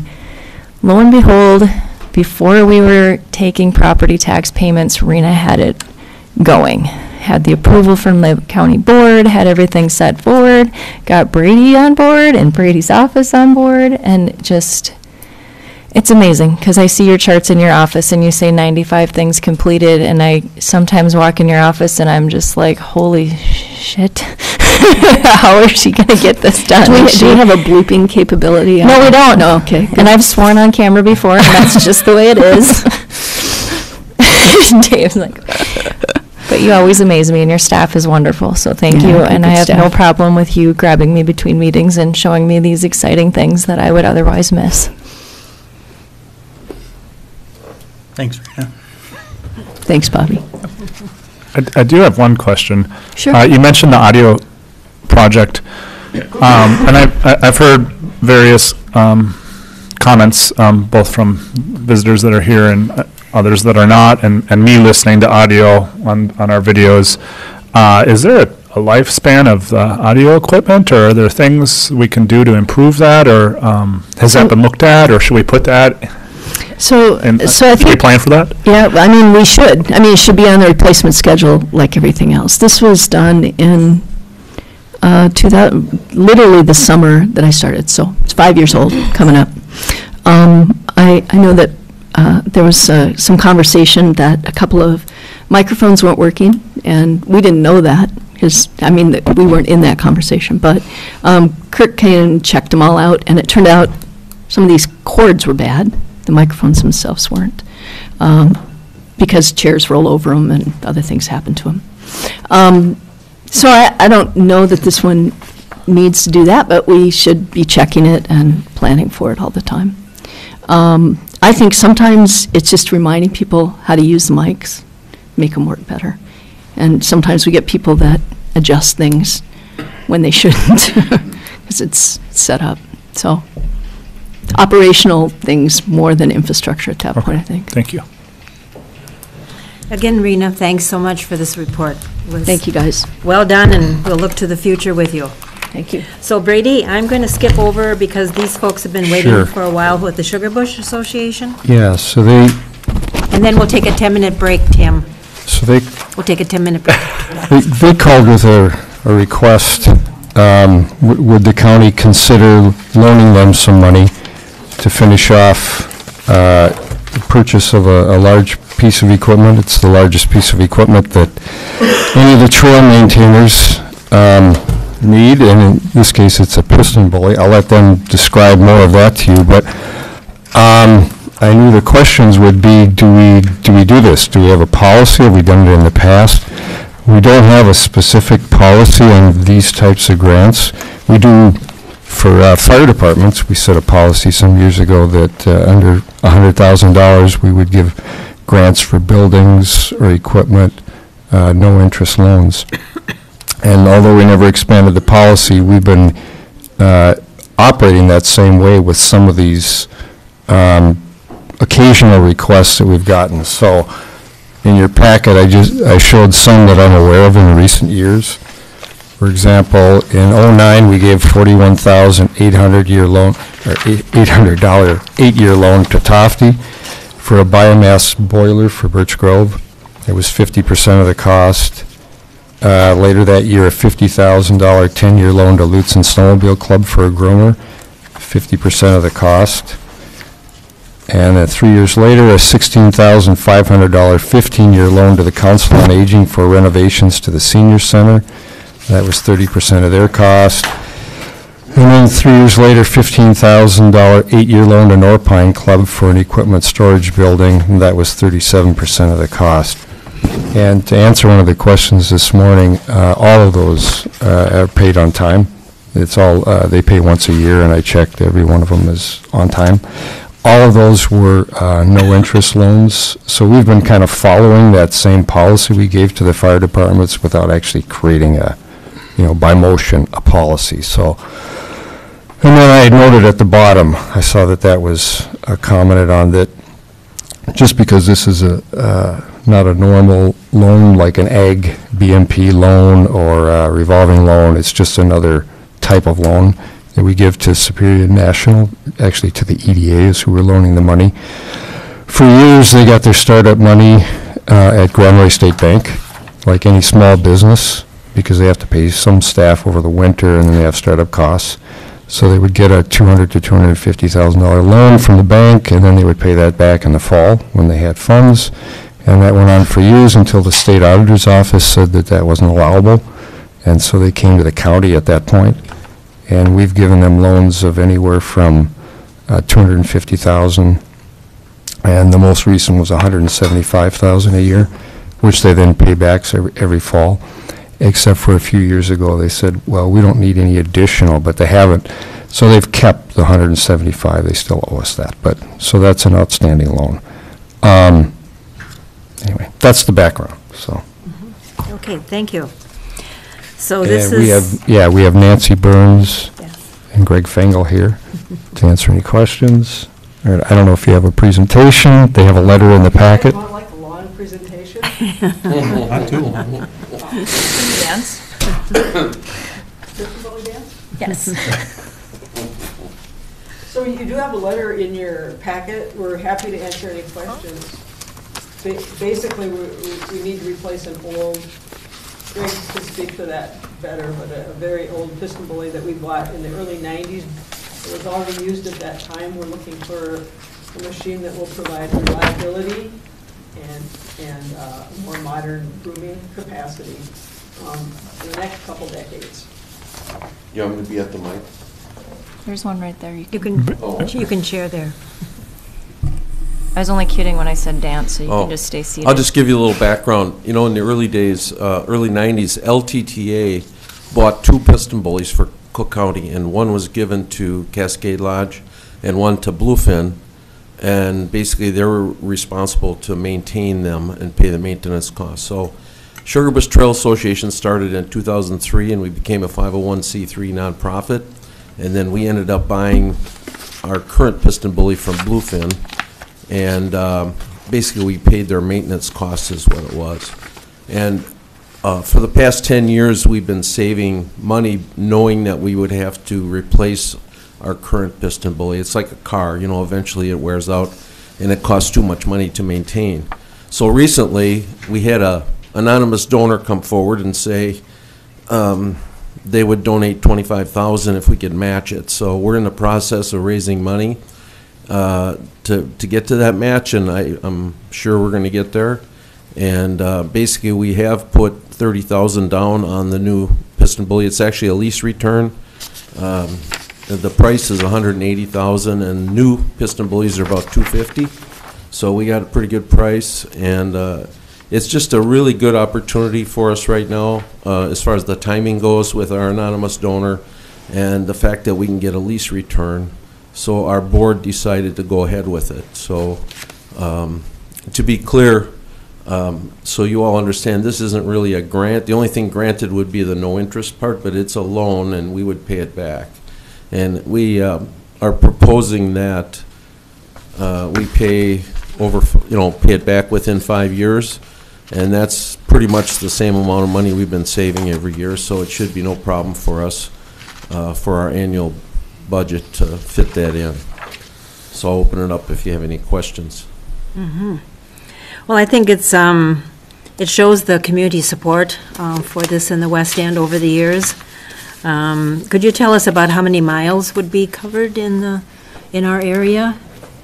lo and behold, before we were taking property tax payments, Rena had it going. Had the approval from the county board, had everything set forward, got Brady on board and Brady's office on board, and just, it's amazing, because I see your charts in your office and you say 95 things completed, and I sometimes walk in your office and I'm just like, holy shit, how is she going to get this done? Do we have a blooping capability? No, we don't. No, okay. And I've sworn on camera before, and that's just the way it is. Dave's like, but you always amaze me, and your staff is wonderful, so thank you. And I have no problem with you grabbing me between meetings and showing me these exciting things that I would otherwise miss. Thanks, Rena. Thanks, Bobby. I do have one question. Sure. You mentioned the audio project, and I've heard various comments, both from visitors that are here and others that are not, and me listening to audio on our videos. Is there a lifespan of the audio equipment, or are there things we can do to improve that, or has that been looked at, or should we put that? So I think, should we plan for that? Yeah, I mean, we should. I mean, it should be on the replacement schedule like everything else. This was done in literally the summer that I started, so it's 5 years old coming up. I know that there was some conversation that a couple of microphones weren't working, and we didn't know that, because, I mean, we weren't in that conversation, but Kirk came and checked them all out, and it turned out some of these cords were bad. The microphones themselves weren't, because chairs roll over them and other things happen to them. So I don't know that this one needs to do that, but we should be checking it and planning for it all the time. I think sometimes it's just reminding people how to use the mics, make them work better. And sometimes we get people that adjust things when they shouldn't, because it's set up. So operational things more than infrastructure at that point, I think. Thank you. Again, Rena, thanks so much for this report. Thank you, guys. Well done, and we'll look to the future with you. Thank you. So Brady, I'm going to skip over because these folks have been waiting Sure. for a while with the Sugar Bush Association. Yeah, so they, And then we'll take a 10-minute break, Tim. so they, We'll take a 10-minute break. they called with a request, would the county consider loaning them some money to finish off the purchase of a large piece of equipment? It's the largest piece of equipment that any of the trail maintainers need, and in this case, it's a piston bully. I'll let them describe more of that to you, but I knew the questions would be, do we do this? Do we have a policy? Have we done it in the past? We don't have a specific policy on these types of grants. We do for fire departments. We set a policy some years ago that under $100,000, we would give grants for buildings or equipment, no interest loans. And although we never expanded the policy, we've been operating that same way with some of these occasional requests that we've gotten. So in your packet, I showed some that I'm aware of in recent years. For example, in '09, we gave $41,800 year loan, or $800 8-year loan to Tofty for a biomass boiler for Birch Grove. It was 50% of the cost. Later that year, a $50,000 10-year loan to Lutzen Snowmobile Club for a groomer, 50% of the cost. And then 3 years later, a $16,500 15-year loan to the Council on Aging for renovations to the senior center. That was 30% of their cost. And then 3 years later, $15,000 8-year loan to Norpine Club for an equipment storage building, and that was 37% of the cost. And to answer one of the questions this morning, all of those are paid on time. It's all, they pay once a year, and I checked, every one of them is on time. all of those were no-interest loans. So we've been kind of following that same policy we gave to the fire departments without actually creating a, by motion, a policy. So, and then I had noted at the bottom, I saw that was commented on, that just because this is not a normal loan like an ag BMP loan or a revolving loan, it's just another type of loan that we give to Superior National, actually to the EDAs who were loaning the money. For years, they got their startup money at Grand Marais State Bank, like any small business, because they have to pay some staff over the winter and then they have startup costs. So they would get a $200,000 to $250,000 loan from the bank, and then they would pay that back in the fall when they had funds. And that went on for years until the state auditor's office said that wasn't allowable. And so they came to the county at that point. And we've given them loans of anywhere from $250,000, and the most recent was $175,000 a year, which they then pay back every fall. Except for a few years ago, they said, well, we don't need any additional, but they haven't. So they've kept the 175. They still owe us that. But so that's an outstanding loan. Anyway, that's the background. So. Okay, thank you. So we have Nancy Burns and Greg Fengel here to answer any questions. I don't know if you have a presentation. They have a letter in the packet. Want like a long presentation? Not too long. Dance? Yes. So you do have a letter in your packet. We're happy to answer any questions. Basically, we need to replace an old, Greg could speak to that better, but a very old piston bully that we bought in the early 90s. It was already used at that time. We're looking for a machine that will provide reliability and more modern grooming capacity in the next couple decades. You want me to be at the mic? There's one right there. You can share there. I was only kidding when I said dance, so you can just stay seated. I'll just give you a little background. In the early days, early 90s, LTTA bought 2 piston bullies for Cook County, and one was given to Cascade Lodge and one to Bluefin, and basically they were responsible to maintain them and pay the maintenance costs. So Sugar Bush Trail Association started in 2003, and we became a 501c3 nonprofit, and then we ended up buying our current piston bully from Bluefin, and basically we paid their maintenance costs is what it was. And for the past 10 years, we've been saving money knowing that we would have to replace our current piston bully. It's like a car, eventually it wears out and it costs too much money to maintain. So recently, we had a anonymous donor come forward and say they would donate $25,000 if we could match it. So we're in the process of raising money to get to that match, and I'm sure we're going to get there. And basically, we have put $30,000 down on the new piston bully. It's actually a lease return. The price is $180,000, and new piston bullies are about $250,000. So we got a pretty good price, and it's just a really good opportunity for us right now as far as the timing goes with our anonymous donor and the fact that we can get a lease return. So our board decided to go ahead with it. So to be clear, so you all understand, this isn't really a grant. The only thing granted would be the no interest part, but it's a loan and we would pay it back. And we are proposing that we pay pay it back within 5 years, and that's pretty much the same amount of money we've been saving every year, so it should be no problem for us for our annual budget to fit that in. So I'll open it up if you have any questions. Mm-hmm. Well, I think it shows the community support for this in the West End over the years. Could you tell us about how many miles would be covered in our area?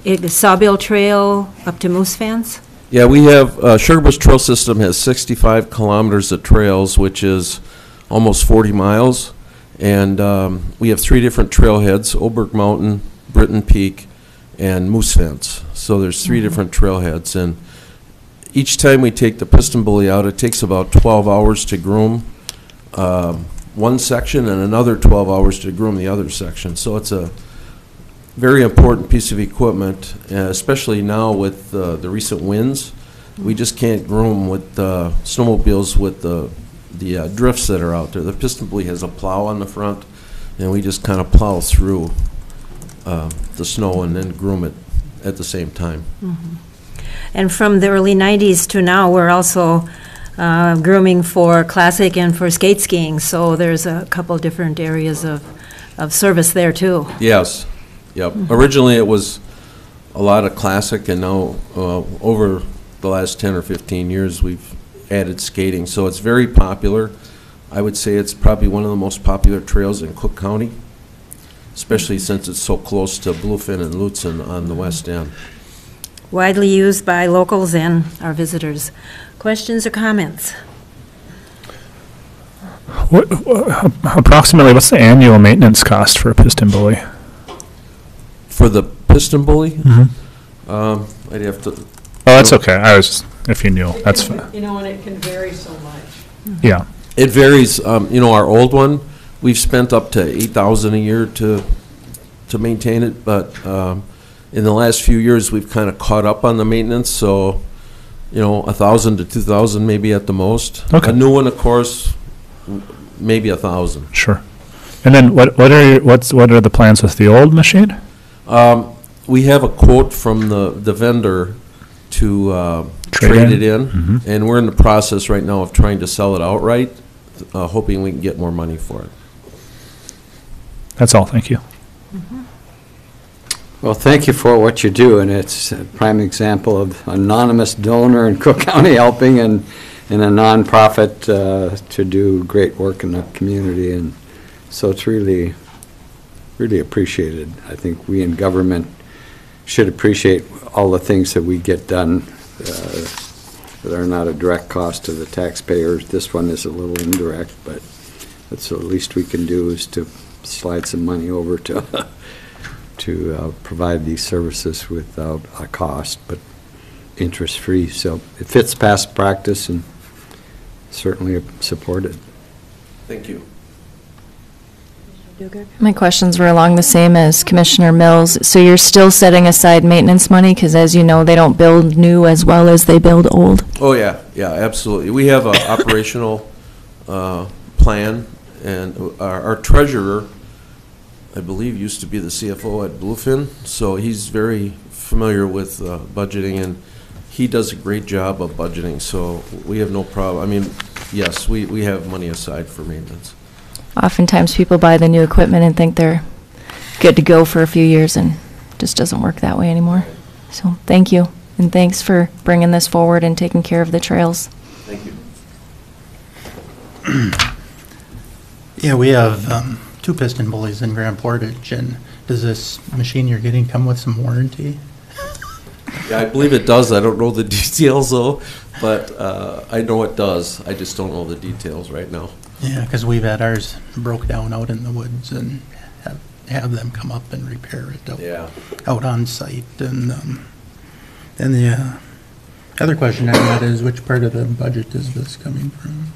Sawbill Trail up to Moose Fence? Yeah, we have, Sugar Bush Trail System has 65 kilometers of trails, which is almost 40 miles. And we have 3 different trailheads: Oberg Mountain, Britton Peak, and Moose Fence. So there's 3 different trailheads. And each time we take the piston bully out, it takes about 12 hours to groom one section and another 12 hours to groom the other section. So it's very important piece of equipment, especially now with the recent winds. We just can't groom with snowmobiles with the drifts that are out there. The piston bully has a plow on the front, and we just kind of plow through the snow and then groom it at the same time. And from the early 90s to now, we're also grooming for classic and for skate skiing, so there's a couple different areas of service there too. Yes, yep. Originally it was a lot of classic, and now over the last 10 or 15 years we've added skating, so it's very popular. I would say it's probably one of the most popular trails in Cook County, especially since it's so close to Bluefin and Lutsen on the west end. Widely used by locals and our visitors. Questions or comments? Approximately, what's the annual maintenance cost for a piston bully? For the piston bully? I'd have to... Oh, that's okay. I was, if you knew, that's fine. You know, and it can vary so much. Yeah. It varies. You know, our old one, we've spent up to $8,000 a year to maintain it, but in the last few years, we've kind of caught up on the maintenance, so, you know, $1,000 to $2,000 maybe at the most. Okay. A new one, of course, maybe $1,000. Sure. And then what are the plans with the old machine? We have a quote from the vendor to trade it in, and we're in the process right now of trying to sell it outright, hoping we can get more money for it. That's all. Thank you. Well, thank you for what you do, and it's a prime example of anonymous donor in Cook County helping and a nonprofit to do great work in the community, and so it's really, really appreciated. I think we in government should appreciate all the things that we get done that are not a direct cost to the taxpayers. This one is a little indirect, but that's the least we can do is to slide some money over to provide these services without a cost, but interest-free. So it fits past practice and certainly supported. Thank you. My questions were along the same as Commissioner Mills. So you're still setting aside maintenance money, because as you know, they don't build new as well as they build old? Oh, yeah, absolutely. We have an operational plan, and our treasurer, I believe, used to be the CFO at Bluefin, so he's very familiar with budgeting, and he does a great job of budgeting, so we have no problem. I mean, yes, we have money aside for maintenance. Oftentimes people buy the new equipment and think they're good to go for a few years, and it just doesn't work that way anymore. So thank you, and thanks for bringing this forward and taking care of the trails. Thank you. Yeah, we have 2 piston bullies in Grand Portage, and does this machine you're getting come with some warranty? Yeah, I believe it does. I don't know the details, though, but I know it does. I just don't know the details right now. Yeah, because we've had ours broke down out in the woods and have them come up and repair it out on site. And the other question I had is, which part of the budget is this coming from?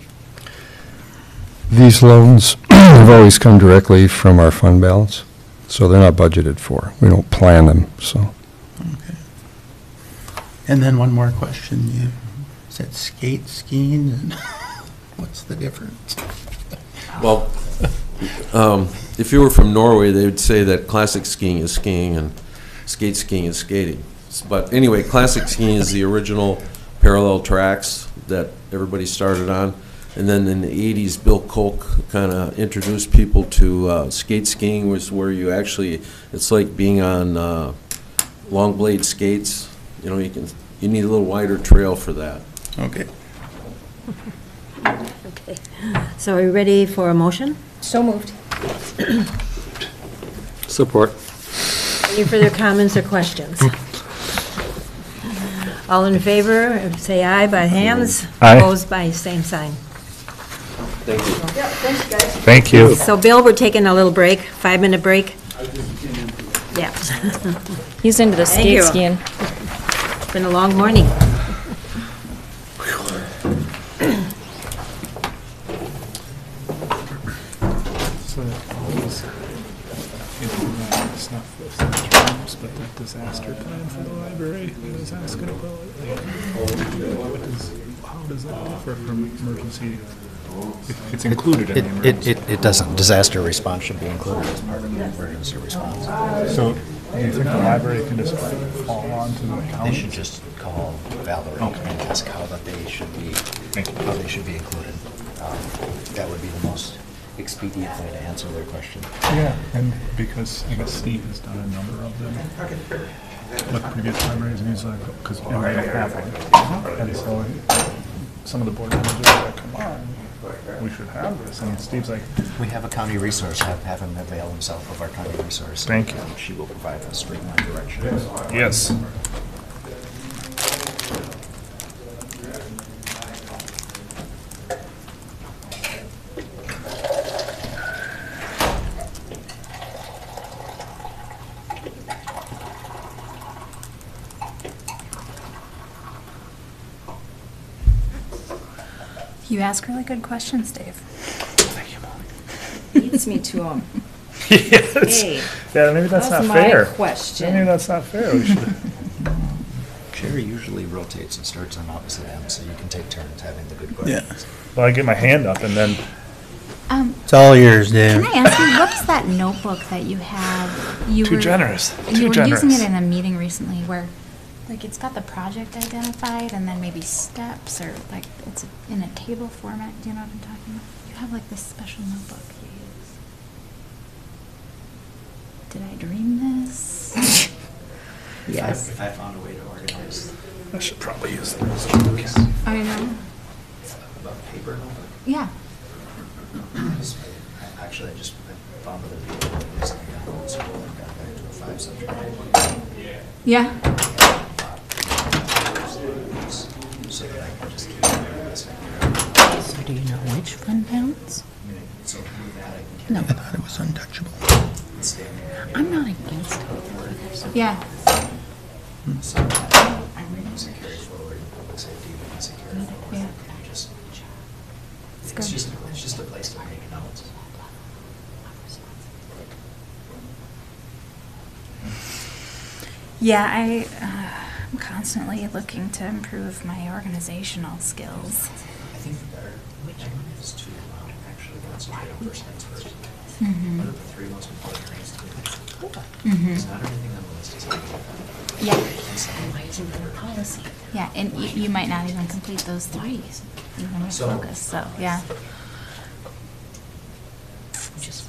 These loans have always come directly from our fund balance, so they're not budgeted for. We don't plan them, so. Okay. And then one more question. You said skate skiing, and what's the difference? Well, if you were from Norway, they would say that classic skiing is skiing and skate skiing is skating. But anyway, classic skiing is the original parallel tracks that everybody started on. And then in the 80s, Bill Koch kind of introduced people to skate skiing, was where you actually, it's like being on long blade skates. You know, you need a little wider trail for that. Okay. Okay. So are we ready for a motion? So moved. Support. Any further comments or questions? All in favor, say aye by hands. Aye. Opposed by same sign. Thank you. Yeah, thanks, guys. Thank you. So Bill, we're taking a little break, 5-minute break. Yeah. He's into the Thank skate you. skiing. It's been a long morning. It's not for terms, but that disaster plan for the library, I was asking about, how does that differ from emergency? It's included in the emergency. It doesn't. Disaster response should be included as part of the emergency response. So, do you think the library can just fall on to the county? They should just call Valerie and ask how they should be included. That would be the most expedient way to answer their question. Yeah, and because I guess Steve has done a number of them with previous libraries, and he's like, because we don't have one. And so some of the board members are like, come on, we should have this. And Steve's like, we have a county resource. Have him avail himself of our county resource. Thank you. She will provide a streamlined direction. Yes. You ask really good questions, Dave. Thank you, Molly. Beats me to them. Yes. Hey, Yeah, maybe that's not my fair. question. Maybe that's not fair. We should. Sherry usually rotates and starts on opposite ends, so you can take turns having the good questions. Well, I get my hand up and then. It's all yours, Dave. Can I ask you, what's that notebook that you have? Too generous. You Too were generous. using it in a meeting recently where, like, it's got the project identified and then maybe steps or, like, it's in a table format. Do you know what I'm talking about? You have, like, this special notebook you use. Did I dream this? Yes. If I found a way to organize. I should probably use those. I know. About paper notebook. Yeah. Actually, I found other people that use it in old school and got back to a 5-subject. Yeah. So that I can just keep So do you know which fund balance? So with that, I No. I thought it was untouchable. can stand there. I'm not against it. Yeah. So I'm reading to carry forward in public safety, we can carry forward. Yeah. And you just, It's it's good. just a place to make notes. Yeah, I'm constantly looking to improve my organizational skills. I think the better is to actually concentrate on first things first. Mhm. What are the 3 most important things to do? Mhm. Because not everything on the list is on Yeah. And some ways in their policy. Yeah, and you might not even complete those 3, even with So- focus, so, yeah. Just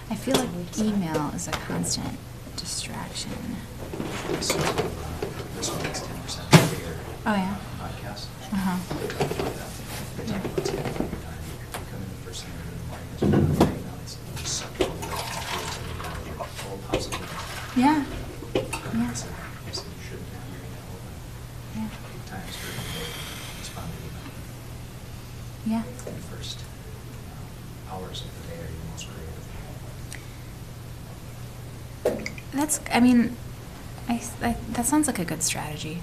I feel like email is a constant distraction. this one is 10% bigger. Oh, yeah? Podcast. Uh-huh. They talk about taking your time. You come in the first thing in the morning, it's really nice. You just suck it all the way through your whole positive. Yeah. Yeah. So you shouldn't have your email open. Yeah. Times for respond to email. Yeah. The first hours of the day are your most creative. That's, I mean, that sounds like a good strategy.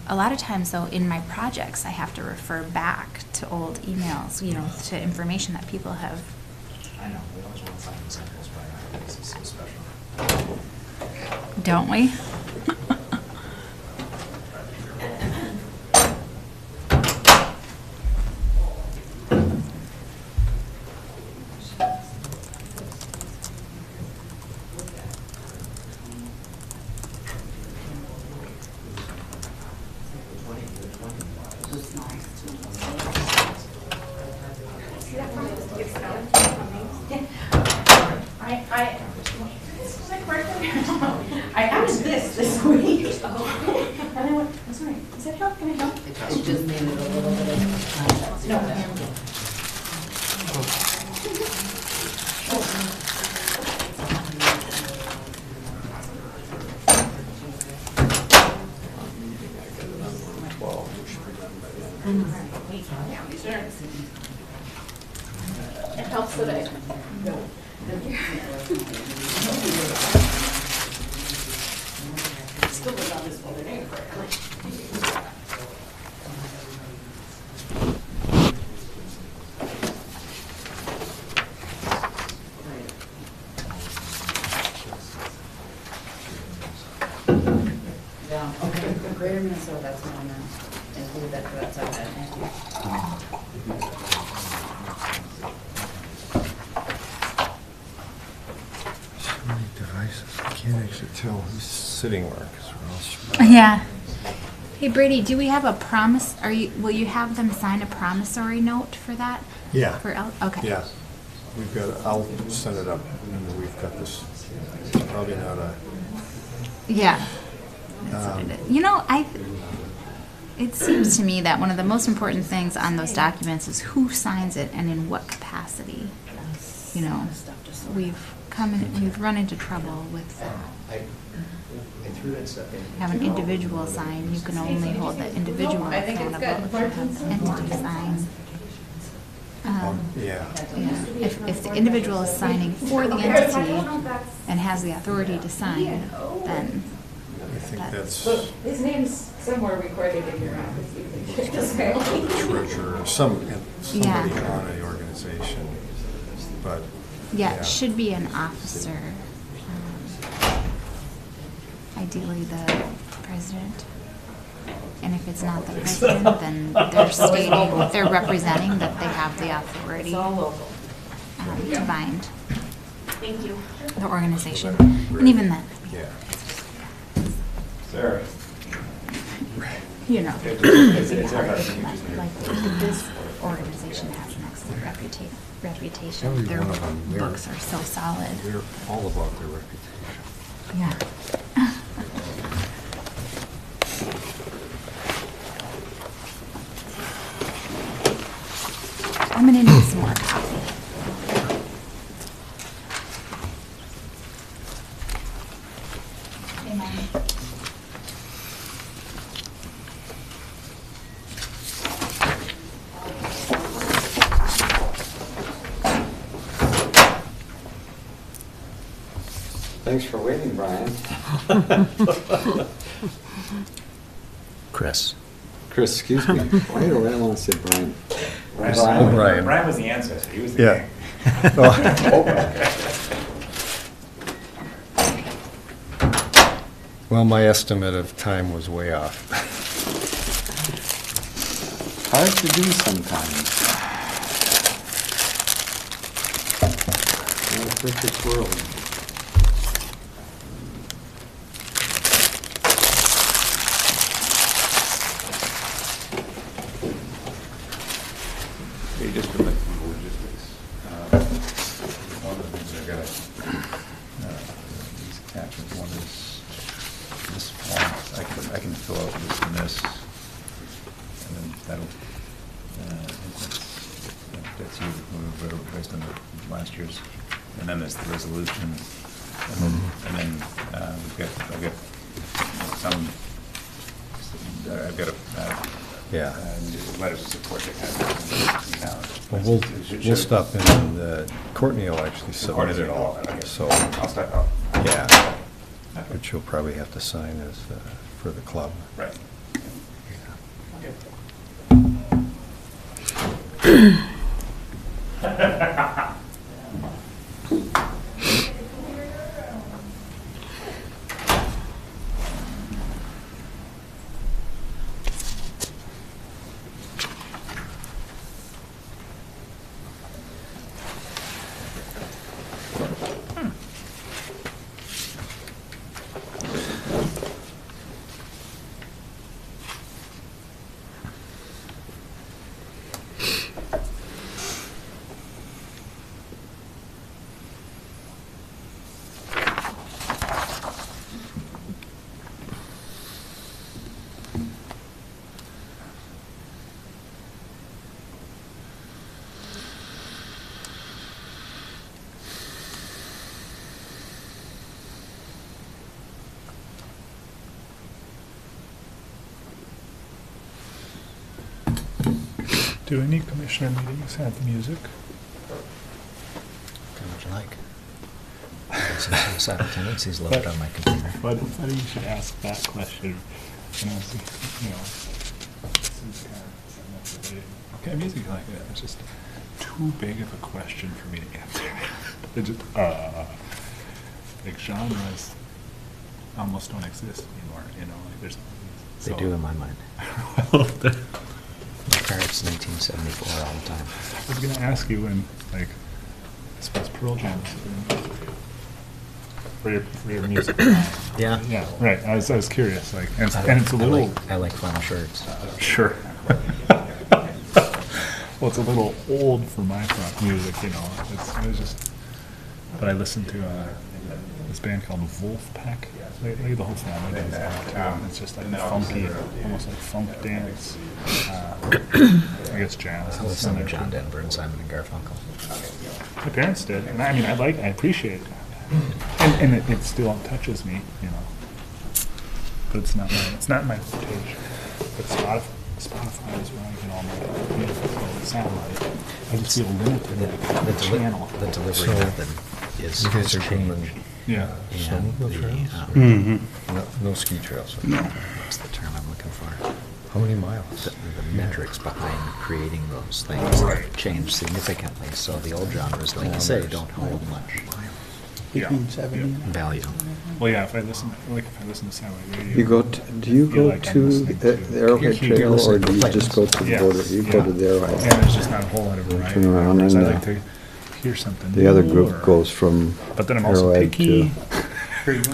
A lot of times, though, in my projects, I have to refer back to old emails, you know, to information that people have. I know, we always want to find examples, but this is so special. Don't we? I asked this week. And I went, I'm sorry, is that help? Can I help? She just needed a little bit of context. No. It helps that I know. Still was on this folder name correctly. Greater Minnesota, that's what I'm gonna include that, that's on that, thank you. So many devices, I can't actually tell who's sitting where, because we're all spread out. Yeah. Hey Brady, do we have a promise, will you have them sign a promissory note for that? Yeah. Okay. Yeah. We've got, I'll set it up, and we've got this, probably not a. Yeah. You know, it seems to me that one of the most important things on those documents is who signs it and in what capacity. You know, we've run into trouble with have an individual sign. You can only hold the individual accountable if you have an entity sign. Yeah. If the individual is signing for the entity and has the authority to sign, then I think that's His name's somewhere recorded in your office. treasurer, or somebody on the organization, but. Yeah, it should be an officer. Ideally, the president. And if it's not the president, then they're representing that they have the authority to bind the organization. And even then, Sarah. you know, like this organization has an excellent reputation. Every Their one of them, books are so solid. We're all about their reputation. Yeah. I'm gonna need some more coffee. Amen. Thanks for waiting, Brian. Chris. Chris, excuse me. Wait, I don't want to say Brian. Brian was the ancestor, he was the Yeah. Well, my estimate of time was way off. Hard to do sometimes. In a perfect world. Hey, just for like logistics, one of the things I got, these attachments, one is this form, I can fill out this and this, and then that'll, that's you, based on last year's, and then there's the resolution, and then I've got some, I've got a, letters of support that kind of. Well, we'll stop in, and Courtney will actually submit it all, so. I'll step up. Yeah, which you'll probably have to sign as, for the club. Right. Do any commissioner meetings have music? Would you like? This tendencies loaded on my computer. But you should ask that question. You know, since okay, music like that. It's just too big of a question for me to answer. It just, like genres almost don't exist anymore. You know, like there's They do in my mind. Cards 1974 all the time. I was gonna ask you when, like, I suppose Pearl Jam for your music. Yeah. Yeah, right. I was curious, like, and it's a little. I like flannel shirts. Sure. Well, it's a little old for my rock music, you know. It was just, but I listened to this band called Wolfpack lately. The whole family does that too. It's just like funky, almost like funk dance. I guess jazz. I listened to John Denver and Simon and Garfunkel. My parents did, and I mean, I appreciate it, and it still touches me, you know. But it's not my vocation. But Spotify is where I get all my music sound. I just feel limited. The channel. The delivery method is changed. Yeah. No ski trails. No. What's the term I'm looking for? How many miles? The metrics behind creating those things have changed significantly, so the old genres, like you say, don't hold much value. Well, yeah, if I listen to satellite radio. You go do you go to the Arrowhead Trail, or do you just go to the border? You go to the Arrowhead. Yeah, there's just not a whole lot of variety. Turn around and I like to hear something. the other group goes from But then I'm also Arrowhead picky.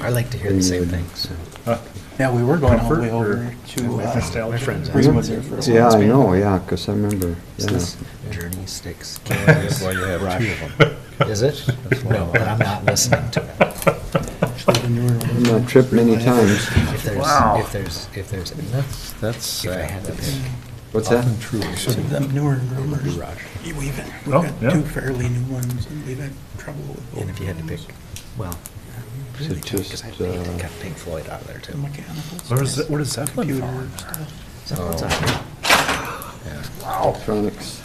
I like to hear the same things. Yeah, we were going all the way over to, my friends. Green was there for a Yeah, I while. know, yeah, because I remember. Is Yeah. this Journey Sticks? That's why you have two of them. Is it? No, but I'm not listening to it. I've not tripped many times. If there's, Wow. if there's, That's if I had to pick. What's that? true. So them newer rumors, we've Oh, got yeah. two fairly new ones, and we've had trouble with both. And if you had to pick, well, So really tough, because just, I cut Pink Floyd out of there The too. mechanical. What is that? Computer So what's up? Electronics.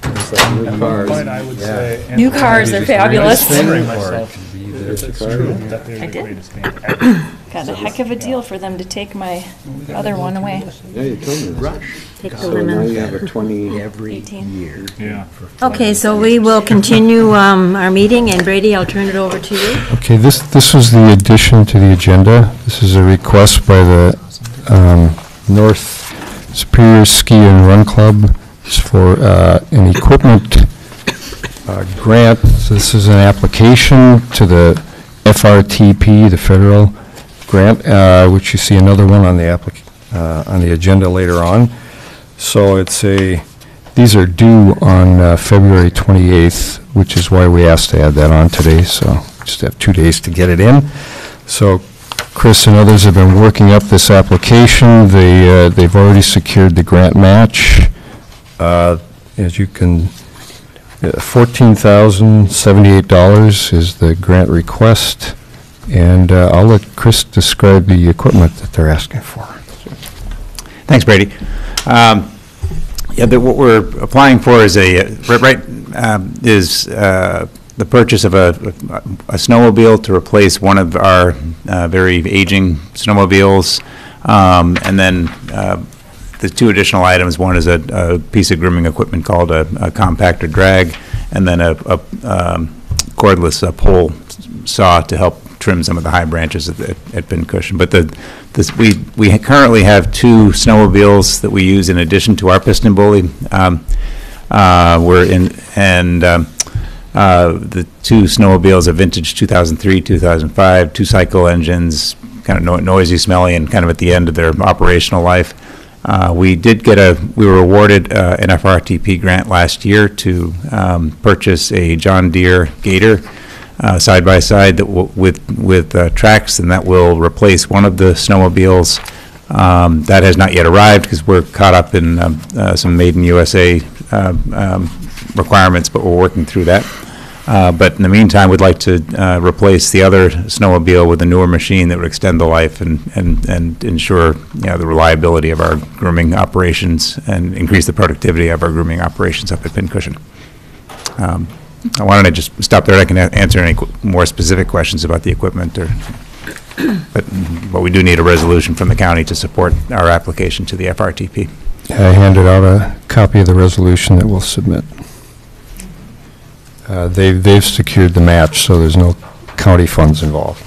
It's like new cars. I would say. and- New cars are fabulous. Wondering Or it myself could be if the it's car. true that they're I the did. greatest band ever. Got a heck of a deal for them to take my other one away. Yeah, you told me that. Take the So now lemon. you have a 20, Every 18. year. Yeah. Okay, so we will continue our meeting, and Brady, I'll turn it over to you. Okay, this was the addition to the agenda. This is a request by the North Superior Ski and Run Club. It's for an equipment grant. This is an application to the FRTP, the federal grant, which you see another one on the agenda later on. So these are due on February 28th, which is why we asked to add that on today, so just have 2 days to get it in. So Chris and others have been working up this application. They've already secured the grant match. As you can, $14,078 is the grant request, and I'll let Chris describe the equipment that they're asking for. Thanks, Brady. What we're applying for is the purchase of a snowmobile to replace one of our very aging snowmobiles, and then the two additional items. One is a piece of grooming equipment called a compactor drag, and then a cordless pole saw to help trim some of the high branches at Pincushion. But we currently have two snowmobiles that we use in addition to our piston bully. The two snowmobiles are vintage 2003, 2005, two-cycle engines, kind of noisy, smelly, and kind of at the end of their operational life. We were awarded an FRTP grant last year to purchase a John Deere Gator side-by-side that with tracks, and that will replace one of the snowmobiles. That has not yet arrived because we're caught up in some Made in USA requirements, but we're working through that. But in the meantime, we'd like to replace the other snowmobile with a newer machine that would extend the life and ensure the reliability of our grooming operations and increase the productivity of our grooming operations up at Pincushion. Why don't I just stop there? I can answer any more specific questions about the equipment, but we do need a resolution from the county to support our application to the FRTP. I handed out a copy of the resolution that we'll submit. They've secured the match, so there's no county funds involved.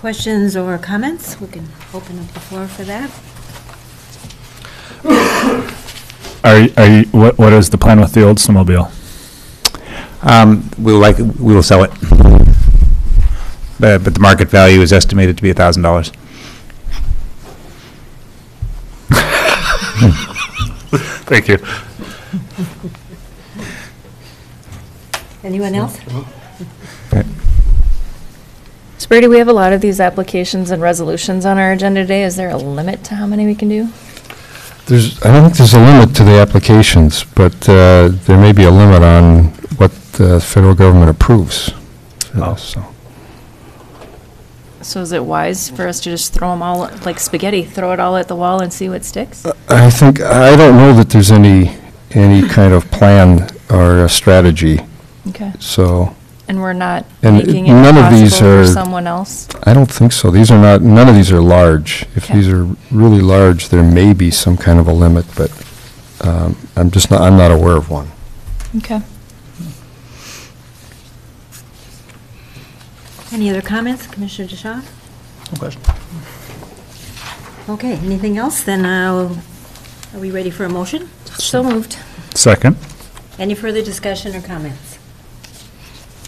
questions or comments? We can open up the floor for that. What is the plan with the Oldsmobile? We will sell it. But the market value is estimated to be $1,000. Thank you. Anyone else? Brady, we have a lot of these applications and resolutions on our agenda today. Is there a limit to how many we can do? I don't think there's a limit to the applications, but there may be a limit on what the federal government approves. So is it wise for us to just throw them all, like spaghetti, throw it all at the wall and see what sticks? I don't know that there's any kind of plan or a strategy. Okay. So. And we're not And making it none of these possible are for someone else? I don't think so. None of these are large. If these are really large, there may be some kind of a limit, but I'm not aware of one. Okay. Any other comments, Commissioner DeShaw? No question. Okay, anything else? Then are we ready for a motion? So moved. Second. Any further discussion or comments?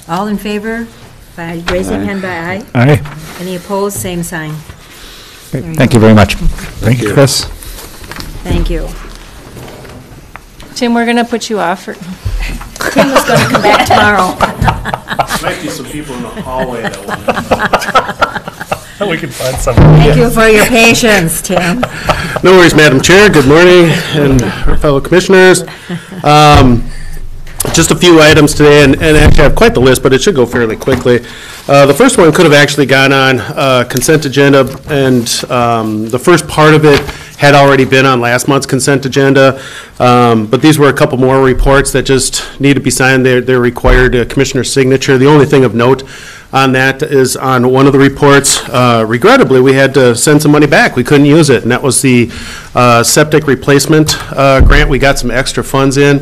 All in favor, by raising hand by aye. Aye. Any opposed, same sign. Thank you very much. Thank you, Chris. Thank you. Tim, we're going to put you off for... Tim is going to come back tomorrow. Might be some people in the hallway that want We can find some. Thank you for your patience, Tim. No worries, Madam Chair. Good morning, and our fellow commissioners. Just a few items today, and actually I have quite the list, but it should go fairly quickly. The first one could have actually gone on consent agenda, and the first part of it had already been on last month's consent agenda, but these were a couple more reports that just need to be signed. They're required a commissioner's signature. The only thing of note on that is on one of the reports, regrettably, we had to send some money back. We couldn't use it, and that was the septic replacement grant. We got some extra funds in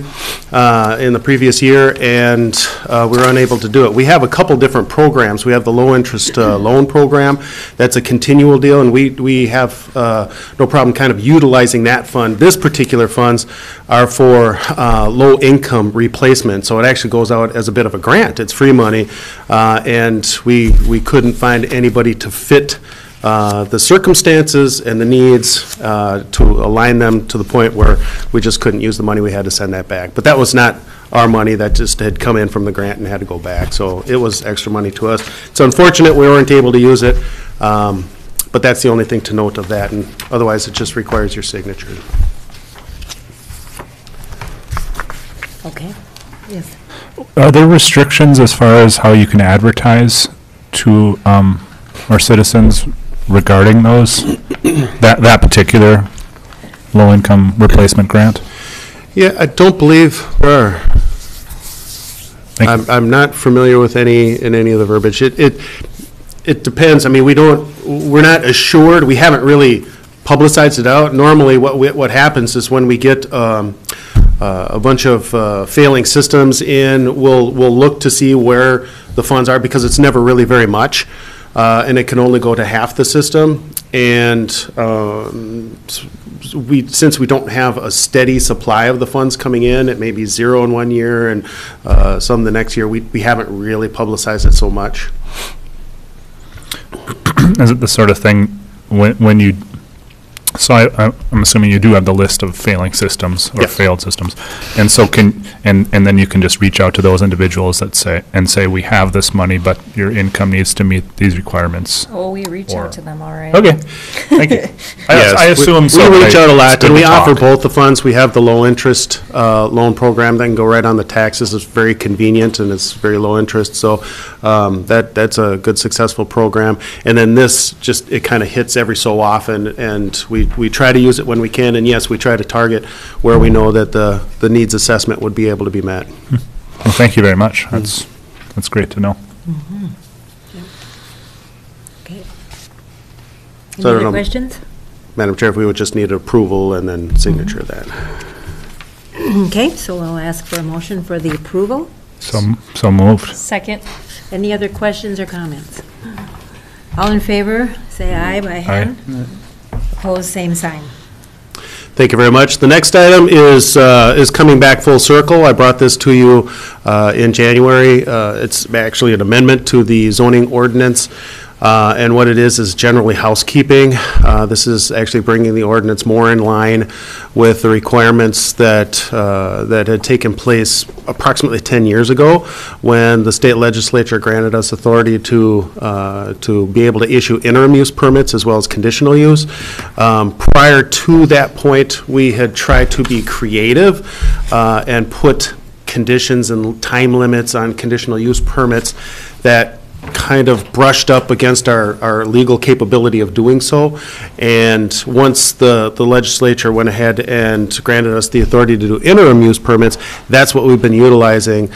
the previous year, and we were unable to do it. We have a couple different programs. We have the low-interest loan program. That's a continual deal, and we have no problem kind of utilizing that fund. This particular funds are for low-income replacement, so it actually goes out as a bit of a grant. It's free money, and we couldn't find anybody to fit the circumstances and the needs to align them to the point where we just couldn't use the money. We had to send that back. But that was not our money. That just had come in from the grant and had to go back. So it was extra money to us. It's unfortunate we weren't able to use it, but that's the only thing to note of that. And otherwise, it just requires your signature. Okay. Yes. Are there restrictions as far as how you can advertise to our citizens regarding those, that particular low-income replacement grant? Yeah, I don't believe there are. I'm not familiar with any of the verbiage. It depends. I mean, we're not assured. We haven't really publicized it out. Normally, what happens is when we get a bunch of failing systems in, we'll look to see where the funds are, because it's never really very much, and it can only go to half the system. And since we don't have a steady supply of the funds coming in, it may be zero in 1 year and some the next year, we haven't really publicized it so much. Is it the sort of thing when you, so I'm assuming you do have the list of failing systems or failed systems, and so and then you can just reach out to those individuals that say we have this money, but your income needs to meet these requirements. Oh, we reach out to them, all right. Okay, thank you. Yes, I assume so. We reach out a lot, and we offer talk. both the funds. We have the low interest loan program that can go right on the taxes. It's very convenient and it's very low interest. So that's a good successful program. And then this it kind of hits every so often, and we try to use it when we can. And yes, we try to target where we know that the needs assessment would be able to be met. Well, thank you very much. That's great to know. Mm-hmm. Yep. Okay. So I Any don't other know, questions? Madam Chair, if we would just need approval and then signature of that. Okay, so we'll ask for a motion for the approval. So moved. Second. Any other questions or comments? All in favor, say aye by hand. Opposed, same sign. Thank you very much. The next item is coming back full circle. I brought this to you in January. It's actually an amendment to the zoning ordinance. And what it is generally housekeeping. This is actually bringing the ordinance more in line with the requirements that had taken place approximately 10 years ago when the state legislature granted us authority to be able to issue interim use permits as well as conditional use. Prior to that point, we had tried to be creative and put conditions and time limits on conditional use permits that kind of brushed up against our legal capability of doing so. And once the legislature went ahead and granted us the authority to do interim use permits, that's what we've been utilizing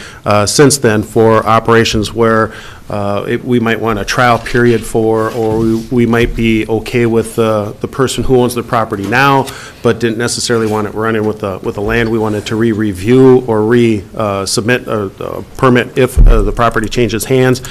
since then for operations where we might want a trial period for, or we might be okay with the person who owns the property now, but didn't necessarily want it running with the land. We wanted to re-review or re-submit a permit if the property changes hands.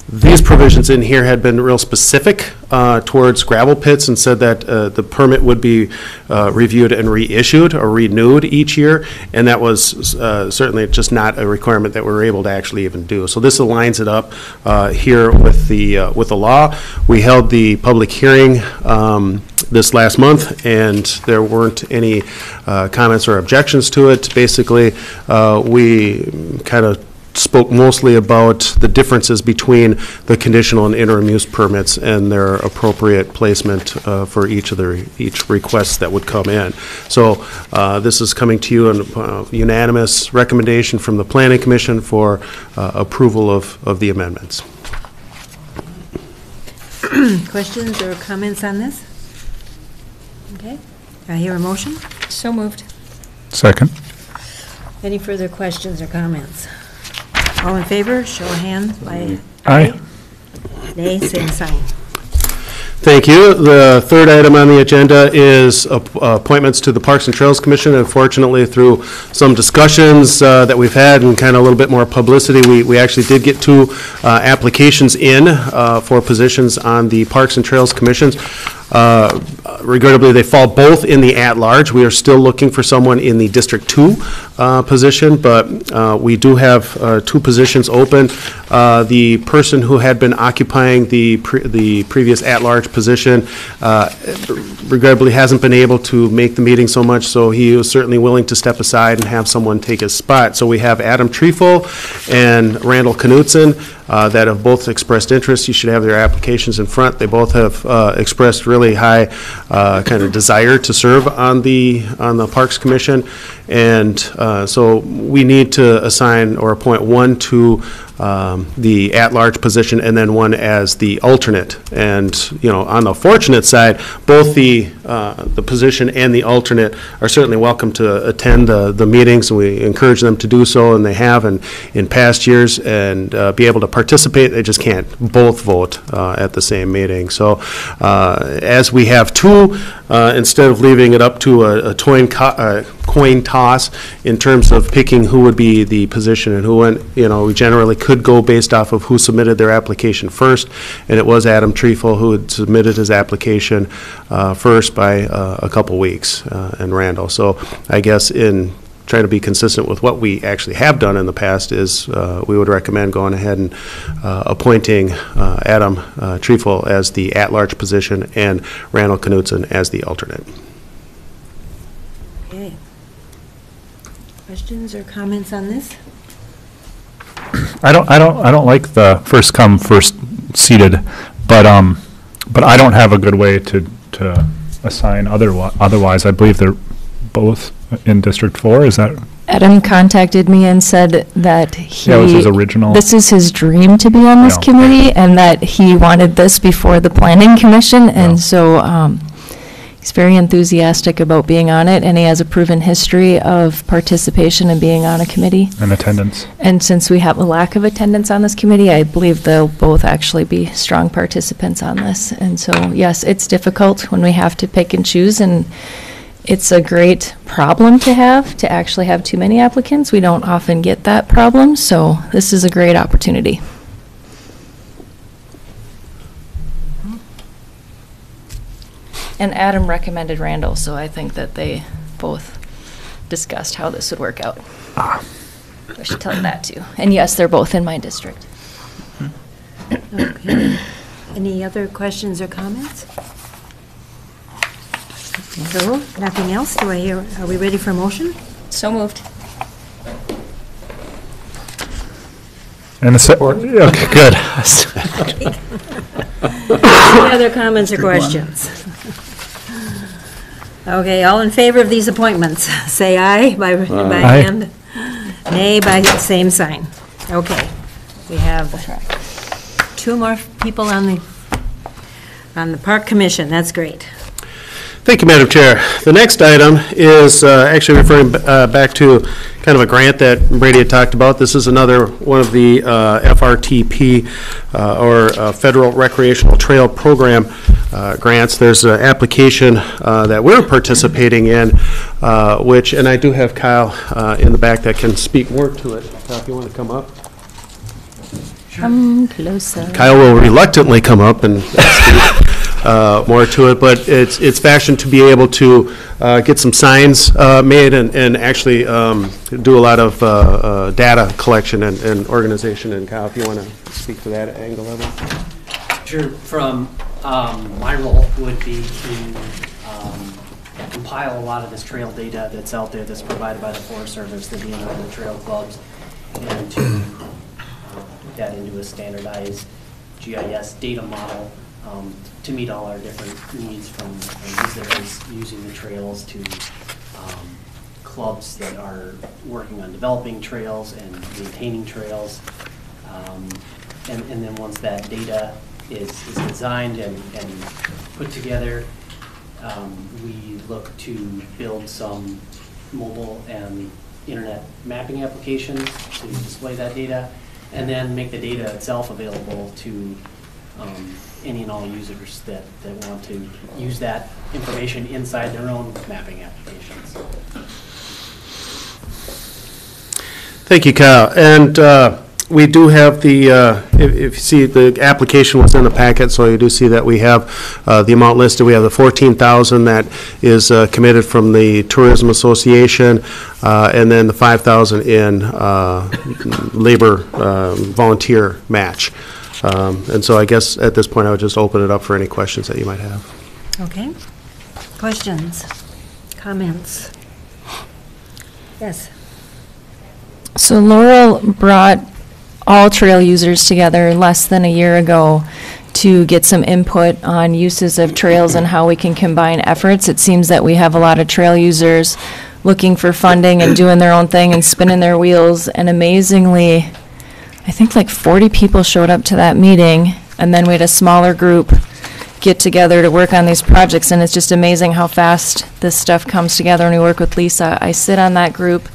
These provisions in here had been real specific towards gravel pits and said that the permit would be reviewed and reissued or renewed each year, and that was certainly just not a requirement that we were able to actually even do. So this aligns it up here with the law. We held the public hearing this last month, and there weren't any comments or objections to it. Basically, we kind of spoke mostly about the differences between the conditional and interim use permits and their appropriate placement for each request that would come in. So this is coming to you on unanimous recommendation from the Planning Commission for approval of the amendments. Questions or comments on this? Okay. I hear a motion. So moved. Second. Any further questions or comments? All in favor, show of hands by Aye. nay, same sign. Thank you. The third item on the agenda is appointments to the Parks and Trails Commission. Unfortunately, through some discussions that we've had and kind of a little bit more publicity, we actually did get 2 applications in for positions on the Parks and Trails Commissions. Regrettably, they fall both in the at-large. We are still looking for someone in the District 2 position, but we do have 2 positions open. The person who had been occupying the previous at-large position regrettably hasn't been able to make the meeting so much, so he was certainly willing to step aside and have someone take his spot. So we have Adam Trefel and Randall Knutson that have both expressed interest. You should have their applications in front. They both have expressed really high kind of desire to serve on the Parks Commission, and so we need to assign or appoint one to the at-large position and then one as the alternate. And on the fortunate side, both the position and the alternate are certainly welcome to attend the meetings, and we encourage them to do so, and they have in past years, and be able to participate. They just can't both vote at the same meeting. So as we have 2, instead of leaving it up to a coin toss in terms of picking who would be the position and who went, we generally could go based off of who submitted their application first, and it was Adam Trefel who had submitted his application first by a couple weeks, and Randall. So I guess in trying to be consistent with what we actually have done in the past is we would recommend going ahead and appointing Adam Trefel as the at-large position and Randall Knutson as the alternate. Okay. Questions or comments on this? I don't like the first come, first seated, but I don't have a good way to assign otherwise. I believe they're both in District 4. Is that? Adam contacted me and said that That was his original. This is his dream to be on this committee, and that he wanted this before the Planning Commission, and so he's very enthusiastic about being on it, and he has a proven history of participation and being on a committee. And attendance. And since we have a lack of attendance on this committee, I believe they'll both actually be strong participants on this. And so, yes, it's difficult when we have to pick and choose, and it's a great problem to actually have too many applicants. We don't often get that problem, so this is a great opportunity. And Adam recommended Randall, so I think that they both discussed how this would work out. I should tell you that too. And yes, they're both in my district. Okay. Any other questions or comments? So, nothing else? Do I hear, are we ready for a motion? So moved. And a support. Okay, good. Any other comments or questions? Okay, all in favor of these appointments, say aye by Aye. hand. Nay by same sign. Okay, we have 2 more people on the Park Commission. That's great. Thank you, Madam Chair. The next item is actually referring back to kind of a grant that Brady had talked about. This is another one of the FRTP or Federal Recreational Trail Program grants. There's an application that we're participating in, which, and I do have Kyle in the back that can speak more to it. Kyle, if you want to come up. Come closer. Kyle will reluctantly come up and speak more to it, but it's fashioned to be able to get some signs made and actually do a lot of data collection and organization. And Kyle, if you want to speak to that angle of it. Sure. From my role would be to compile a lot of this trail data that's out there that's provided by the Forest Service, the DNR, and the trail clubs, and to put that into a standardized GIS data model to meet all our different needs, from visitors using the trails to clubs that are working on developing trails and maintaining trails. And then once that data is designed and put together, we look to build some mobile and internet mapping applications to display that data, and then make the data itself available to any and all users that want to use that information inside their own mapping applications. Thank you, Kyle. And we do have the, if you see, the application was in the packet, so you do see that we have the amount listed. We have the $14,000 that is committed from the Tourism Association, and then the $5,000 in labor volunteer match. And so I guess at this point I would just open it up for any questions that you might have. Okay. Questions? Comments? Yes. So Laurel brought all trail users together less than a year ago to get some input on uses of trails and how we can combine efforts. It seems that we have a lot of trail users looking for funding and doing their own thing and spinning their wheels, and amazingly, I think like 40 people showed up to that meeting, and then we had a smaller group get together to work on these projects, and it's just amazing how fast this stuff comes together when we work with Lisa. I sit on that group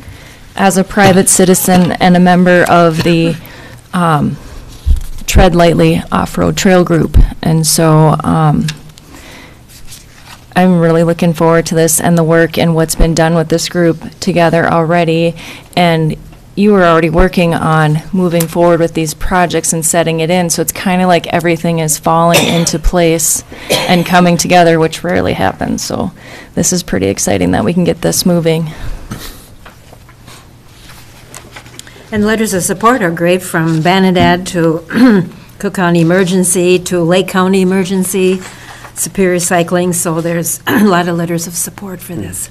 as a private citizen and a member of the Tread Lightly Off-Road Trail Group, and so I'm really looking forward to this and the work and what's been done with this group together already. And you were already working on moving forward with these projects and setting it in, so it's kind of like everything is falling into place and coming together, which rarely happens. So this is pretty exciting that we can get this moving. And letters of support are great, from Banadad to Cook County Emergency to Lake County Emergency, Superior Cycling, so there's a lot of letters of support for this.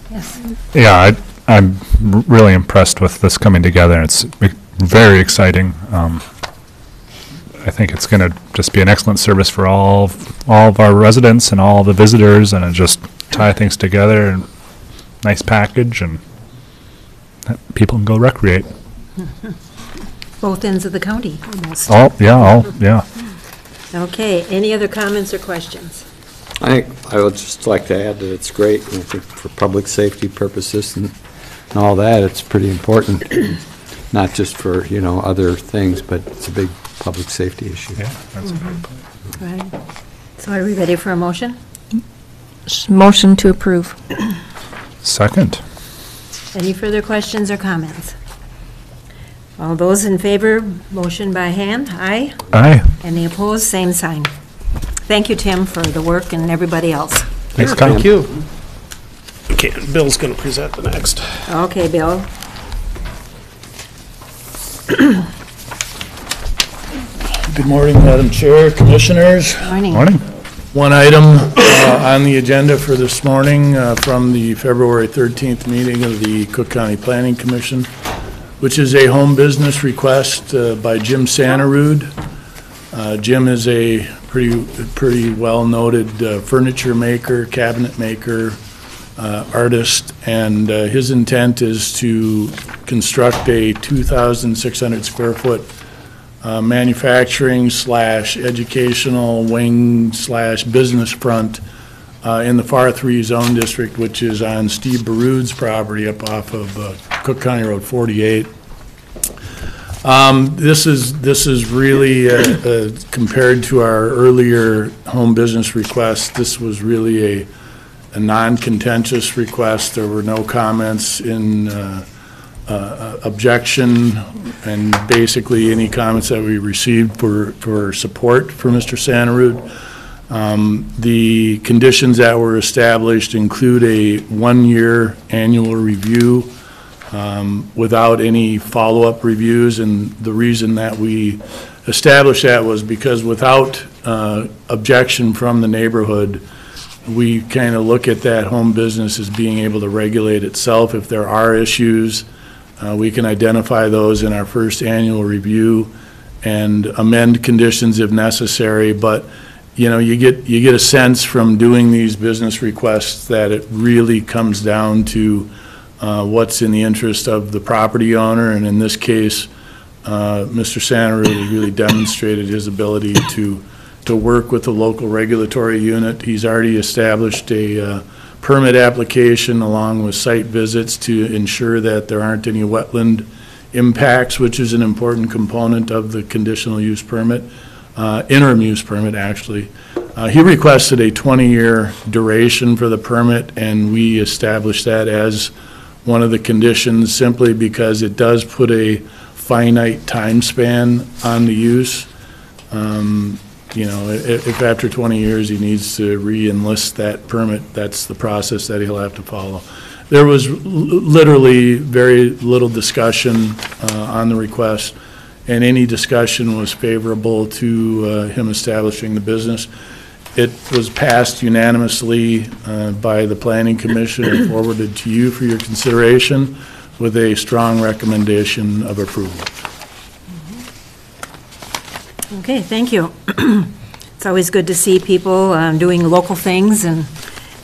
Yes. Yeah, I'm really impressed with this coming together. It's very exciting. I think it's going to just be an excellent service for all of our residents and all the visitors, and it just tie things together, and nice package, and people can go recreate. Both ends of the county, almost. Yeah. Okay, any other comments or questions? I would just like to add that it's great, I think, for public safety purposes and all that. It's pretty important, not just for, other things, but it's a big public safety issue. Yeah, that's a good point. Right. So are we ready for a motion? Motion to approve. Second. Any further questions or comments? All those in favor, motion by hand, aye? Aye. Any opposed, same sign. Thank you, Tim, for the work and everybody else. Thanks, Yeah, Kyle. Thank you. Okay, Bill's going to present the next. Okay, Bill. Good morning, Madam Chair, Commissioners. Morning. Morning. One item on the agenda for this morning from the February 13th meeting of the Cook County Planning Commission, which is a home business request by Jim Santarud. Jim is a pretty well-noted furniture maker, cabinet maker, artist, and his intent is to construct a 2,600 square foot manufacturing / educational wing / business front in the FAR 3 zone district, which is on Steve Baroud's property up off of Cook County Road 48. This is really, compared to our earlier home business request, this was really a non-contentious request. There were no comments in objection, and basically any comments that we received for support for Mr. Santarud. The conditions that were established include a 1-year annual review without any follow-up reviews, and the reason that we established that was because without objection from the neighborhood, we kind of look at that home business as being able to regulate itself. If there are issues, we can identify those in our first annual review and amend conditions if necessary. But you get a sense from doing these business requests that it really comes down to what's in the interest of the property owner, and in this case, Mr. Santarud really demonstrated his ability to work with the local regulatory unit. He's already established a permit application along with site visits to ensure that there aren't any wetland impacts, which is an important component of the conditional use permit, interim use permit, actually. He requested a 20-year duration for the permit, and we established that as one of the conditions simply because it does put a finite time span on the use. If after 20 years he needs to re-enlist that permit, that's the process that he'll have to follow. There was literally very little discussion on the request, and any discussion was favorable to him establishing the business. It was passed unanimously by the Planning Commission and forwarded to you for your consideration with a strong recommendation of approval. Okay, thank you. It's always good to see people doing local things, and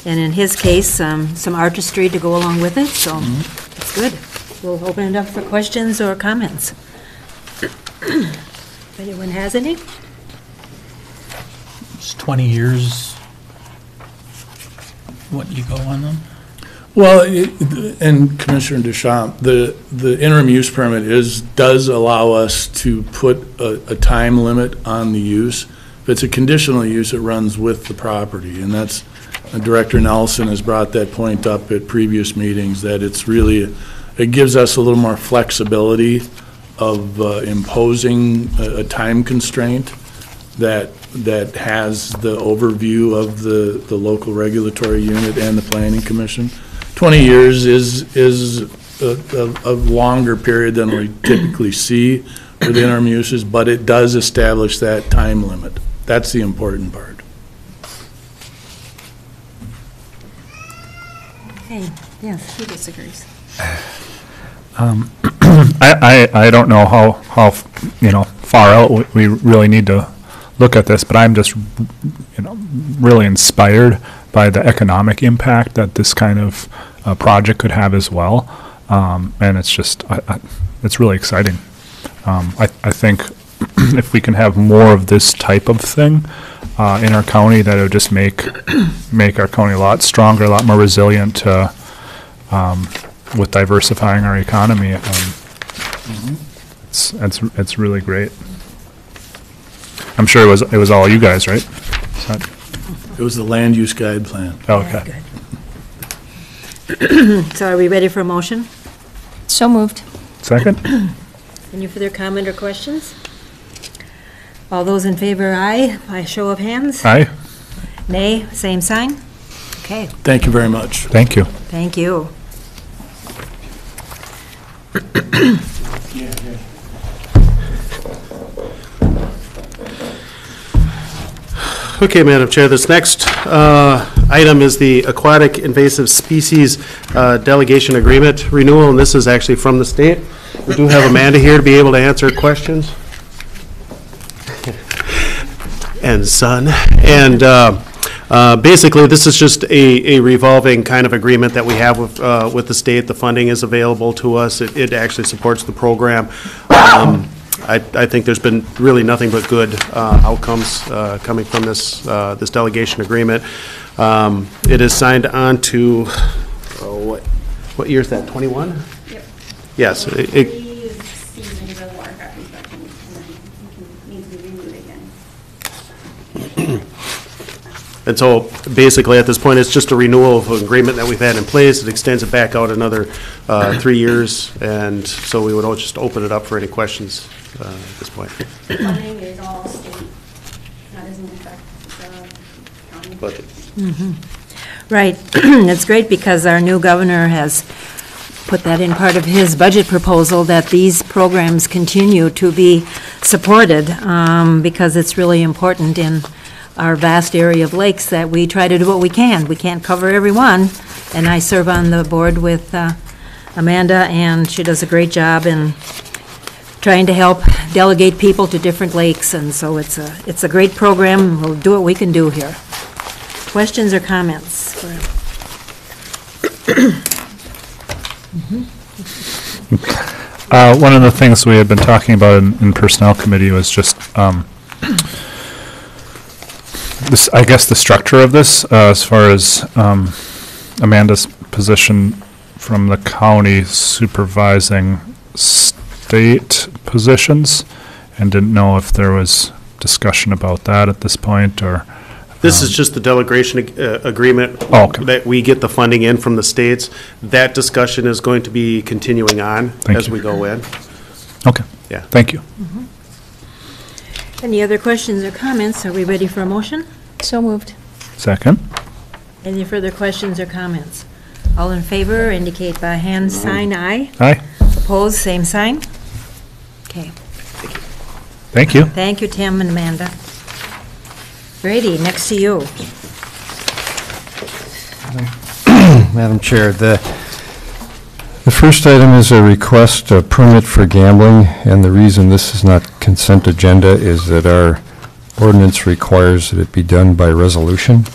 in his case, some artistry to go along with it, so it's good. We'll open it up for questions or comments. If anyone has any? It's 20 years. What do you go on them? Well, and Commissioner Deschamps, the interim use permit does allow us to put a time limit on the use. If it's a conditional use, it runs with the property, and that's, Director Nelson has brought that point up at previous meetings, that it's really, it gives us a little more flexibility of imposing a time constraint that has the overview of the local regulatory unit and the Planning Commission. 20 years is a longer period than we typically see with interim uses, but it does establish that time limit. That's the important part. Okay, yes, he disagrees. I don't know how far out we really need to look at this, but I'm just really inspired by the economic impact that this kind of project could have as well, and it's just it's really exciting. I think if we can have more of this type of thing in our county, that it would just make our county a lot stronger, a lot more resilient with diversifying our economy. It's really great. I'm sure it was all you guys, right? It was the land use guide plan. Okay. So are we ready for a motion? So moved. Second. Any further comment or questions? All those in favor, aye, by show of hands. Aye. Nay, same sign. Okay, Thank you very much. Thank you. thank you. Okay, Madam Chair, this next item is the Aquatic Invasive Species Delegation Agreement renewal, and this is actually from the state. We do have Amanda here to be able to answer questions. And son. And basically, this is just a revolving kind of agreement that we have with the state. The funding is available to us. It actually supports the program. I think there's been really nothing but good outcomes coming from this delegation agreement. It is signed on to, what year is that, 21? Yep. Yes. And so basically at this point, it's just a renewal of an agreement that we've had in place. It extends it back out another 3 years. And so we would just open it up for any questions at this point. Funding is all state, that doesn't affect the county. Budget. Right. It's great because our new governor has put that in part of his budget proposal, that these programs continue to be supported, because it's really important in our vast area of lakes that we try to do what we can. We can't cover every one, and I serve on the board with Amanda, and she does a great job in trying to help delegate people to different lakes, and so it's a great program. We'll do what we can do here. Questions or comments? One of the things we had been talking about in Personnel Committee was just this, I guess, the structure of this, as far as Amanda's position from the county supervising state positions, and didn't know if there was discussion about that at this point, or... This is just the delegation agreement that we get the funding in from the states. That discussion is going to be continuing on as we go in. Okay. Yeah. Thank you. Any other questions or comments? Are we ready for a motion? So moved. Second. Any further questions or comments? All in favor indicate by hand sign aye. Aye. Opposed, same sign. Okay. Thank you. Thank you, Tim and Amanda. Brady, next to you. Madam Chair, the first item is a request, a permit for gambling, and the reason this is not consent agenda is that our ordinance requires that it be done by resolution.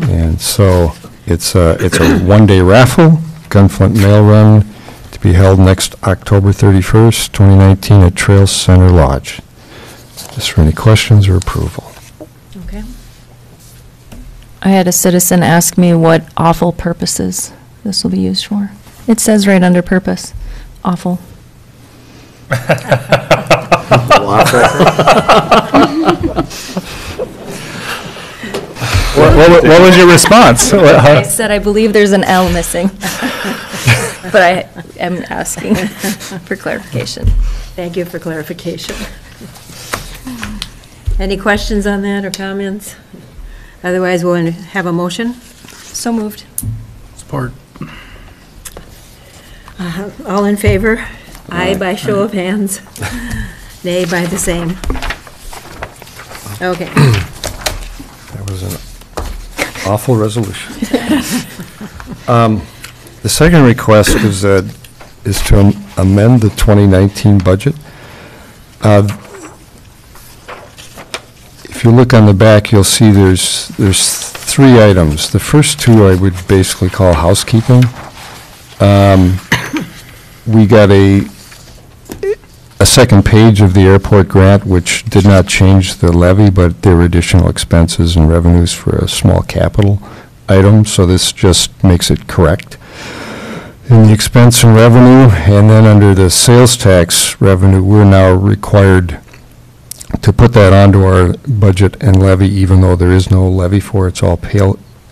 And so it's a one-day raffle, Gunflint Mail Run, to be held next October 31st, 2019 at Trail Center Lodge. Just for any questions or approval. Okay. I had a citizen ask me what awful purposes this will be used for. It says right under purpose, awful. What was your response? I said, I believe there's an L missing. But I am asking for clarification. Thank you for clarification. Any questions on that or comments? Otherwise, we'll have a motion. So moved. Support. All in favor? Aye by show of hands. Nay by the same. Okay. That was an awful resolution. The second request is to amend the 2019 budget. If you look on the back, you'll see there's three items. The first two I would basically call housekeeping. We got a second page of the airport grant, which did not change the levy, but there were additional expenses and revenues for a small capital item, so this just makes it correct in the expense and revenue. And then under the sales tax revenue, we're now required to put that onto our budget and levy, even though there is no levy for it. It's all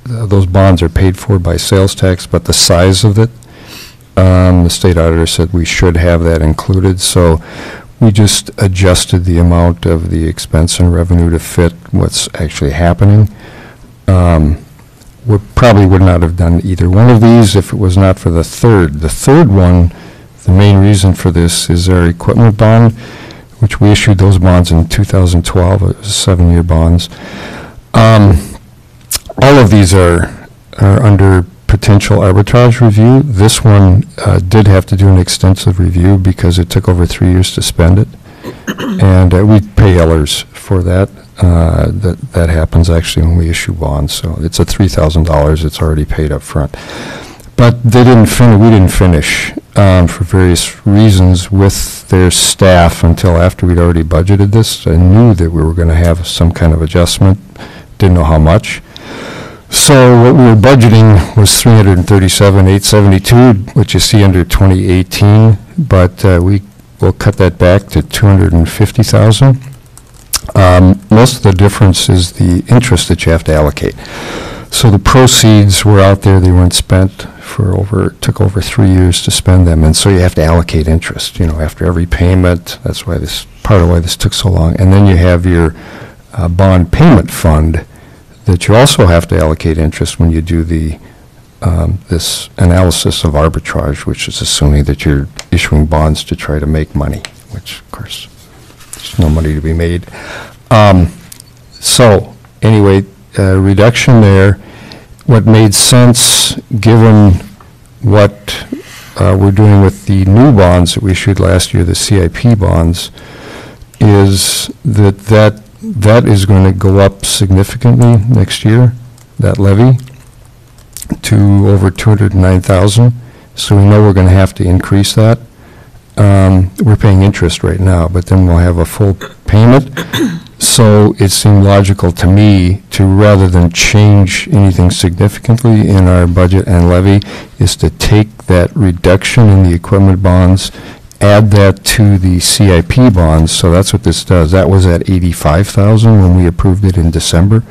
those bonds are paid for by sales tax, but the size of it, the state auditor said we should have that included. So We just adjusted the amount of the expense and revenue to fit what's actually happening. We probably would not have done either one of these if it was not for the third. The third one, the main reason for this is our equipment bond, which we issued those bonds in 2012, it was 7-year bonds. All of these are under potential arbitrage review. This one did have to do an extensive review because it took over 3 years to spend it. And we pay Ellers for that. That happens actually when we issue bonds. So it's a $3,000. It's already paid up front. But they didn't we didn't finish for various reasons with their staff until after we'd already budgeted this. I knew that we were going to have some kind of adjustment. Didn't know how much. So what we were budgeting was $337,872, which you see under 2018, but we will cut that back to $250,000. Most of the difference is the interest that you have to allocate. So the proceeds were out there, they weren't spent took over 3 years to spend them, and so you have to allocate interest, after every payment. That's why part of why this took so long. And then you have your bond payment fund that you also have to allocate interest when you do this analysis of arbitrage, which is assuming that you're issuing bonds to try to make money, which, of course, there's no money to be made. So, anyway, reduction there. What made sense, given what we're doing with the new bonds that we issued last year, the CIP bonds, is that is going to go up significantly next year, that levy, to over $209,000. So we know we're going to have to increase that. We're paying interest right now, but then we'll have a full payment. So it seemed logical to me to, rather than change anything significantly in our budget and levy, is to take that reduction in the equipment bonds, add that to the CIP bonds. So that's what this does. That was at $85,000 when we approved it in December.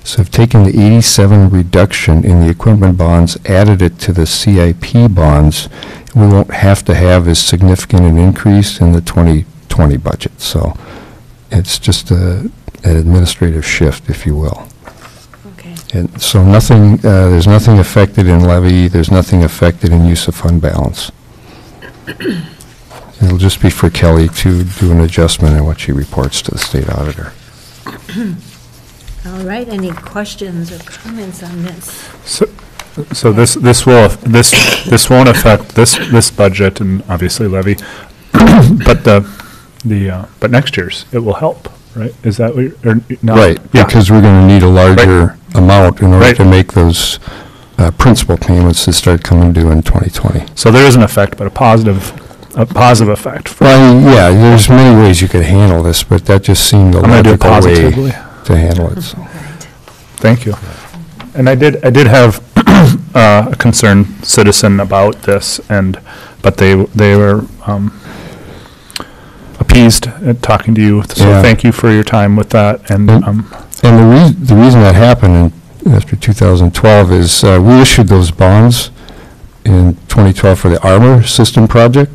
So I've taken the 87 reduction in the equipment bonds, added it to the CIP bonds. We won't have to have as significant an increase in the 2020 budget. So it's just an administrative shift, if you will. Okay. And so there's nothing affected in levy. There's nothing affected in use of fund balance. It'll just be for Kelly to do an adjustment in what she reports to the state auditor. All right, any questions or comments on this? So this won't affect this budget and obviously levy, but but next year's it will help, right? Is that what or no? Right, Yeah. because we're going to need a larger amount in order to make those principal payments that start coming due in 2020. So there is an effect, but a positive effect. Well, yeah, there's many ways you could handle this, but that just seemed a logical way to handle it. So. Thank you. And I did have a concerned citizen about this, but they were appeased at talking to you. So thank you for your time with that. And the reason that happened after 2012 is we issued those bonds in 2012 for the Armor System project.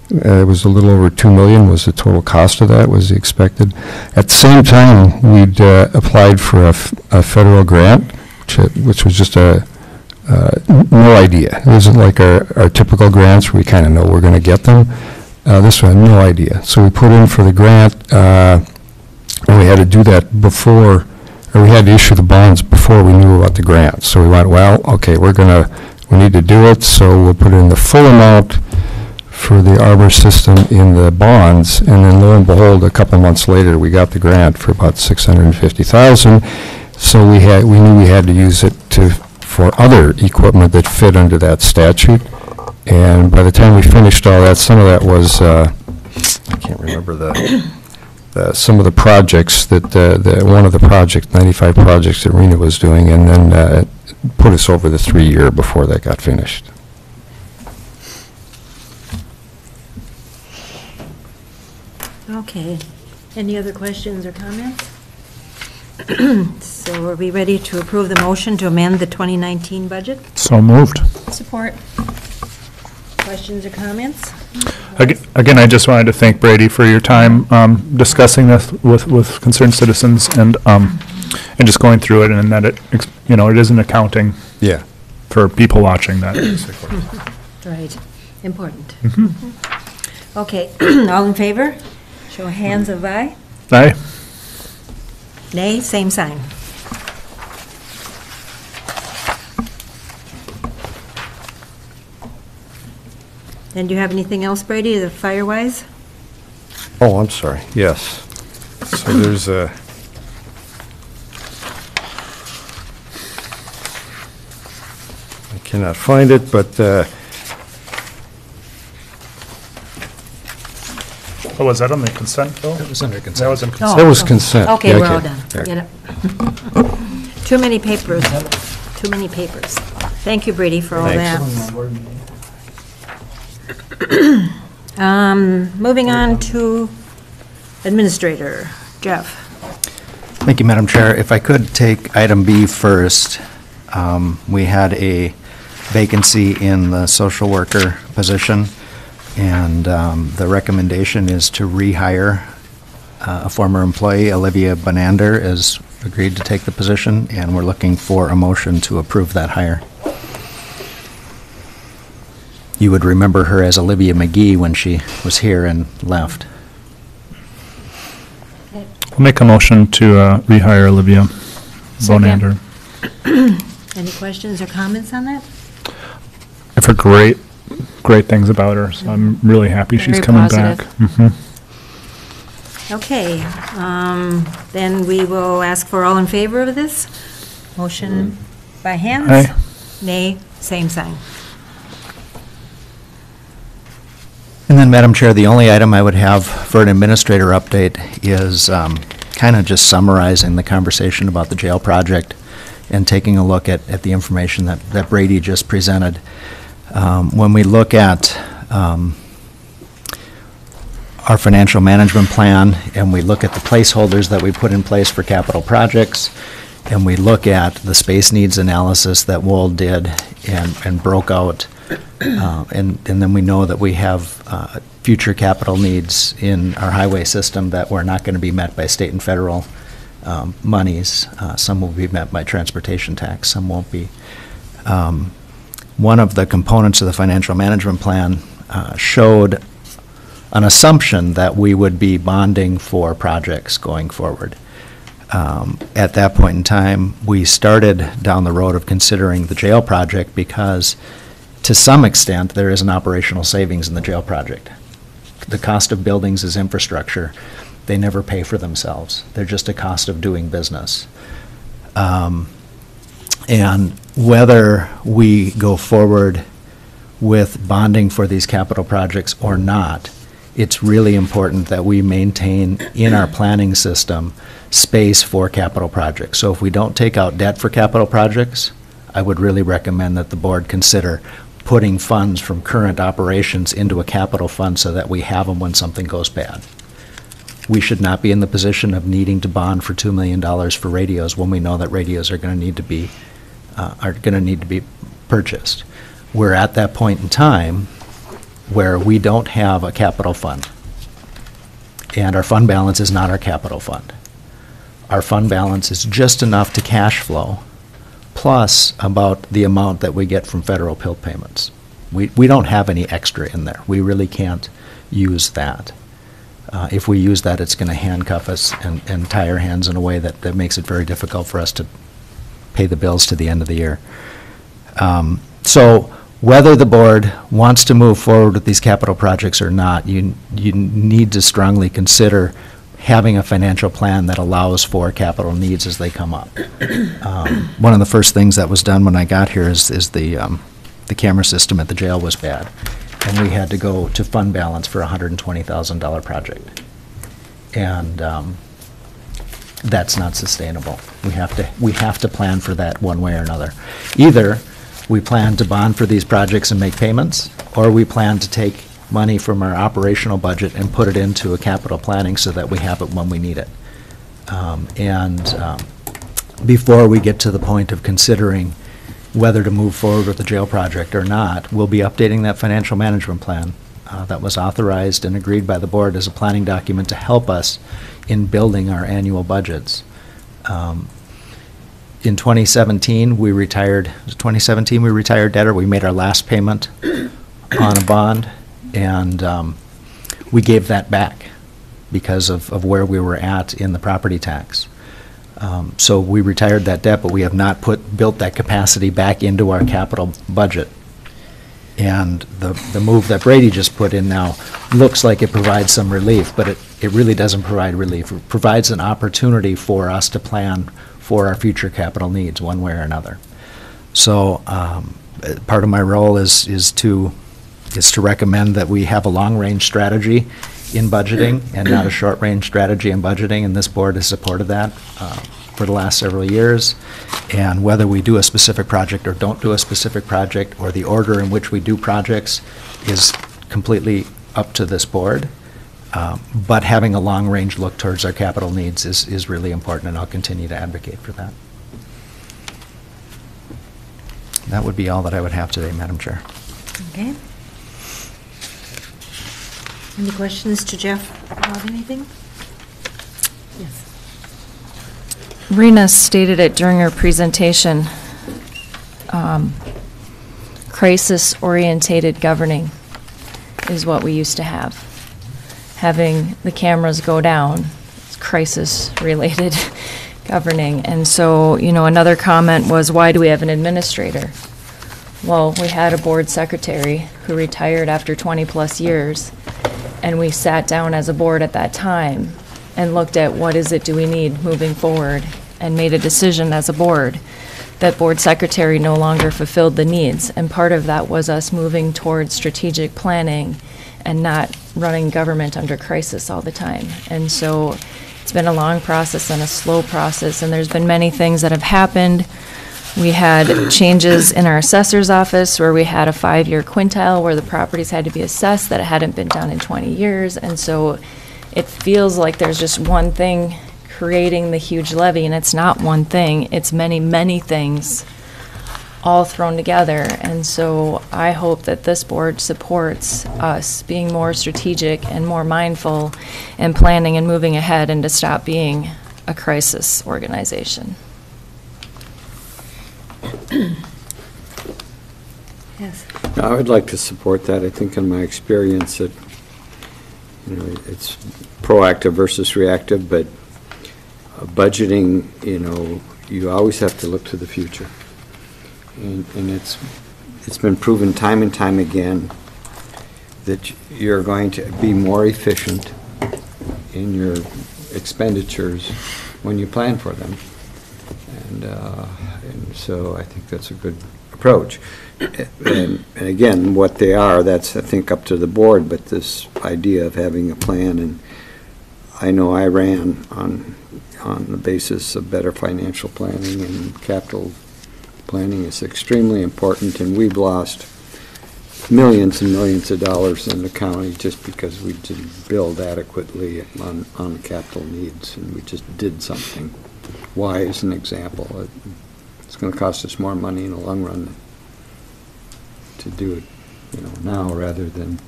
It was a little over $2 million was the total cost of that, was the expected. At the same time, we'd applied for a federal grant, which was just no idea. It wasn't like our typical grants where we kind of know we're going to get them. This one, no idea. So we put in for the grant, and we had to do that we had to issue the bonds before we knew about the grant. So we went, well, okay, we need to do it, so we'll put in the full amount for the Arbor System in the bonds, and then lo and behold, a couple months later, we got the grant for about $650,000. So we knew we had to use it for other equipment that fit under that statute. And by the time we finished all that, some of that was I can't remember some of the projects that one of the projects, 95 projects that Rena was doing, and then put us over the 3-year before that got finished. Okay. Any other questions or comments? So are we ready to approve the motion to amend the 2019 budget? So moved. Support. Questions or comments? Again, I just wanted to thank Brady for your time discussing this with concerned citizens and just going through it, and that it is an accounting. Yeah. For people watching that. Right, important. Mm-hmm. Okay, all in favor? Show of hands of aye. Aye. Nay, same sign. And do you have anything else, Brady, the fire-wise? Oh, I'm sorry, yes. So there's a... I cannot find it, but Oh, was that on the consent, Bill? It was under consent. That was on consent. Oh, That was consent. Okay, Yeah, we're okay. all done. There. Forget it. Too many papers. Too many papers. Thank you, Brady, for all that. Moving on to Administrator Jeff. Thank you, Madam Chair. If I could take item B first. We had a vacancy in the social worker position, and the recommendation is to rehire a former employee, Olivia Bonander, has agreed to take the position, and we're looking for a motion to approve that hire. You would remember her as Olivia McGee when she was here and left. I'll make a motion to rehire Olivia Bonander. Any questions or comments on that? I've heard great things about her, so I'm really happy she's Very coming positive. back. Mhm. Okay, then we will ask for all in favor of this. Motion by hands. Aye. Nay, same sign. And then, Madam Chair, the only item I would have for an administrator update is kind of just summarizing the conversation about the jail project and taking a look at the information that Brady just presented. When we look at our financial management plan, and we look at the placeholders that we put in place for capital projects, and we look at the space needs analysis that Wold did and broke out, and then we know that we have future capital needs in our highway system that were not going to be met by state and federal monies. Some will be met by transportation tax, some won't be. One of the components of the financial management plan showed an assumption that we would be bonding for projects going forward. At that point in time, we started down the road of considering the jail project because, to some extent, there is an operational savings in the jail project. The cost of buildings is infrastructure. They never pay for themselves. They're just a cost of doing business. And whether we go forward with bonding for these capital projects or not, it's really important that we maintain in our planning system space for capital projects. So if we don't take out debt for capital projects, I would really recommend that the board consider putting funds from current operations into a capital fund so that we have them when something goes bad. We should not be in the position of needing to bond for $2 million for radios when we know that radios are going to need to be purchased. We're at that point in time where we don't have a capital fund, and our fund balance is not our capital fund. Our fund balance is just enough to cash flow, plus about the amount that we get from federal pill payments. We don't have any extra in there. We really can't use that. If we use that, it's going to handcuff us and tie our hands in a way that makes it very difficult for us to pay the bills to the end of the year. So whether the board wants to move forward with these capital projects or not, you need to strongly consider having a financial plan that allows for capital needs as they come up. One of the first things that was done when I got here is the camera system at the jail was bad, and we had to go to fund balance for a $120,000 project. And that's not sustainable. We have to plan for that one way or another. Either we plan to bond for these projects and make payments, or we plan to take money from our operational budget and put it into a capital planning so that we have it when we need it. Before we get to the point of considering whether to move forward with the jail project or not, we'll be updating that financial management plan that was authorized and agreed by the board as a planning document to help us in building our annual budgets. In 2017, we retired, was it 2017 we retired debt, or we made our last payment on a bond, and we gave that back because of where we were at in the property tax. So we retired that debt, but we have not built that capacity back into our capital budget. And the move that Brady just put in now looks like it provides some relief, but it really doesn't provide relief. It provides an opportunity for us to plan for our future capital needs one way or another. So part of my role is to recommend that we have a long-range strategy in budgeting and not a short-range strategy in budgeting, and this board has supported that for the last several years. And whether we do a specific project or don't do a specific project, or the order in which we do projects, is completely up to this board. But having a long-range look towards our capital needs is really important, and I'll continue to advocate for that. That would be all that I would have today, Madam Chair. Okay. Any questions to Jeff about anything? Yes. Rena stated it during her presentation. Crisis-orientated governing is what we used to have. Having the cameras go down, it's crisis-related governing. And so, another comment was, why do we have an administrator? Well, we had a board secretary who retired after 20-plus years, and we sat down as a board at that time and looked at what is it do we need moving forward, and made a decision as a board that board secretary no longer fulfilled the needs. And part of that was us moving towards strategic planning and not running government under crisis all the time. And so it's been a long process and a slow process, and there's been many things that have happened. We had changes in our assessor's office where we had a 5-year quintile where the properties had to be assessed that hadn't been done in 20 years. And so it feels like there's just one thing creating the huge levy, and it's not one thing, it's many, many things all thrown together. And so I hope that this board supports us being more strategic and more mindful and planning and moving ahead, and to stop being a crisis organization. Yes. I would like to support that. I think in my experience that, it's proactive versus reactive, but budgeting, you always have to look to the future. And it's been proven time and time again that you're going to be more efficient in your expenditures when you plan for them. And so I think that's a good approach. And again, what they are, that's, I think, up to the board, but this idea of having a plan, and I know I ran on the basis of better financial planning, and capital planning is extremely important, and we've lost millions and millions of dollars in the county just because we didn't build adequately on capital needs, and we just did something. Why is an example. It's going to cost us more money in the long run to do it, now rather than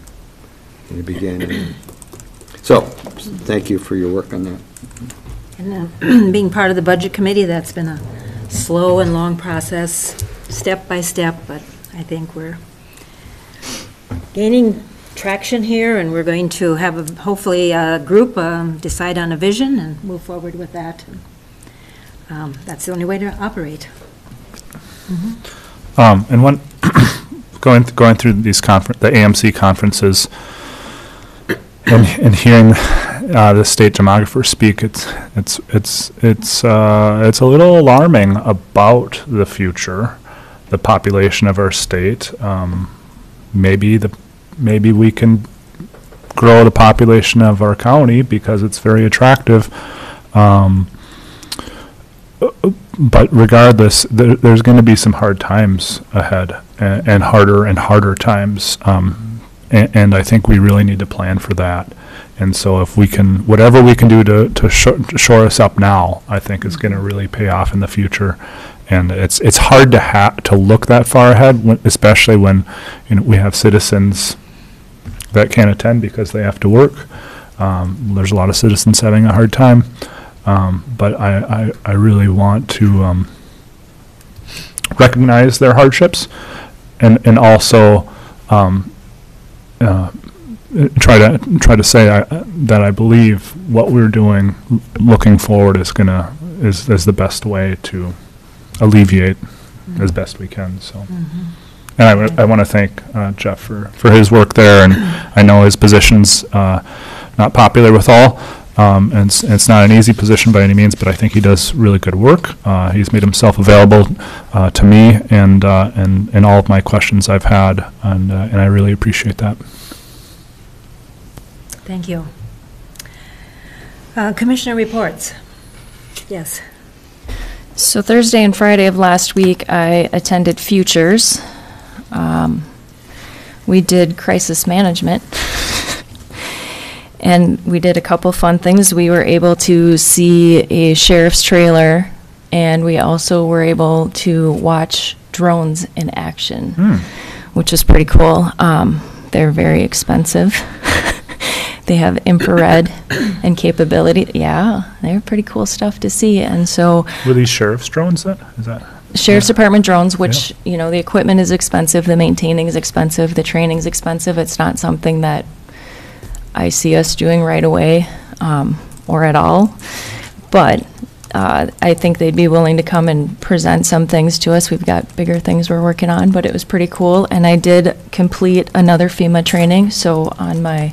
in the beginning. So, thank you for your work on that. And being part of the budget committee, that's been a slow and long process, step by step, but I think we're gaining traction here, and we're going to have hopefully a group decide on a vision and move forward with that. That's the only way to operate. Mm-hmm. And when going through these the AMC conferences and hearing the state demographer speak, it's a little alarming about the future, the population of our state. Maybe we can grow the population of our county because it's very attractive. But regardless, there's going to be some hard times ahead, and harder times. And I think we really need to plan for that. And so if we can, whatever we can do to shore us up now, I think is going to really pay off in the future. And it's hard to look that far ahead, especially when we have citizens that can't attend because they have to work. There's a lot of citizens having a hard time. But I really want to recognize their hardships and also try to say that I believe what we're doing looking forward is the best way to alleviate as best we can. So, and I want to thank Jeff for his work there, and I know his position's not popular with all. And it's not an easy position by any means, but I think he does really good work. He's made himself available to me and all of my questions I've had, and I really appreciate that. Thank you. Commissioner reports. Yes. So Thursday and Friday of last week, I attended Futures. We did crisis management. And we did a couple fun things. We were able to see a sheriff's trailer, and we also were able to watch drones in action, which is pretty cool. They're very expensive. They have infrared and capability. Yeah, they're pretty cool stuff to see. And so, were these sheriff's drones then? Is that? Sheriff's Department drones, which, you know, the equipment is expensive, the maintaining is expensive, the training's expensive. It's not something that I see us doing right away or at all. But I think they'd be willing to come and present some things to us. We've got bigger things we're working on, but it was pretty cool. And I did complete another FEMA training. So on my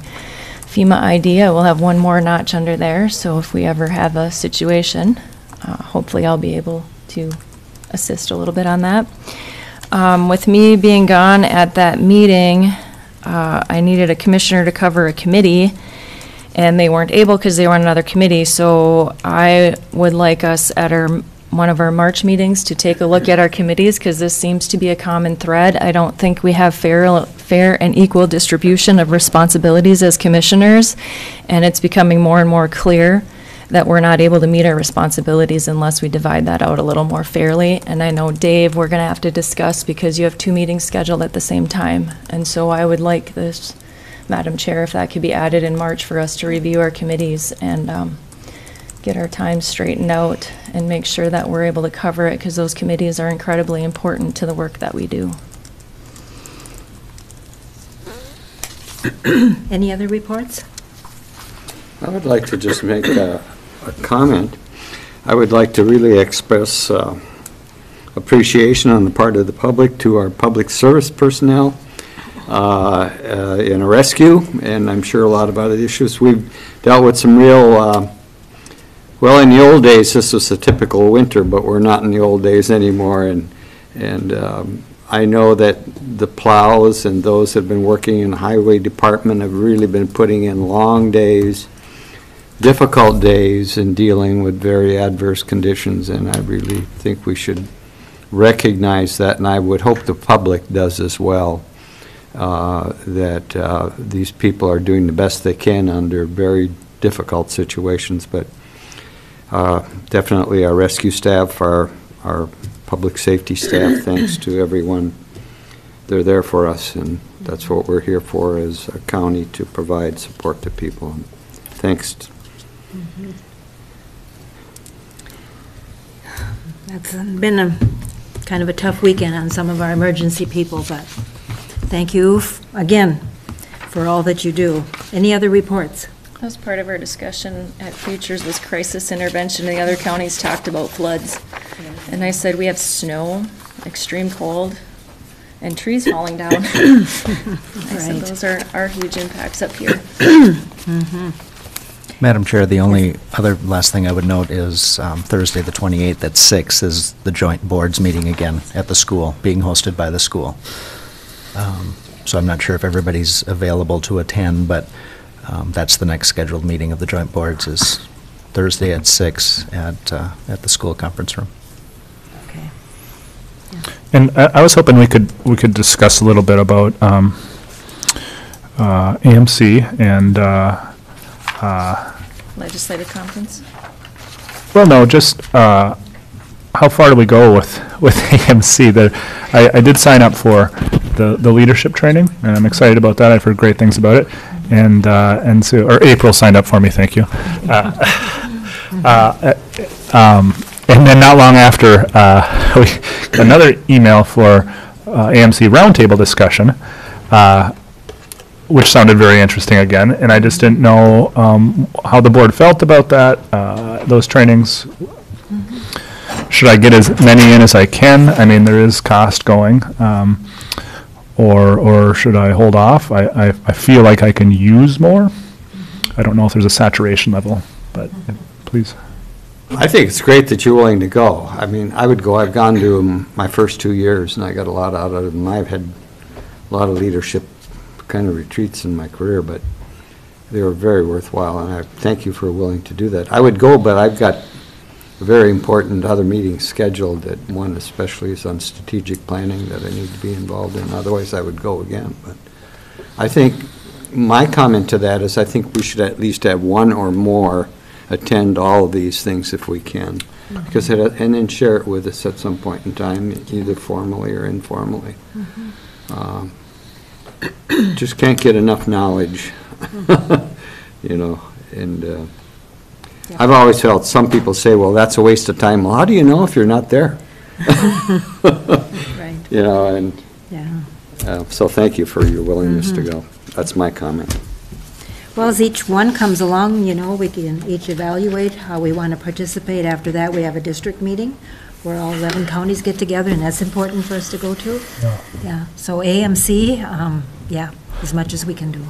FEMA ID, I will have one more notch under there. So if we ever have a situation, hopefully I'll be able to assist a little bit on that. With me being gone at that meeting, I needed a commissioner to cover a committee, and they weren't able because they were on another committee. So I would like us at one of our March meetings to take a look at our committees, because this seems to be a common thread. I don't think we have fair and equal distribution of responsibilities as commissioners, and it's becoming more and more clear that we're not able to meet our responsibilities unless we divide that out a little more fairly. And I know, Dave, we're going to have to discuss, because you have 2 meetings scheduled at the same time. And so I would like this, Madam Chair, if that could be added in March for us to review our committees and get our time straightened out and make sure that we're able to cover it, because those committees are incredibly important to the work that we do. Any other reports? I would like to just make a comment. I would like to really express appreciation on the part of the public to our public service personnel in a rescue, and I'm sure a lot of other issues. We've dealt with some real, well, in the old days, this was a typical winter, but we're not in the old days anymore, and I know that the plows and those that have been working in the highway department have really been putting in long days, difficult days in dealing with very adverse conditions, and I really think we should recognize that, and I would hope the public does as well, that these people are doing the best they can under very difficult situations. But definitely our rescue staff, our public safety staff, thanks to everyone. They're there for us, and that's what we're here for as a county, to provide support to people. And thanks. That's been a kind of a tough weekend on some of our emergency people, but thank you again for all that you do. Any other reports? That was part of our discussion at Futures, was crisis intervention. The other counties talked about floods. And I said, we have snow, extreme cold, and trees falling down. I said, those are our huge impacts up here. Madam Chair, the only other last thing I would note is Thursday, the 28th at 6 is the joint boards meeting again at the school, being hosted by the school. So I'm not sure if everybody's available to attend, but that's the next scheduled meeting of the joint boards, is Thursday at 6 at the school conference room. Okay. And I was hoping we could discuss a little bit about AMC and Legislative conference? Well, no, just how far do we go with AMC? I did sign up for the leadership training, and I'm excited about that. I've heard great things about it. And so, or April signed up for me, thank you. And then not long after, we got another email for AMC roundtable discussion, which sounded very interesting again, and I just didn't know how the board felt about that, those trainings. Should I get as many in as I can? I mean, there is cost going, or should I hold off? I feel like I can use more. I don't know if there's a saturation level, but please. I think it's great that you're willing to go. I mean, I would go. I've gone to my first 2 years, and I got a lot out of them. I've had a lot of leadership kind of retreats in my career, but they were very worthwhile, and I thank you for willing to do that. I would go, but I've got very important other meetings scheduled, that one especially is on strategic planning that I need to be involved in. Otherwise, I would go again. But I think my comment to that is I think we should at least have one or more attend all of these things if we can, because and then share it with us at some point in time, either formally or informally. Just can't get enough knowledge, you know, and I've always felt some people say, well, that's a waste of time. Well, how do you know if you're not there? Right. You know, and Yeah. so thank you for your willingness to go. That's my comment. Well, as each one comes along, you know, we can each evaluate how we want to participate. After that, we have a district meeting where all 11 counties get together, and that's important for us to go to. Yeah, so AMC, yeah, as much as we can do.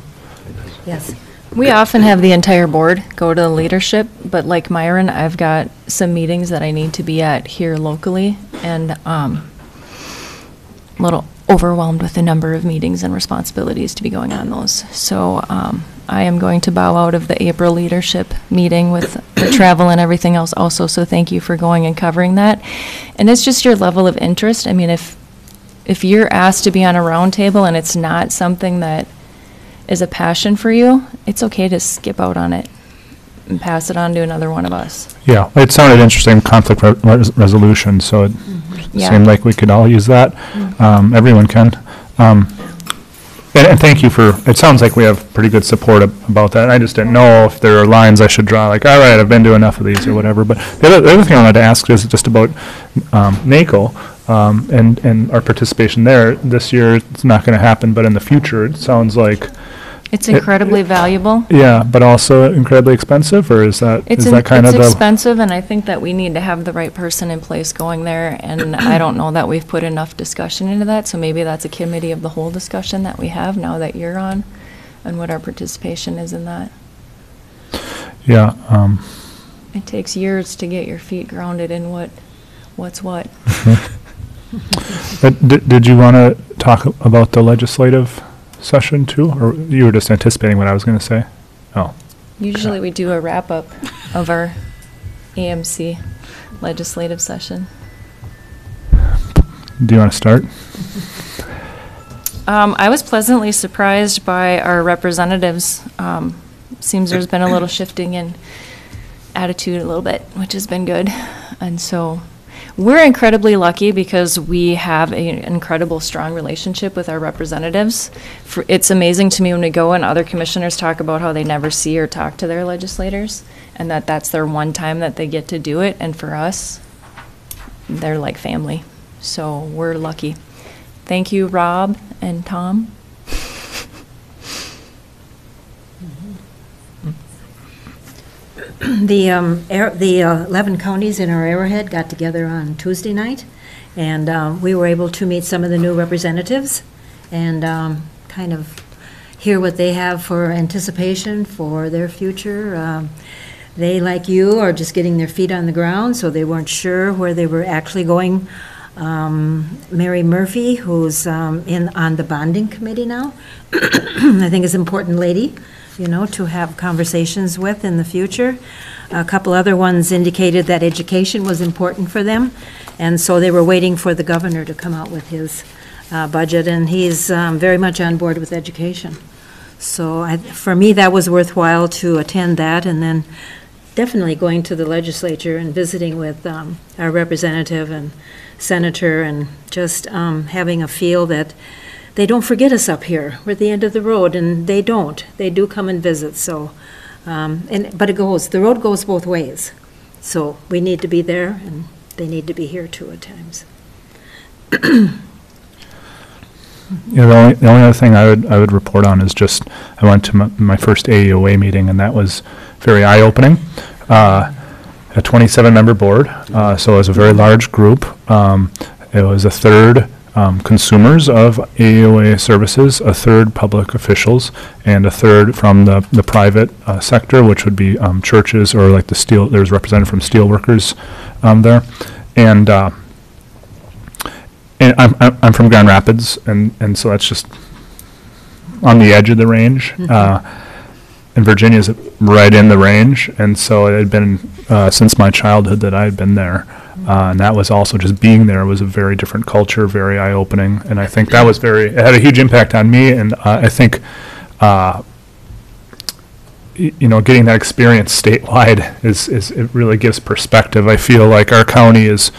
Yes. We often have the entire board go to the leadership, but like Myron, I've got some meetings that I need to be at here locally, and a little overwhelmed with the number of meetings and responsibilities to be going on those. So I am going to bow out of the April leadership meeting with the travel and everything else also, so thank you for going and covering that. And it's just your level of interest. I mean, if you're asked to be on a roundtable and it's not something that is a passion for you, it's okay to skip out on it and pass it on to another one of us. Yeah, it sounded interesting, conflict resolution, so it seemed like we could all use that. Everyone can. And thank you for, it sounds like we have pretty good support about that. I just didn't know if there are lines I should draw, like, all right, I've been to enough of these or whatever. But the other thing I wanted to ask is just about NACO and our participation there. This year, it's not going to happen, but in the future, it sounds like It's incredibly valuable. Yeah, but also incredibly expensive, or is that It's kind of the... It's expensive, and I think that we need to have the right person in place going there, and I don't know that we've put enough discussion into that, so maybe that's a committee of the whole discussion that we have now that you're on, and what our participation is in that. Yeah. It takes years to get your feet grounded in what's what. But did you want to talk about the legislative session too, or you were just anticipating what I was going to say? Oh. Usually we do a wrap-up of our AMC legislative session. Do you want to start? I was pleasantly surprised by our representatives. Seems there's been a little shifting in attitude a little bit, which has been good. And so we're incredibly lucky because we have an incredible strong relationship with our representatives. It's amazing to me when we go and other commissioners talk about how they never see or talk to their legislators, and that's their one time that they get to do it. And for us, they're like family. So we're lucky. Thank you, Rob and Tom. The 11 counties in our Arrowhead got together on Tuesday night, and we were able to meet some of the new representatives and kind of hear what they have for anticipation for their future. They, like you, are just getting their feet on the ground, so they weren't sure where they were actually going. Mary Murphy, who's on the bonding committee now, I think is an important lady, you know, to have conversations with in the future. A couple other ones indicated that education was important for them, and so they were waiting for the governor to come out with his budget, and he's very much on board with education. So for me, that was worthwhile to attend that, and then definitely going to the legislature and visiting with our representative and senator, and just having a feel that they don't forget us up here. We're at the end of the road, and they don't. They do come and visit, so, but the road goes both ways. So we need to be there, and they need to be here too at times. Yeah, the only other thing I would report on is just, I went to my first AEOA meeting, and that was very eye-opening. A 27-member board, so it was a very large group. It was a third consumers of AEOA services, a third public officials, and a third from the private sector, which would be churches or like the steel. There's representative from steelworkers there, and I'm from Grand Rapids, and so that's just on the edge of the range. And Virginia's right in the range, and so it had been since my childhood that I had been there. And that was also just being there was a very different culture, very eye-opening, and I think that was it had a huge impact on me, and I think, getting that experience statewide it really gives perspective. I feel like our county is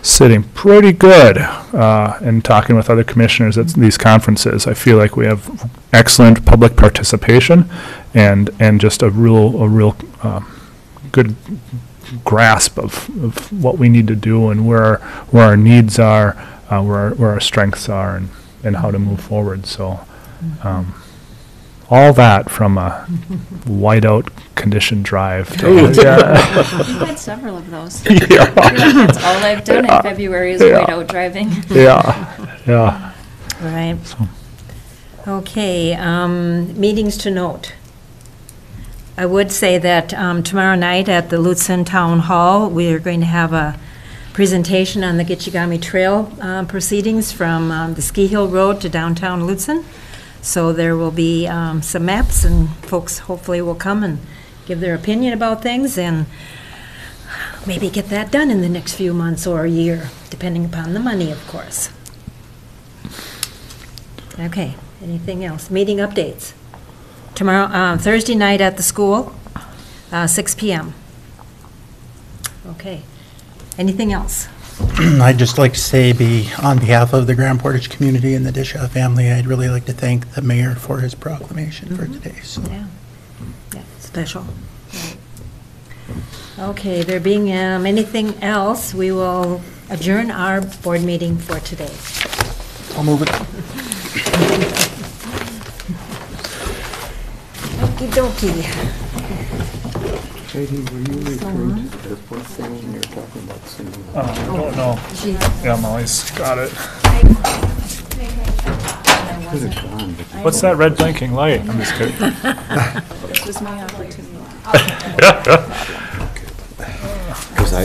sitting pretty good and talking with other commissioners at these conferences. I feel like we have excellent public participation and just a real good grasp of what we need to do and where our needs are, where our strengths are, and how to move forward. So all that from a whiteout conditioned drive. You've had several of those. Yeah. That's all I've done in February is whiteout driving. Yeah. Right. Okay, meetings to note. I would say that tomorrow night at the Lutsen Town Hall, we are going to have a presentation on the Gitchigami Trail proceedings from the Ski Hill Road to downtown Lutsen. So there will be some maps, and folks hopefully will come and give their opinion about things, and maybe get that done in the next few months or a year, depending upon the money, of course. Okay, anything else? Meeting updates. Tomorrow, Thursday night at the school, 6 p.m. Okay. Anything else? I'd just like to say, on behalf of the Grand Portage community and the Dishaw family, I'd really like to thank the mayor for his proclamation for today. So. Yeah, special. Right. Okay, there being anything else, we will adjourn our board meeting for today. I'll move it. Okie dokie. Katie, were you referring to the airport thing when you were talking about sending? I don't know. Yeah, Molly's got it. What's that red blinking light? I'm just kidding. This was my opportunity. Because I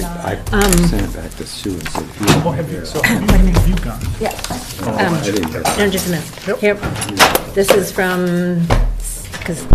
sent it back to Sue and said, if you Oh, have you, so how many have you got? Yeah. I didn't get No, just a minute. Here, this is from, because